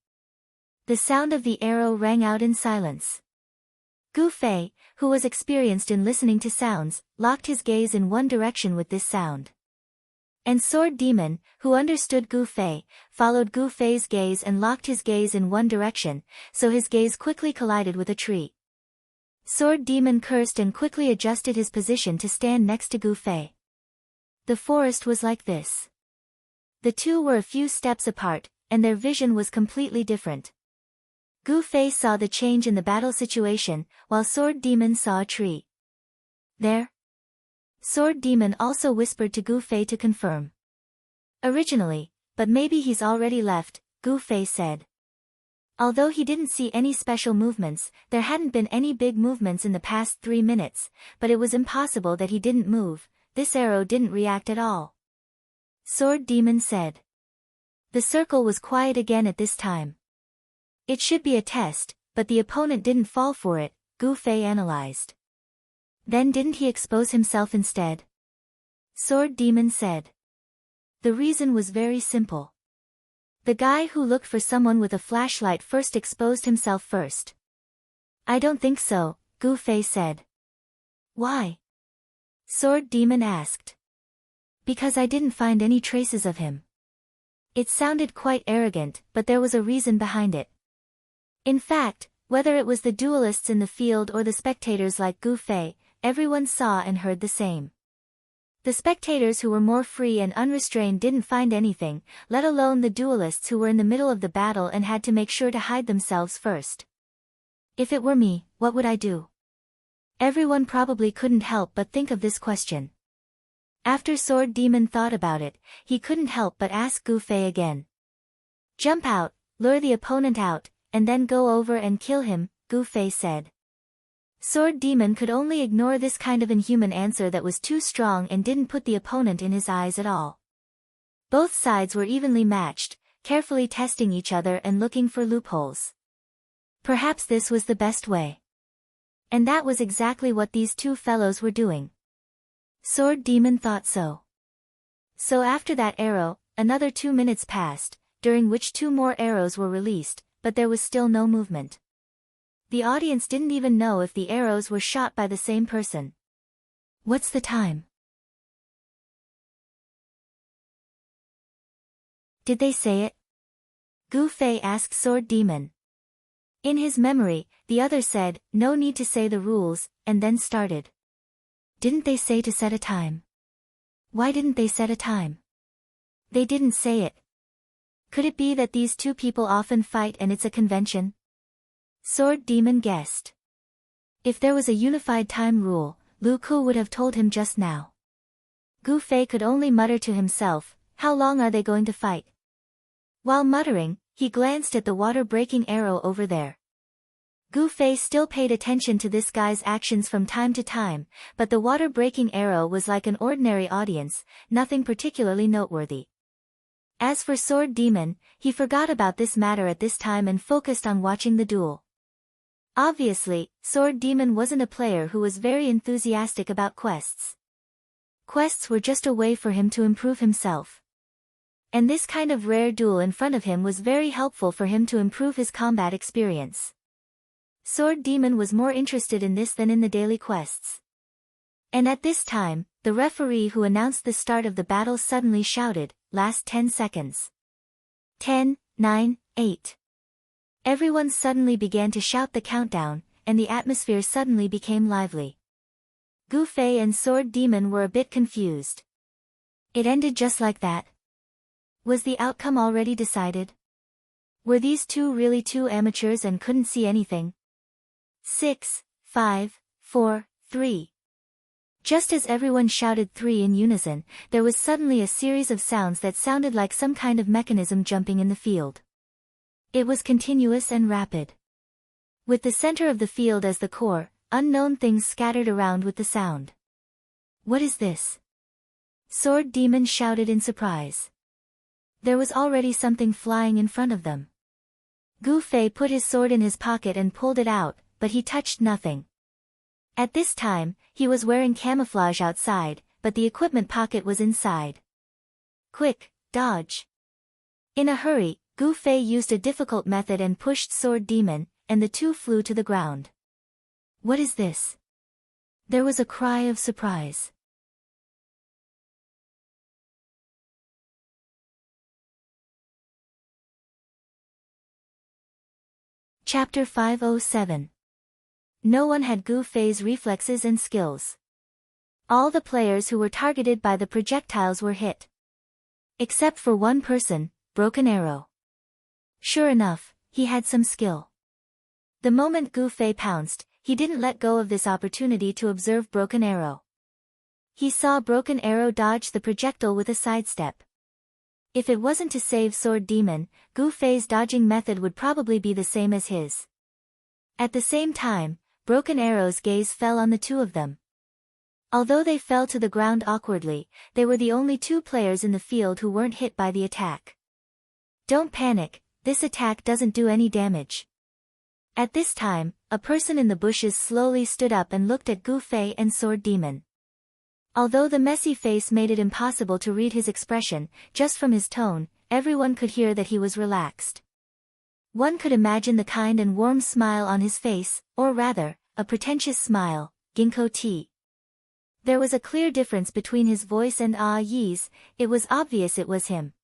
The sound of the arrow rang out in silence. Gu Fei, who was experienced in listening to sounds, locked his gaze in one direction with this sound. And Sword Demon, who understood Gu Fei, followed Gu Fei's gaze and locked his gaze in one direction, so his gaze quickly collided with a tree. Sword Demon cursed and quickly adjusted his position to stand next to Gu Fei. The forest was like this. The two were a few steps apart, and their vision was completely different. Gu Fei saw the change in the battle situation, while Sword Demon saw a tree. There? Sword Demon also whispered to Gu Fei to confirm. Originally, but maybe he's already left, Gu Fei said. Although he didn't see any special movements, there hadn't been any big movements in the past 3 minutes, but it was impossible that he didn't move, this arrow didn't react at all. Sword Demon said. The circle was quiet again at this time. It should be a test, but the opponent didn't fall for it, Gu Fei analyzed. Then didn't he expose himself instead? Sword Demon said. The reason was very simple. The guy who looked for someone with a flashlight first exposed himself first. I don't think so, Gu Fei said. Why? Sword Demon asked. Because I didn't find any traces of him. It sounded quite arrogant, but there was a reason behind it. In fact, whether it was the duelists in the field or the spectators like Gu Fei, everyone saw and heard the same. The spectators who were more free and unrestrained didn't find anything, let alone the duelists who were in the middle of the battle and had to make sure to hide themselves first. If it were me, what would I do? Everyone probably couldn't help but think of this question. After Sword Demon thought about it, he couldn't help but ask Gu Fei again. Jump out, lure the opponent out, and then go over and kill him, Gu Fei said. Sword Demon could only ignore this kind of inhuman answer that was too strong and didn't put the opponent in his eyes at all. Both sides were evenly matched, carefully testing each other and looking for loopholes. Perhaps this was the best way. And that was exactly what these two fellows were doing. Sword Demon thought so. So after that arrow, another 2 minutes passed, during which 2 more arrows were released, but there was still no movement. The audience didn't even know if the arrows were shot by the same person. What's the time? Did they say it? Gu Fei asked Sword Demon. In his memory, the other said, no need to say the rules, and then started. Didn't they say to set a time? Why didn't they set a time? They didn't say it. Could it be that these two people often fight and it's a convention? Sword Demon guessed. If there was a unified time rule, Lu Ku would have told him just now. Gu Fei could only mutter to himself, how long are they going to fight? While muttering, he glanced at the water-breaking arrow over there. Gu Fei still paid attention to this guy's actions from time to time, but the water-breaking arrow was like an ordinary audience, nothing particularly noteworthy. As for Sword Demon, he forgot about this matter at this time and focused on watching the duel. Obviously, Sword Demon wasn't a player who was very enthusiastic about quests. Quests were just a way for him to improve himself. And this kind of rare duel in front of him was very helpful for him to improve his combat experience. Sword Demon was more interested in this than in the daily quests. And at this time, the referee who announced the start of the battle suddenly shouted, last 10 seconds. 10, 9, 8. Everyone suddenly began to shout the countdown, and the atmosphere suddenly became lively. Gu Fei and Sword Demon were a bit confused. It ended just like that. Was the outcome already decided? Were these two really two amateurs and couldn't see anything? 6, 5, 4, 3. Just as everyone shouted 3 in unison, there was suddenly a series of sounds that sounded like some kind of mechanism jumping in the field. It was continuous and rapid. With the center of the field as the core, unknown things scattered around with the sound. What is this? Sword Demon shouted in surprise. There was already something flying in front of them. Gu Fei put his sword in his pocket and pulled it out, but he touched nothing. At this time, he was wearing camouflage outside, but the equipment pocket was inside. Quick, dodge. In a hurry, Gu Fei used a difficult method and pushed Sword Demon, and the two flew to the ground. What is this? There was a cry of surprise. Chapter 507. No one had Gu Fei's reflexes and skills. All the players who were targeted by the projectiles were hit. Except for one person, Broken Arrow. Sure enough, he had some skill. The moment Gu Fei pounced, he didn't let go of this opportunity to observe Broken Arrow. He saw Broken Arrow dodge the projectile with a sidestep. If it wasn't to save Sword Demon, Gu Fei's dodging method would probably be the same as his. At the same time, Broken Arrow's gaze fell on the two of them. Although they fell to the ground awkwardly, they were the only two players in the field who weren't hit by the attack. Don't panic, this attack doesn't do any damage. At this time, a person in the bushes slowly stood up and looked at Gu Fei and Sword Demon. Although the messy face made it impossible to read his expression, just from his tone, everyone could hear that he was relaxed. One could imagine the kind and warm smile on his face, or rather, a pretentious smile, Ginkgo tea. There was a clear difference between his voice and Ah Yi's, it was obvious it was him.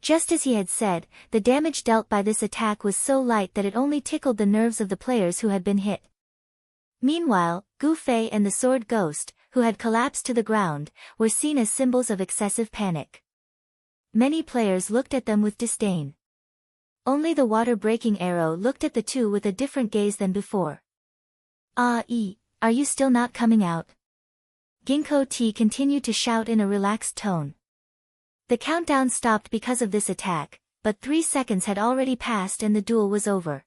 Just as he had said, the damage dealt by this attack was so light that it only tickled the nerves of the players who had been hit. Meanwhile, Gu Fei and the Sword Ghost, who had collapsed to the ground, were seen as symbols of excessive panic. Many players looked at them with disdain. Only the water-breaking arrow looked at the two with a different gaze than before. Ah Yi, are you still not coming out? Ginkgo tea continued to shout in a relaxed tone. The countdown stopped because of this attack, but 3 seconds had already passed and the duel was over.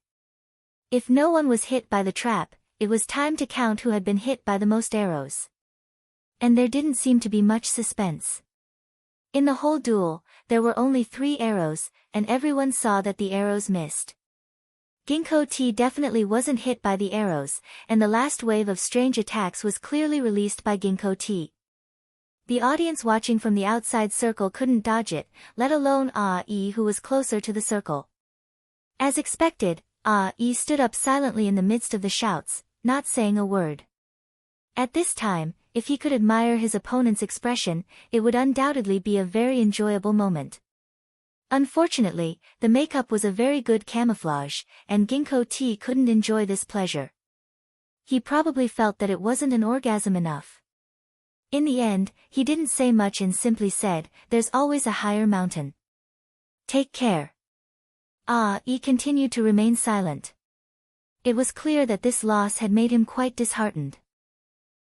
If no one was hit by the trap, it was time to count who had been hit by the most arrows. And there didn't seem to be much suspense. In the whole duel, there were only 3 arrows, and everyone saw that the arrows missed. Ginkgo T definitely wasn't hit by the arrows, and the last wave of strange attacks was clearly released by Ginkgo T. The audience watching from the outside circle couldn't dodge it, let alone Ah-E, who was closer to the circle. As expected, Ah-E stood up silently in the midst of the shouts, not saying a word. At this time, if he could admire his opponent's expression, it would undoubtedly be a very enjoyable moment. Unfortunately, the makeup was a very good camouflage, and Ginkgo T couldn't enjoy this pleasure. He probably felt that it wasn't an orgasm enough. In the end, he didn't say much and simply said, "There's always a higher mountain. Take care." Ah-E continued to remain silent. It was clear that this loss had made him quite disheartened.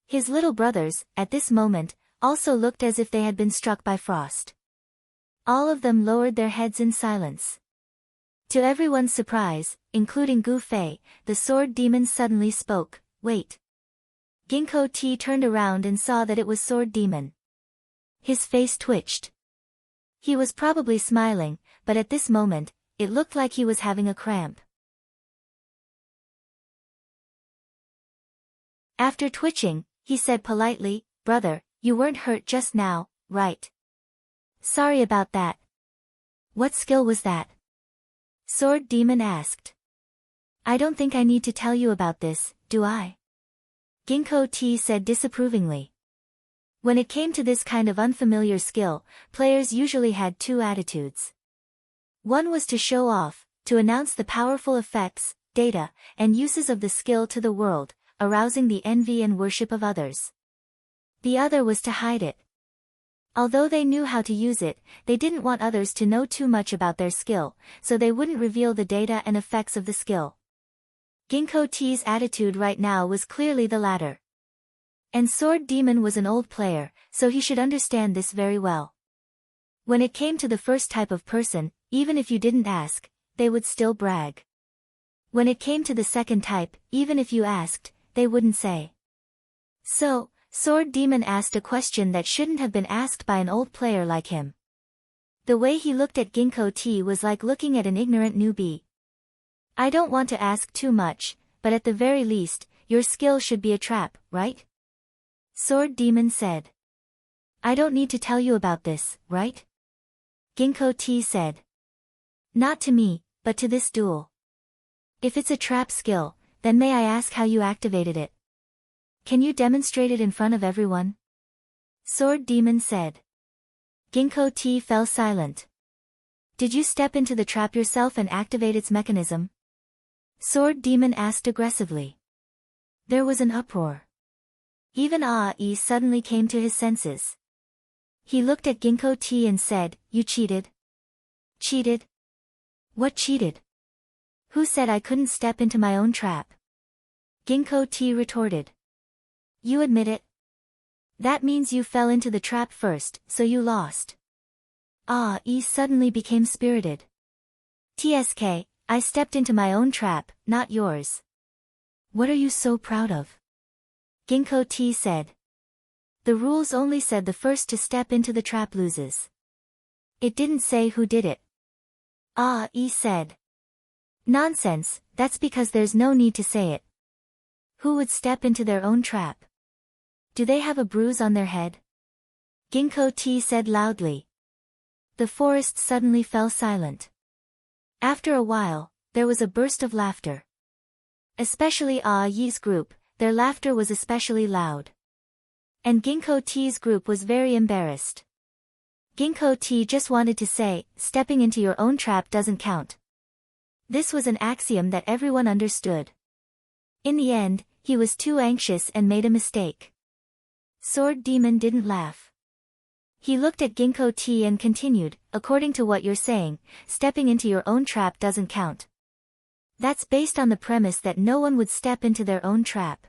His little brothers, at this moment, also looked as if they had been struck by frost. All of them lowered their heads in silence. To everyone's surprise, including Gu Fei, the sword demon suddenly spoke, "Wait." Ginkgo T turned around and saw that it was Sword Demon. His face twitched. He was probably smiling, but at this moment, it looked like he was having a cramp. After twitching, he said politely, "Brother, you weren't hurt just now, right?" "Sorry about that." "What skill was that?" Sword Demon asked. "I don't think I need to tell you about this, do I?" Ginkgo T said disapprovingly. When it came to this kind of unfamiliar skill, players usually had two attitudes. One was to show off, to announce the powerful effects, data, and uses of the skill to the world, arousing the envy and worship of others. The other was to hide it. Although they knew how to use it, they didn't want others to know too much about their skill, so they wouldn't reveal the data and effects of the skill. Ginkgo T's attitude right now was clearly the latter. And Sword Demon was an old player, so he should understand this very well. When it came to the first type of person, even if you didn't ask, they would still brag. When it came to the second type, even if you asked, they wouldn't say. So, Sword Demon asked a question that shouldn't have been asked by an old player like him. The way he looked at Ginkgo T was like looking at an ignorant newbie. "I don't want to ask too much, but at the very least, your skill should be a trap, right?" Sword Demon said. "I don't need to tell you about this, right?" Ginkgo T said. "Not to me, but to this duel. If it's a trap skill, then may I ask how you activated it? Can you demonstrate it in front of everyone?" Sword Demon said. Ginkgo T fell silent. "Did you step into the trap yourself and activate its mechanism?" Sword Demon asked aggressively. There was an uproar. Even Ah-E suddenly came to his senses. He looked at Ginkgo T and said, "You cheated?" "Cheated? What cheated? Who said I couldn't step into my own trap?" Ginkgo T retorted. "You admit it? That means you fell into the trap first, so you lost." Ah-E suddenly became spirited. "TSK, I stepped into my own trap, not yours." "What are you so proud of?" Ginkgo T said. "The rules only said the first to step into the trap loses. It didn't say who did it." Ah-E said. "Nonsense, that's because there's no need to say it. Who would step into their own trap? Do they have a bruise on their head?" Ginkgo T said loudly. The forest suddenly fell silent. After a while, there was a burst of laughter. Especially Ah-Ye's group, their laughter was especially loud. And Ginkgo T's group was very embarrassed. Ginkgo T just wanted to say, "Stepping into your own trap doesn't count." This was an axiom that everyone understood. In the end, he was too anxious and made a mistake. Sword Demon didn't laugh. He looked at Ginkgo T and continued, "According to what you're saying, stepping into your own trap doesn't count. That's based on the premise that no one would step into their own trap.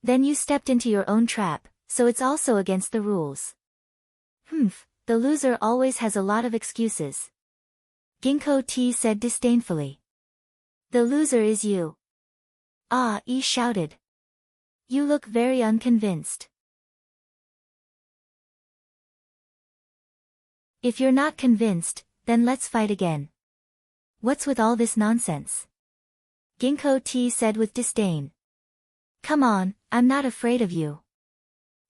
Then you stepped into your own trap, so it's also against the rules." The loser always has a lot of excuses." Ginkgo T said disdainfully. "The loser is you." Ah-E shouted. "You look very unconvinced." "If you're not convinced, then let's fight again. What's with all this nonsense?" Ginkgo T said with disdain. Come on, I'm not afraid of you.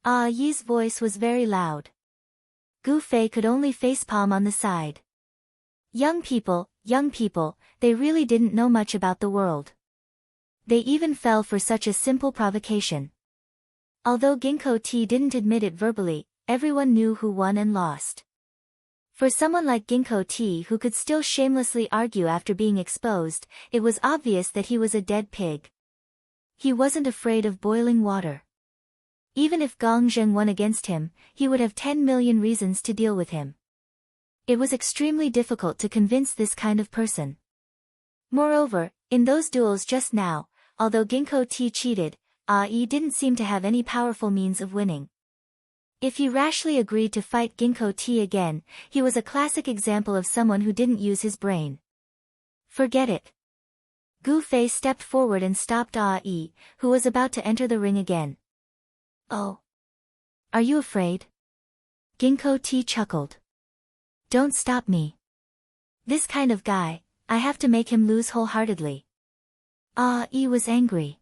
Ah Yi's voice was very loud. Gu Fei could only facepalm on the side. Young people, they really didn't know much about the world. They even fell for such a simple provocation. Although Ginkgo T didn't admit it verbally, everyone knew who won and lost. For someone like Ginkgo T who could still shamelessly argue after being exposed, it was obvious that he was a dead pig. He wasn't afraid of boiling water. Even if Gong Zheng won against him, he would have 10 million reasons to deal with him. It was extremely difficult to convince this kind of person. Moreover, in those duels just now, although Ginkgo T cheated, Yi didn't seem to have any powerful means of winning. If he rashly agreed to fight Ginkgo T again, he was a classic example of someone who didn't use his brain. Forget it. Gu Fei stepped forward and stopped Yi, who was about to enter the ring again. Oh. Are you afraid? Ginkgo T chuckled. Don't stop me. This kind of guy, I have to make him lose wholeheartedly. Yi was angry.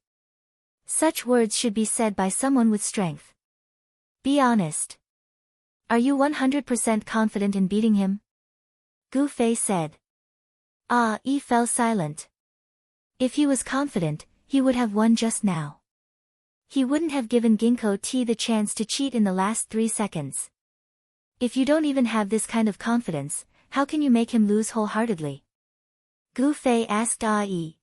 Such words should be said by someone with strength. Be honest. Are you 100% confident in beating him? Gu Fei said. Yi fell silent. If he was confident, he would have won just now. He wouldn't have given Ginkgo T the chance to cheat in the last 3 seconds. If you don't even have this kind of confidence, how can you make him lose wholeheartedly? Gu Fei asked Yi.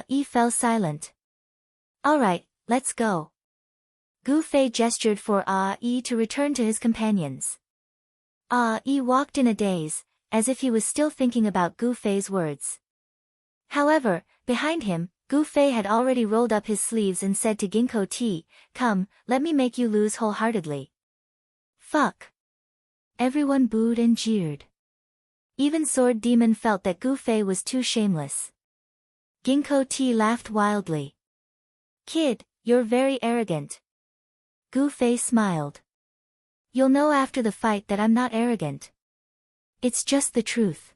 Yi fell silent. Alright, let's go. Gu Fei gestured for Yi to return to his companions. Yi walked in a daze, as if he was still thinking about Gu Fei's words. However, behind him, Gu Fei had already rolled up his sleeves and said to Ginkgo T, come, let me make you lose wholeheartedly. Fuck. Everyone booed and jeered. Even Sword Demon felt that Gu Fei was too shameless. Ginkgo T laughed wildly. Kid, you're very arrogant. Gu Fei smiled. You'll know after the fight that I'm not arrogant. It's just the truth.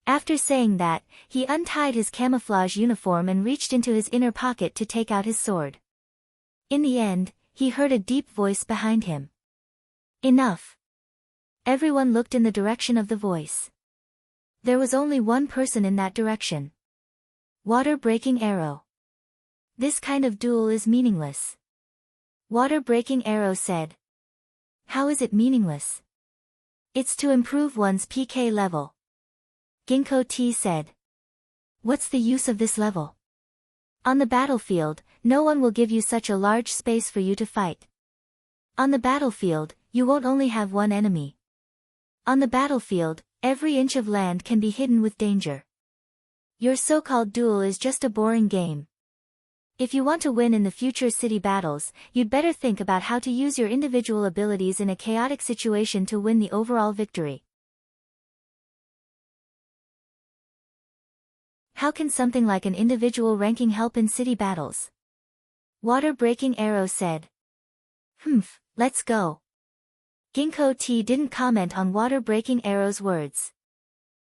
After saying that, he untied his camouflage uniform and reached into his inner pocket to take out his sword. In the end, he heard a deep voice behind him. Enough. Everyone looked in the direction of the voice. There was only one person in that direction. Water-breaking arrow. This kind of duel is meaningless. Water-breaking arrow said. How is it meaningless? It's to improve one's PK level. Ginkgo T said. What's the use of this level? On the battlefield, no one will give you such a large space for you to fight. On the battlefield, you won't only have one enemy. On the battlefield, every inch of land can be hidden with danger. Your so-called duel is just a boring game. If you want to win in the future city battles, you'd better think about how to use your individual abilities in a chaotic situation to win the overall victory. How can something like an individual ranking help in city battles? Water-breaking arrow said. Let's go. Ginkgo T didn't comment on water-breaking arrow's words.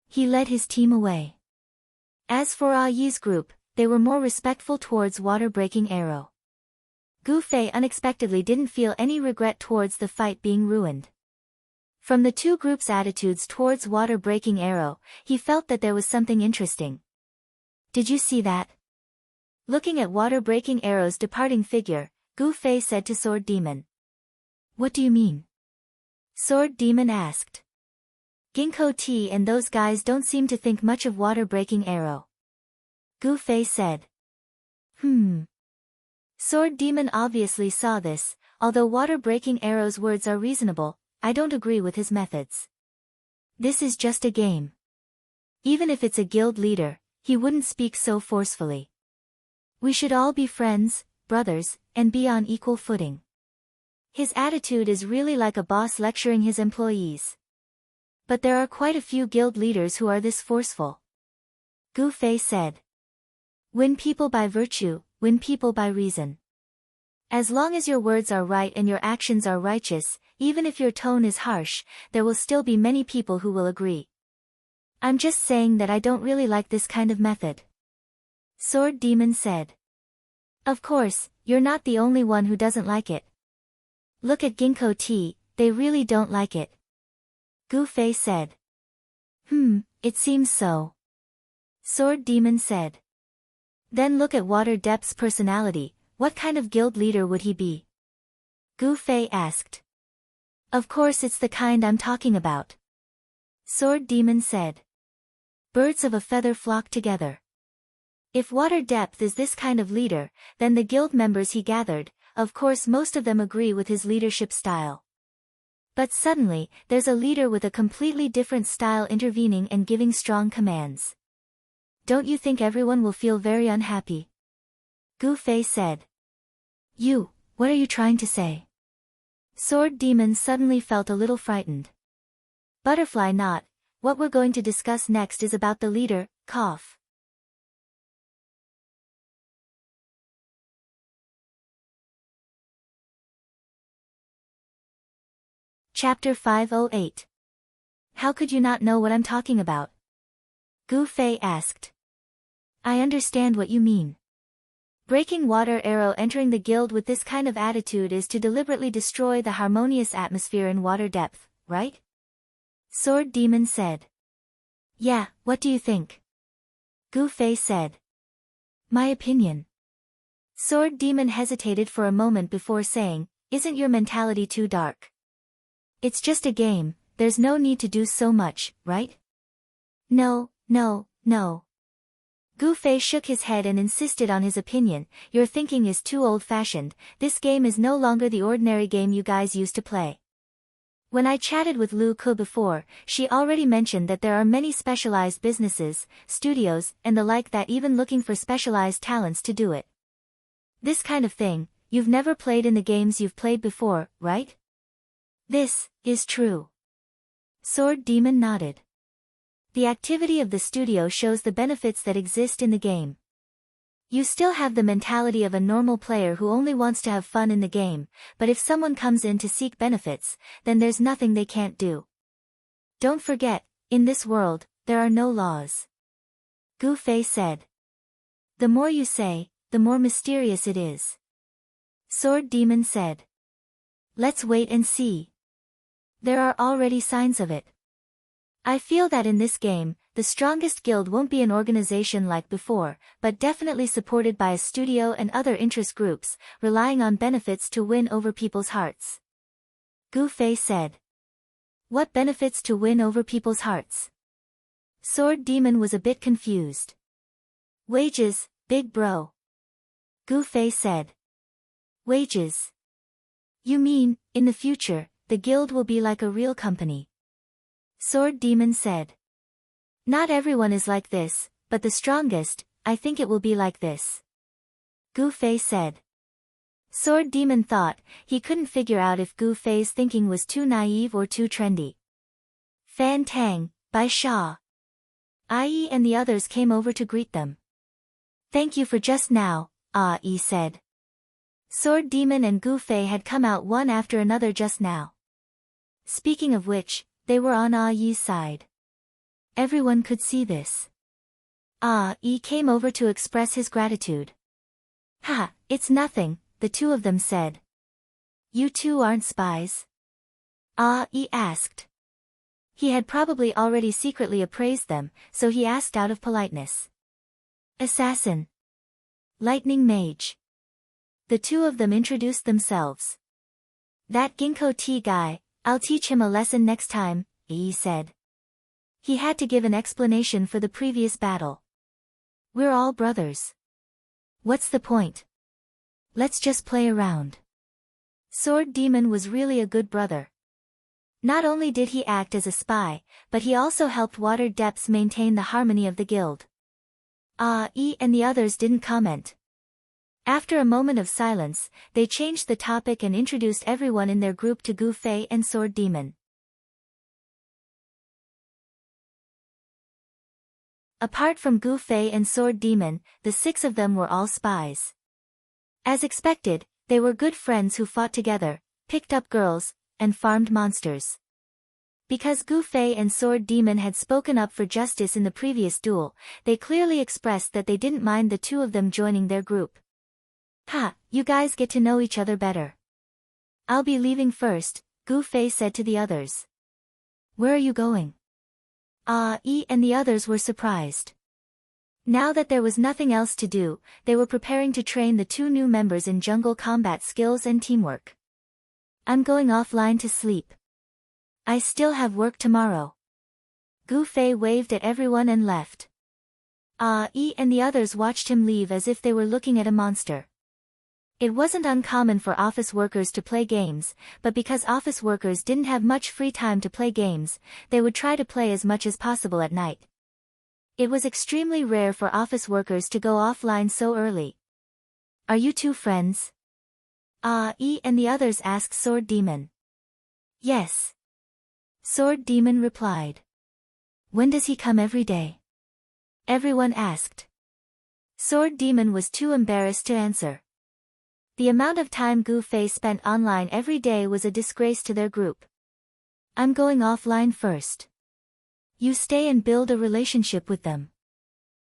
He led his team away. As for Yi's group, they were more respectful towards water-breaking arrow. Gu Fei unexpectedly didn't feel any regret towards the fight being ruined. From the two groups' attitudes towards water-breaking arrow, he felt that there was something interesting. Did you see that? Looking at water-breaking arrow's departing figure, Gu Fei said to Sword Demon. What do you mean? Sword Demon asked. Ginkgo T and those guys don't seem to think much of water-breaking arrow. Gu Fei said. Sword Demon obviously saw this, although water-breaking arrow's words are reasonable, I don't agree with his methods. This is just a game. Even if it's a guild leader, he wouldn't speak so forcefully. We should all be friends, brothers, and be on equal footing. His attitude is really like a boss lecturing his employees. But there are quite a few guild leaders who are this forceful. Gu Fei said. Win people by virtue, win people by reason. As long as your words are right and your actions are righteous, even if your tone is harsh, there will still be many people who will agree. I'm just saying that I don't really like this kind of method. Sword Demon said. Of course, you're not the only one who doesn't like it. Look at Ginkgo tea, they really don't like it. Gu Fei said. It seems so. Sword Demon said. Then look at Water Depth's personality, what kind of guild leader would he be? Gu Fei asked. Of course it's the kind I'm talking about. Sword Demon said. Birds of a feather flock together. If Water Depth is this kind of leader, then the guild members he gathered, of course most of them agree with his leadership style. But suddenly, there's a leader with a completely different style intervening and giving strong commands. Don't you think everyone will feel very unhappy? Gu Fei said. What are you trying to say? Sword Demon suddenly felt a little frightened. Butterfly Knot, what we're going to discuss next is about the leader, cough. Chapter 508. How could you not know what I'm talking about? Gu Fei asked. I understand what you mean. Breaking Water Arrow entering the guild with this kind of attitude is to deliberately destroy the harmonious atmosphere in Water Depth, right? Sword Demon said. Yeah, what do you think? Gu Fei said. My opinion. Sword Demon hesitated for a moment before saying, isn't your mentality too dark? It's just a game, there's no need to do so much, right? No. Gu Fei shook his head and insisted on his opinion, your thinking is too old-fashioned, this game is no longer the ordinary game you guys used to play. When I chatted with Lu Ke before, she already mentioned that there are many specialized businesses, studios, and the like that even looking for specialized talents to do it. This kind of thing, you've never played in the games you've played before, right? This is true. Sword Demon nodded. The activity of the studio shows the benefits that exist in the game. You still have the mentality of a normal player who only wants to have fun in the game, but if someone comes in to seek benefits, then there's nothing they can't do. Don't forget, in this world, there are no laws. Gu Fei said. The more you say, the more mysterious it is. Sword Demon said. Let's wait and see. There are already signs of it. I feel that in this game, the strongest guild won't be an organization like before, but definitely supported by a studio and other interest groups, relying on benefits to win over people's hearts. Gu Fei said. What benefits to win over people's hearts? Sword Demon was a bit confused. Wages, big bro. Gu Fei said. Wages. You mean, in the future, the guild will be like a real company? Sword Demon said. Not everyone is like this, but the strongest, I think it will be like this. Gu Fei said. Sword Demon thought, he couldn't figure out if Gu Fei's thinking was too naive or too trendy. Fan Tang, Bai Sha. Ai and the others came over to greet them. Thank you for just now, Ai said. Sword Demon and Gu Fei had come out one after another just now. Speaking of which, they were on Ai's side. Everyone could see this. Ai came over to express his gratitude. Ha, it's nothing, the two of them said. You two aren't spies? Ai asked. He had probably already secretly appraised them, so he asked out of politeness. Assassin. Lightning Mage. The two of them introduced themselves. That Ginkgo tea guy, I'll teach him a lesson next time, Ai said. He had to give an explanation for the previous battle. We're all brothers. What's the point? Let's just play around. Sword Demon was really a good brother. Not only did he act as a spy, but he also helped Water Depths maintain the harmony of the guild. Ai and the others didn't comment. After a moment of silence, they changed the topic and introduced everyone in their group to Gu Fei and Sword Demon. Apart from Gu Fei and Sword Demon, the six of them were all spies. As expected, they were good friends who fought together, picked up girls, and farmed monsters. Because Gu Fei and Sword Demon had spoken up for justice in the previous duel, they clearly expressed that they didn't mind the two of them joining their group. Ha, you guys get to know each other better. I'll be leaving first, Gu Fei said to the others. Where are you going? Yi and the others were surprised. Now that there was nothing else to do, they were preparing to train the two new members in jungle combat skills and teamwork. I'm going offline to sleep. I still have work tomorrow. Gu Fei waved at everyone and left. Yi and the others watched him leave as if they were looking at a monster. It wasn't uncommon for office workers to play games, but because office workers didn't have much free time to play games, they would try to play as much as possible at night. It was extremely rare for office workers to go offline so early. Are you two friends? Yi and the others asked Sword Demon. Yes. Sword Demon replied. When does he come every day? Everyone asked. Sword Demon was too embarrassed to answer. The amount of time Gu Fei spent online every day was a disgrace to their group. I'm going offline first. You stay and build a relationship with them.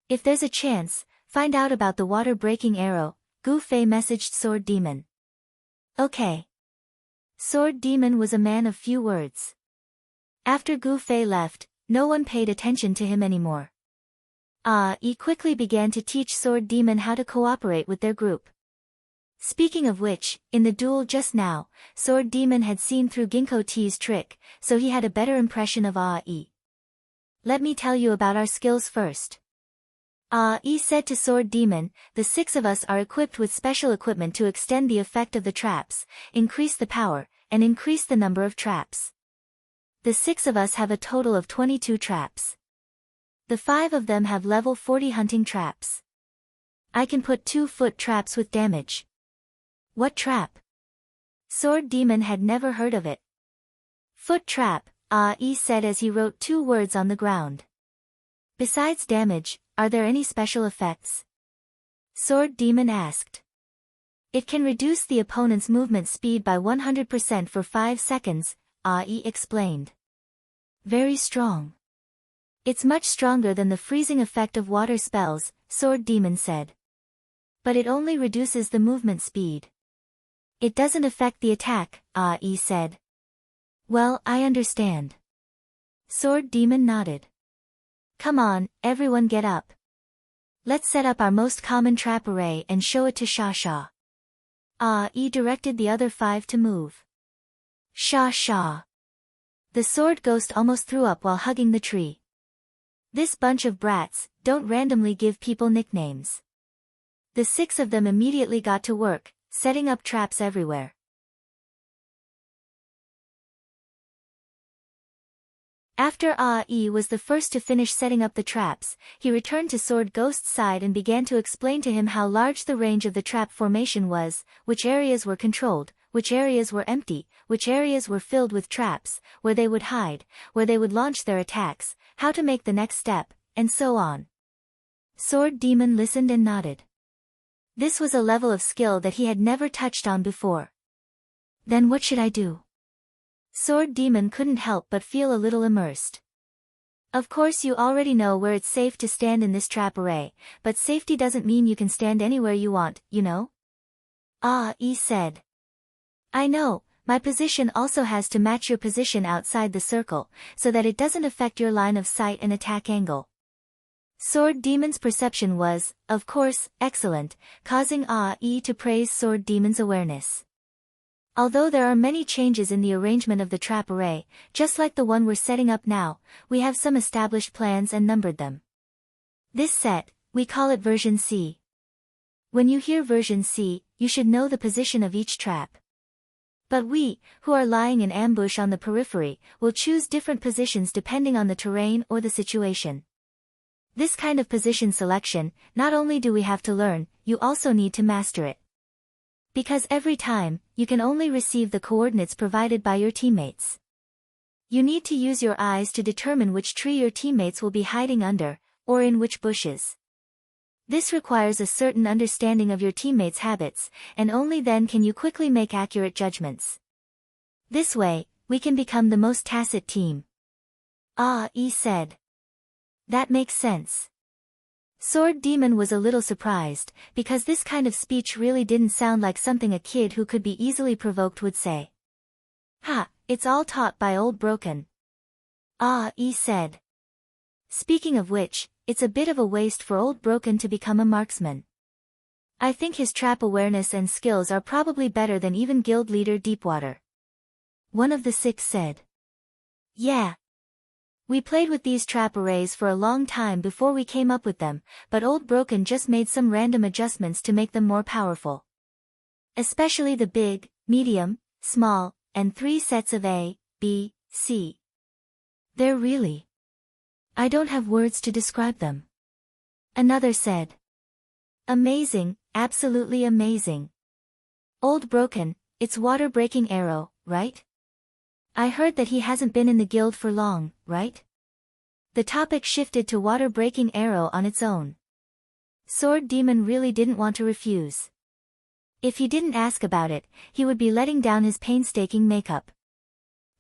If there's a chance, find out about the water-breaking arrow, Gu Fei messaged Sword Demon. Okay. Sword Demon was a man of few words. After Gu Fei left, no one paid attention to him anymore. Yi quickly began to teach Sword Demon how to cooperate with their group. Speaking of which, in the duel just now, Sword Demon had seen through Ginkgo T's trick, so he had a better impression of Yi. Let me tell you about our skills first. Yi said to Sword Demon, the six of us are equipped with special equipment to extend the effect of the traps, increase the power, and increase the number of traps. The six of us have a total of 22 traps. The 5 of them have level 40 hunting traps. I can put 2-foot traps with damage. What trap? Sword Demon had never heard of it. Foot trap, Yi said as he wrote 2 words on the ground. Besides damage, are there any special effects? Sword Demon asked. It can reduce the opponent's movement speed by 100% for 5 seconds, Yi explained. Very strong. It's much stronger than the freezing effect of water spells, Sword Demon said. But it only reduces the movement speed. It doesn't affect the attack, Yi said. Well, I understand. Sword Demon nodded. Come on, everyone get up. Let's set up our most common trap array and show it to Sha Sha. Yi directed the other 5 to move. Sha Sha. The sword ghost almost threw up while hugging the tree. This bunch of brats, don't randomly give people nicknames. The 6 of them immediately got to work, setting up traps everywhere. After Yi was the first to finish setting up the traps, he returned to Sword Ghost's side and began to explain to him how large the range of the trap formation was, which areas were controlled, which areas were empty, which areas were filled with traps, where they would hide, where they would launch their attacks, how to make the next step, and so on. Sword Demon listened and nodded. This was a level of skill that he had never touched on before. Then what should I do? Sword Demon couldn't help but feel a little immersed. Of course you already know where it's safe to stand in this trap array, but safety doesn't mean you can stand anywhere you want, you know? Yi said. I know, my position also has to match your position outside the circle, so that it doesn't affect your line of sight and attack angle. Sword Demon's perception was, of course, excellent, causing Yi to praise Sword Demon's awareness. Although there are many changes in the arrangement of the trap array, just like the one we're setting up now, we have some established plans and numbered them. This set, we call it version C. When you hear version C, you should know the position of each trap. But we, who are lying in ambush on the periphery, will choose different positions depending on the terrain or the situation. This kind of position selection, not only do we have to learn, you also need to master it. Because every time, you can only receive the coordinates provided by your teammates. You need to use your eyes to determine which tree your teammates will be hiding under, or in which bushes. This requires a certain understanding of your teammates' habits, and only then can you quickly make accurate judgments. This way, we can become the most tacit team. Ah, he said. That makes sense. Sword Demon was a little surprised, because this kind of speech really didn't sound like something a kid who could be easily provoked would say. Ha, it's all taught by Old Broken. Ah, he said. Speaking of which, it's a bit of a waste for Old Broken to become a marksman. I think his trap awareness and skills are probably better than even guild leader Deepwater. One of the 6 said. Yeah. We played with these trap arrays for a long time before we came up with them, but Old Broken just made some random adjustments to make them more powerful. Especially the big, medium, small, and 3 sets of A, B, C. They're really... I don't have words to describe them. Another said. Amazing, absolutely amazing. Old Broken, it's water-breaking arrow, right? I heard that he hasn't been in the guild for long, right? The topic shifted to water-breaking arrow on its own. Sword Demon really didn't want to refuse. If he didn't ask about it, he would be letting down his painstaking makeup.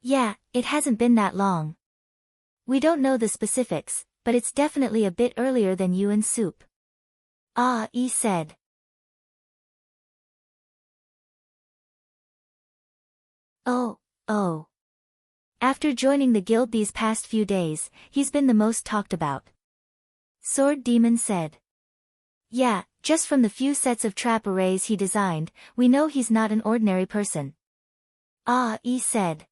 Yeah, it hasn't been that long. We don't know the specifics, but it's definitely a bit earlier than you and Soup. Ah, he said. Oh. After joining the guild these past few days, he's been the most talked about. Sword Demon said. Yeah, just from the few sets of trap arrays he designed, we know he's not an ordinary person. Ah, he said.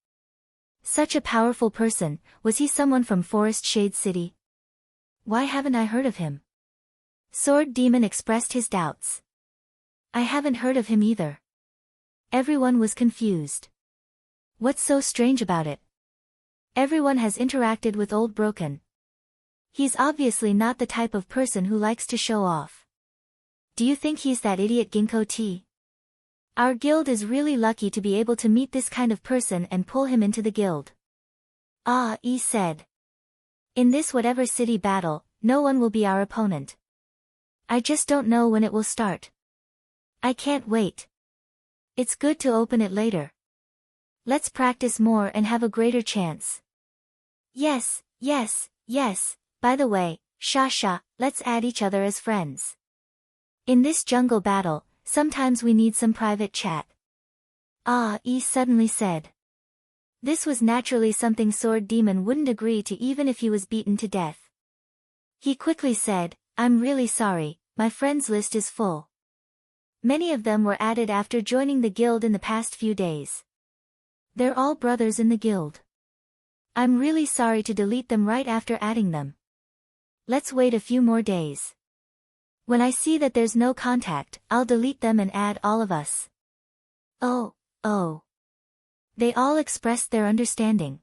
Such a powerful person, was he someone from Forest Shade City? Why haven't I heard of him? Sword Demon expressed his doubts. I haven't heard of him either. Everyone was confused. What's so strange about it? Everyone has interacted with Old Broken. He's obviously not the type of person who likes to show off. Do you think he's that idiot Ginkgo T? Our guild is really lucky to be able to meet this kind of person and pull him into the guild. Ah, he said. In this whatever city battle, no one will be our opponent. I just don't know when it will start. I can't wait. It's good to open it later. Let's practice more and have a greater chance. Yes. By the way, Shasha, let's add each other as friends. In this jungle battle, sometimes we need some private chat. Ah, he suddenly said. This was naturally something Sword Demon wouldn't agree to even if he was beaten to death. He quickly said, I'm really sorry, my friends list is full. Many of them were added after joining the guild in the past few days. They're all brothers in the guild. I'm really sorry to delete them right after adding them. Let's wait a few more days. When I see that there's no contact, I'll delete them and add all of us. Oh. They all expressed their understanding.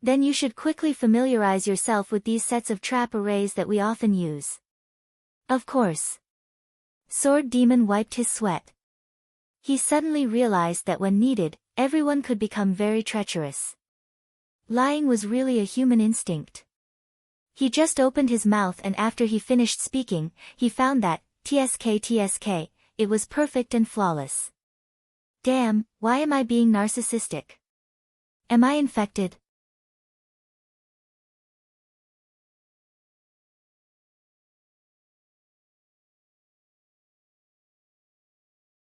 Then you should quickly familiarize yourself with these sets of trap arrays that we often use. Of course. Sword Demon wiped his sweat. He suddenly realized that when needed, everyone could become very treacherous. Lying was really a human instinct. He just opened his mouth and after he finished speaking, he found that, TSK, it was perfect and flawless. Damn, why am I being narcissistic? Am I infected?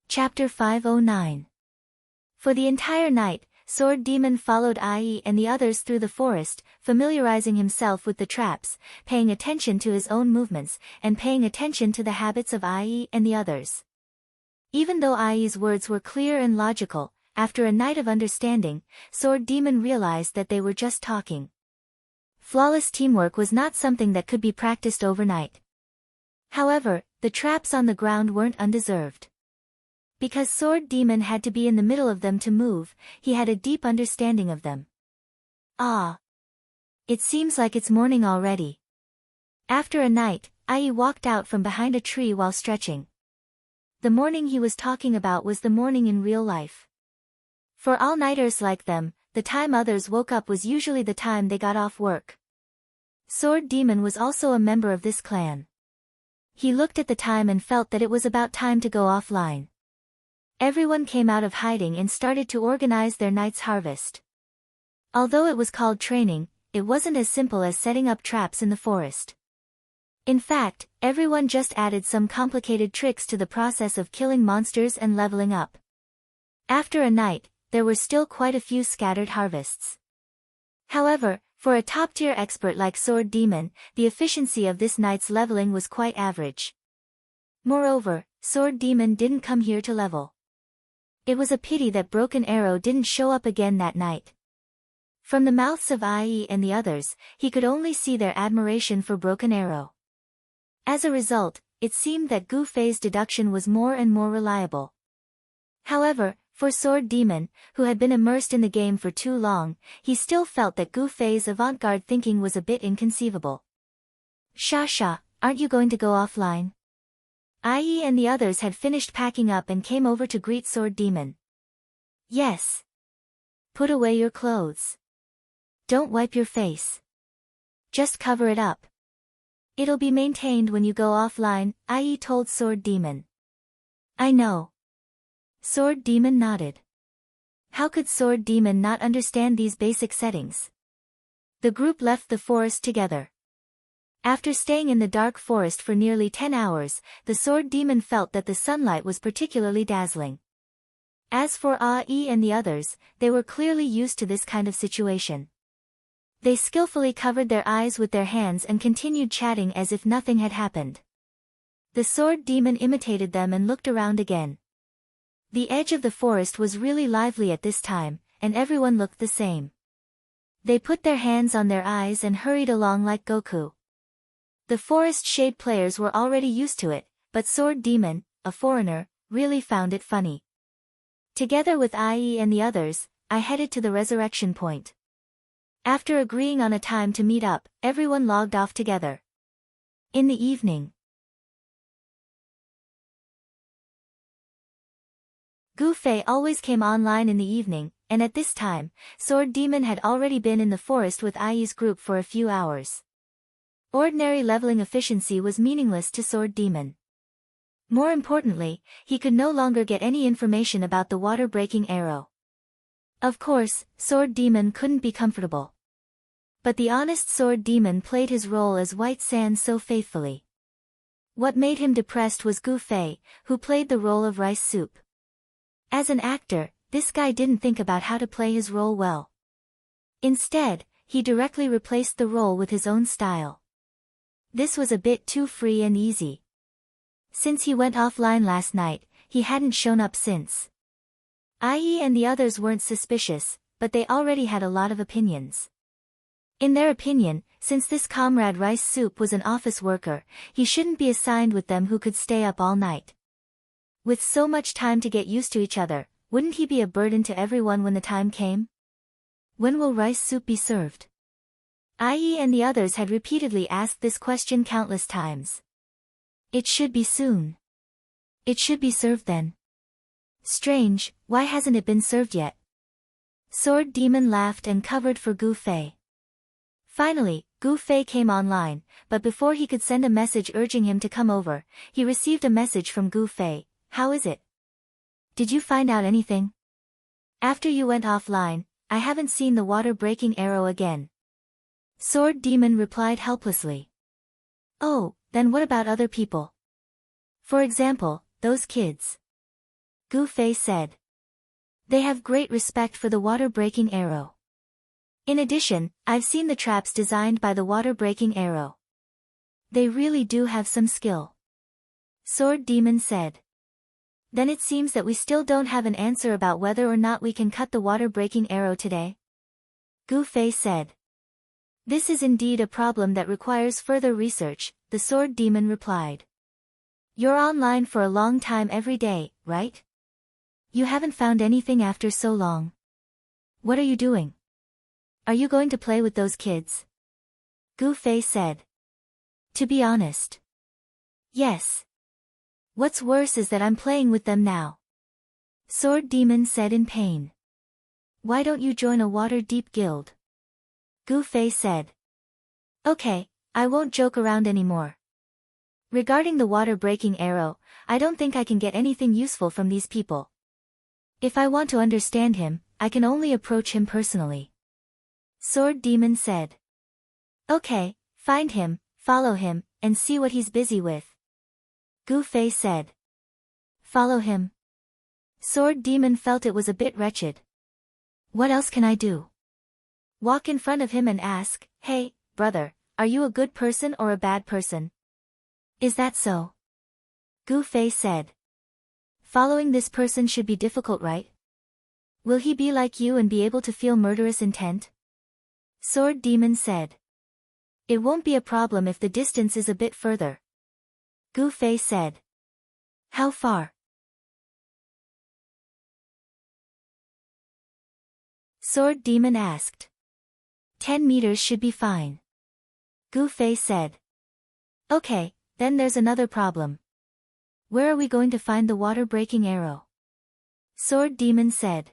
Chapter 509. For the entire night, Sword Demon followed IE and the others through the forest, familiarizing himself with the traps, paying attention to his own movements, and paying attention to the habits of IE and the others. Even though IE's words were clear and logical, after a night of understanding, Sword Demon realized that they were just talking. Flawless teamwork was not something that could be practiced overnight. However, the traps on the ground weren't undeserved. Because Sword Demon had to be in the middle of them to move, he had a deep understanding of them. Ah. It seems like it's morning already. After a night, IE walked out from behind a tree while stretching. The morning he was talking about was the morning in real life. For all-nighters like them, the time others woke up was usually the time they got off work. Sword Demon was also a member of this clan. He looked at the time and felt that it was about time to go offline. Everyone came out of hiding and started to organize their night's harvest. Although it was called training, it wasn't as simple as setting up traps in the forest. In fact, everyone just added some complicated tricks to the process of killing monsters and leveling up. After a night, there were still quite a few scattered harvests. However, for a top-tier expert like Sword Demon, the efficiency of this night's leveling was quite average. Moreover, Sword Demon didn't come here to level. It was a pity that Broken Arrow didn't show up again that night. From the mouths of IE and the others, he could only see their admiration for Broken Arrow. As a result, it seemed that Gu Fei's deduction was more and more reliable. However, for Sword Demon, who had been immersed in the game for too long, he still felt that Gu Fei's avant-garde thinking was a bit inconceivable. Sha, aren't you going to go offline? IE and the others had finished packing up and came over to greet Sword Demon. Yes. Put away your clothes. Don't wipe your face. Just cover it up. It'll be maintained when you go offline, IE told Sword Demon. I know. Sword Demon nodded. How could Sword Demon not understand these basic settings? The group left the forest together. After staying in the dark forest for nearly 10 hours, the Sword Demon felt that the sunlight was particularly dazzling. As for IE and the others, they were clearly used to this kind of situation. They skillfully covered their eyes with their hands and continued chatting as if nothing had happened. The Sword Demon imitated them and looked around again. The edge of the forest was really lively at this time, and everyone looked the same. They put their hands on their eyes and hurried along like Goku. The Forest Shade players were already used to it, but Sword Demon, a foreigner, really found it funny. Together with IE and the others, I headed to the resurrection point. After agreeing on a time to meet up, everyone logged off together. In the evening, Gu Fei always came online in the evening, and at this time, Sword Demon had already been in the forest with IE's group for a few hours. Ordinary leveling efficiency was meaningless to Sword Demon. More importantly, he could no longer get any information about the water-breaking arrow. Of course, Sword Demon couldn't be comfortable. But the honest Sword Demon played his role as White Sand so faithfully. What made him depressed was Gu Fei, who played the role of Rice Soup. As an actor, this guy didn't think about how to play his role well. Instead, he directly replaced the role with his own style. This was a bit too free and easy. Since he went offline last night, he hadn't shown up since. IE and the others weren't suspicious, but they already had a lot of opinions. In their opinion, since this comrade Rice Soup was an office worker, he shouldn't be assigned with them who could stay up all night. With so much time to get used to each other, wouldn't he be a burden to everyone when the time came? When will Rice Soup be served? IE and the others had repeatedly asked this question countless times. It should be soon. It should be served then. Strange, why hasn't it been served yet? Sword Demon laughed and covered for Gu Fei. Finally, Gu Fei came online, but before he could send a message urging him to come over, he received a message from Gu Fei. How is it? Did you find out anything? After you went offline, I haven't seen the water-breaking arrow again. Sword Demon replied helplessly. Oh, then what about other people? For example, those kids. Gu Fei said. They have great respect for the water-breaking arrow. In addition, I've seen the traps designed by the water-breaking arrow. They really do have some skill. Sword Demon said. Then it seems that we still don't have an answer about whether or not we can cut the water-breaking arrow today. Gu Fei said. This is indeed a problem that requires further research, the Sword Demon replied. You're online for a long time every day, right? You haven't found anything after so long. What are you doing? Are you going to play with those kids? Gu Fei said. To be honest. Yes. What's worse is that I'm playing with them now. Sword Demon said in pain. Why don't you join a Water-Deep guild? Gu Fei said. Okay, I won't joke around anymore. Regarding the water-breaking arrow, I don't think I can get anything useful from these people. If I want to understand him, I can only approach him personally. Sword Demon said. Okay, find him, follow him, and see what he's busy with. Gu Fei said. Follow him? Sword Demon felt it was a bit wretched. What else can I do? Walk in front of him and ask, hey, brother, are you a good person or a bad person? Is that so? Gu Fei said. Following this person should be difficult, right? Will he be like you and be able to feel murderous intent? Sword Demon said. It won't be a problem if the distance is a bit further. Gu Fei said. How far? Sword Demon asked. 10 meters should be fine. Gu Fei said. Okay, then there's another problem. Where are we going to find the water-breaking arrow? Sword Demon said.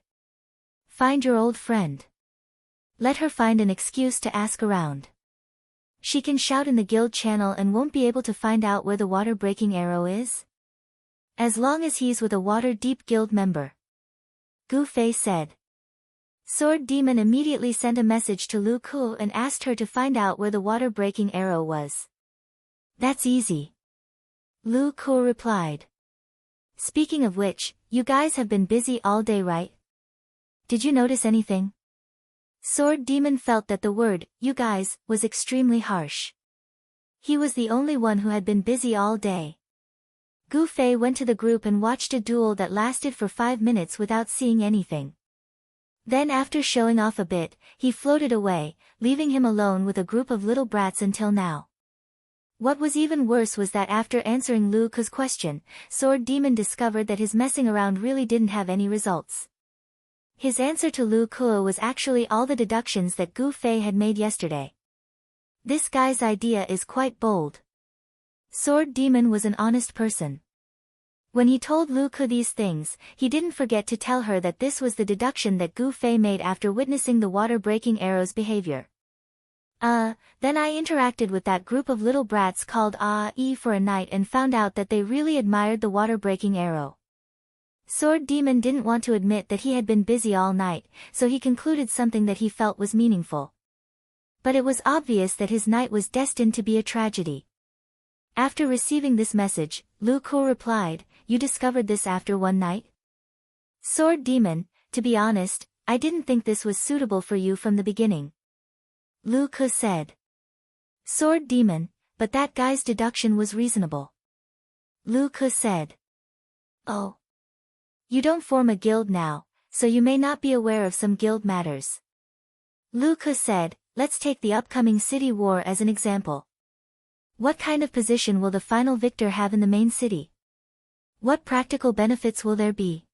Find your old friend. Let her find an excuse to ask around. She can shout in the guild channel and won't be able to find out where the water-breaking arrow is? As long as he's with a Water-Deep Guild member. Gu Fei said. Sword Demon immediately sent a message to Lu Ku and asked her to find out where the water-breaking arrow was. That's easy. Lu Ku replied. Speaking of which, you guys have been busy all day, right? Did you notice anything? Sword Demon felt that the word, you guys, was extremely harsh. He was the only one who had been busy all day. Gu Fei went to the group and watched a duel that lasted for 5 minutes without seeing anything. Then after showing off a bit, he floated away, leaving him alone with a group of little brats until now. What was even worse was that after answering Lu Ku's question, Sword Demon discovered that his messing around really didn't have any results. His answer to Lu Ku was actually all the deductions that Gu Fei had made yesterday. This guy's idea is quite bold. Sword Demon was an honest person. When he told Lu Ku these things, he didn't forget to tell her that this was the deduction that Gu Fei made after witnessing the water-breaking arrow's behavior. Then I interacted with that group of little brats called A.E. for a night and found out that they really admired the water-breaking arrow. Sword Demon didn't want to admit that he had been busy all night, so he concluded something that he felt was meaningful. But it was obvious that his night was destined to be a tragedy. After receiving this message, Lu Ku replied, you discovered this after one night? Sword Demon, to be honest, I didn't think this was suitable for you from the beginning. Lu Ku said. Sword Demon, but that guy's deduction was reasonable. Lu Ku said. Oh. You don't form a guild now, so you may not be aware of some guild matters. Lu Ku said, let's take the upcoming city war as an example. What kind of position will the final victor have in the main city? What practical benefits will there be?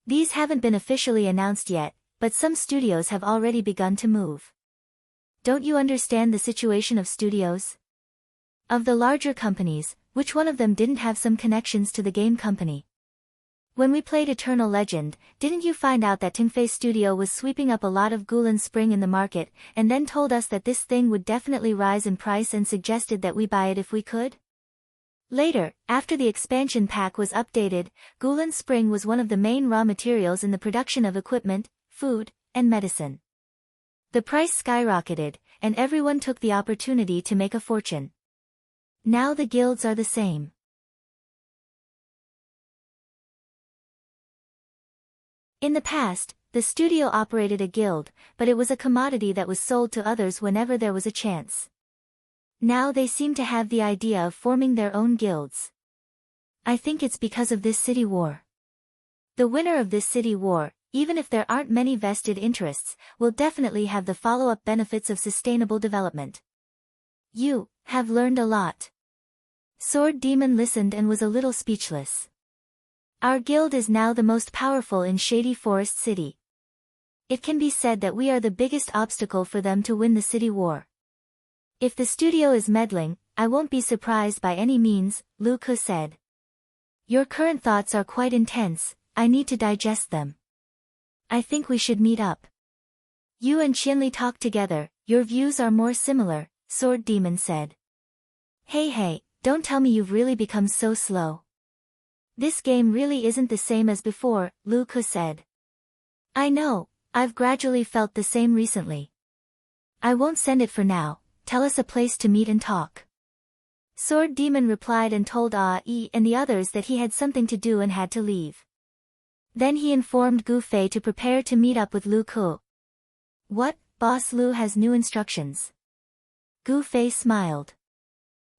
These haven't been officially announced yet, but some studios have already begun to move. Don't you understand the situation of studios? Of the larger companies, which one of them didn't have some connections to the game company? When we played Eternal Legend, didn't you find out that Tingfei Studio was sweeping up a lot of Gulan Spring in the market, and then told us that this thing would definitely rise in price and suggested that we buy it if we could? Later, after the expansion pack was updated, Gulan Spring was one of the main raw materials in the production of equipment, food, and medicine. The price skyrocketed, and everyone took the opportunity to make a fortune. Now the guilds are the same. In the past, the studio operated a guild, but it was a commodity that was sold to others whenever there was a chance. Now they seem to have the idea of forming their own guilds. I think it's because of this city war. The winner of this city war, even if there aren't many vested interests, will definitely have the follow-up benefits of sustainable development. You have learned a lot. Sword Demon listened and was a little speechless. Our guild is now the most powerful in Shady Forest City. It can be said that we are the biggest obstacle for them to win the city war. If the studio is meddling, I won't be surprised by any means, Lu Ku said. Your current thoughts are quite intense, I need to digest them. I think we should meet up. You and Qianli talk together, your views are more similar, Sword Demon said. Hey, don't tell me you've really become so slow. This game really isn't the same as before, Lu Ku said. I know, I've gradually felt the same recently. I won't send it for now, tell us a place to meet and talk. Sword Demon replied and told A-E and the others that he had something to do and had to leave. Then he informed Gu Fei to prepare to meet up with Lu Ku. What, Boss Lu has new instructions? Gu Fei smiled.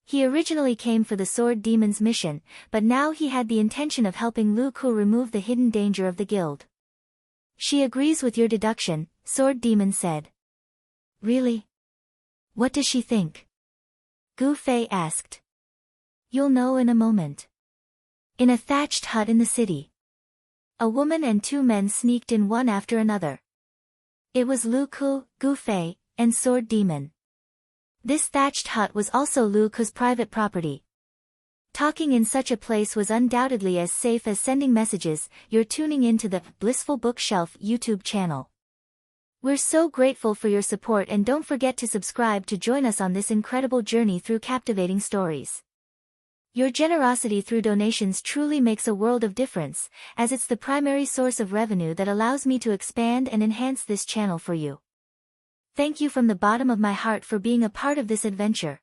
He originally came for the Sword Demon's mission, but now he had the intention of helping Lu Ku remove the hidden danger of the guild. She agrees with your deduction, Sword Demon said. Really? What does she think? Gu Fei asked. You'll know in a moment. In a thatched hut in the city. A woman and two men sneaked in one after another. It was Lu Ku, Gu Fei, and Sword Demon. This thatched hut was also Lu Ku's private property. Talking in such a place was undoubtedly as safe as sending messages. You're tuning into the Blissful Bookshelf YouTube channel. We're so grateful for your support and don't forget to subscribe to join us on this incredible journey through captivating stories. Your generosity through donations truly makes a world of difference, as it's the primary source of revenue that allows me to expand and enhance this channel for you. Thank you from the bottom of my heart for being a part of this adventure.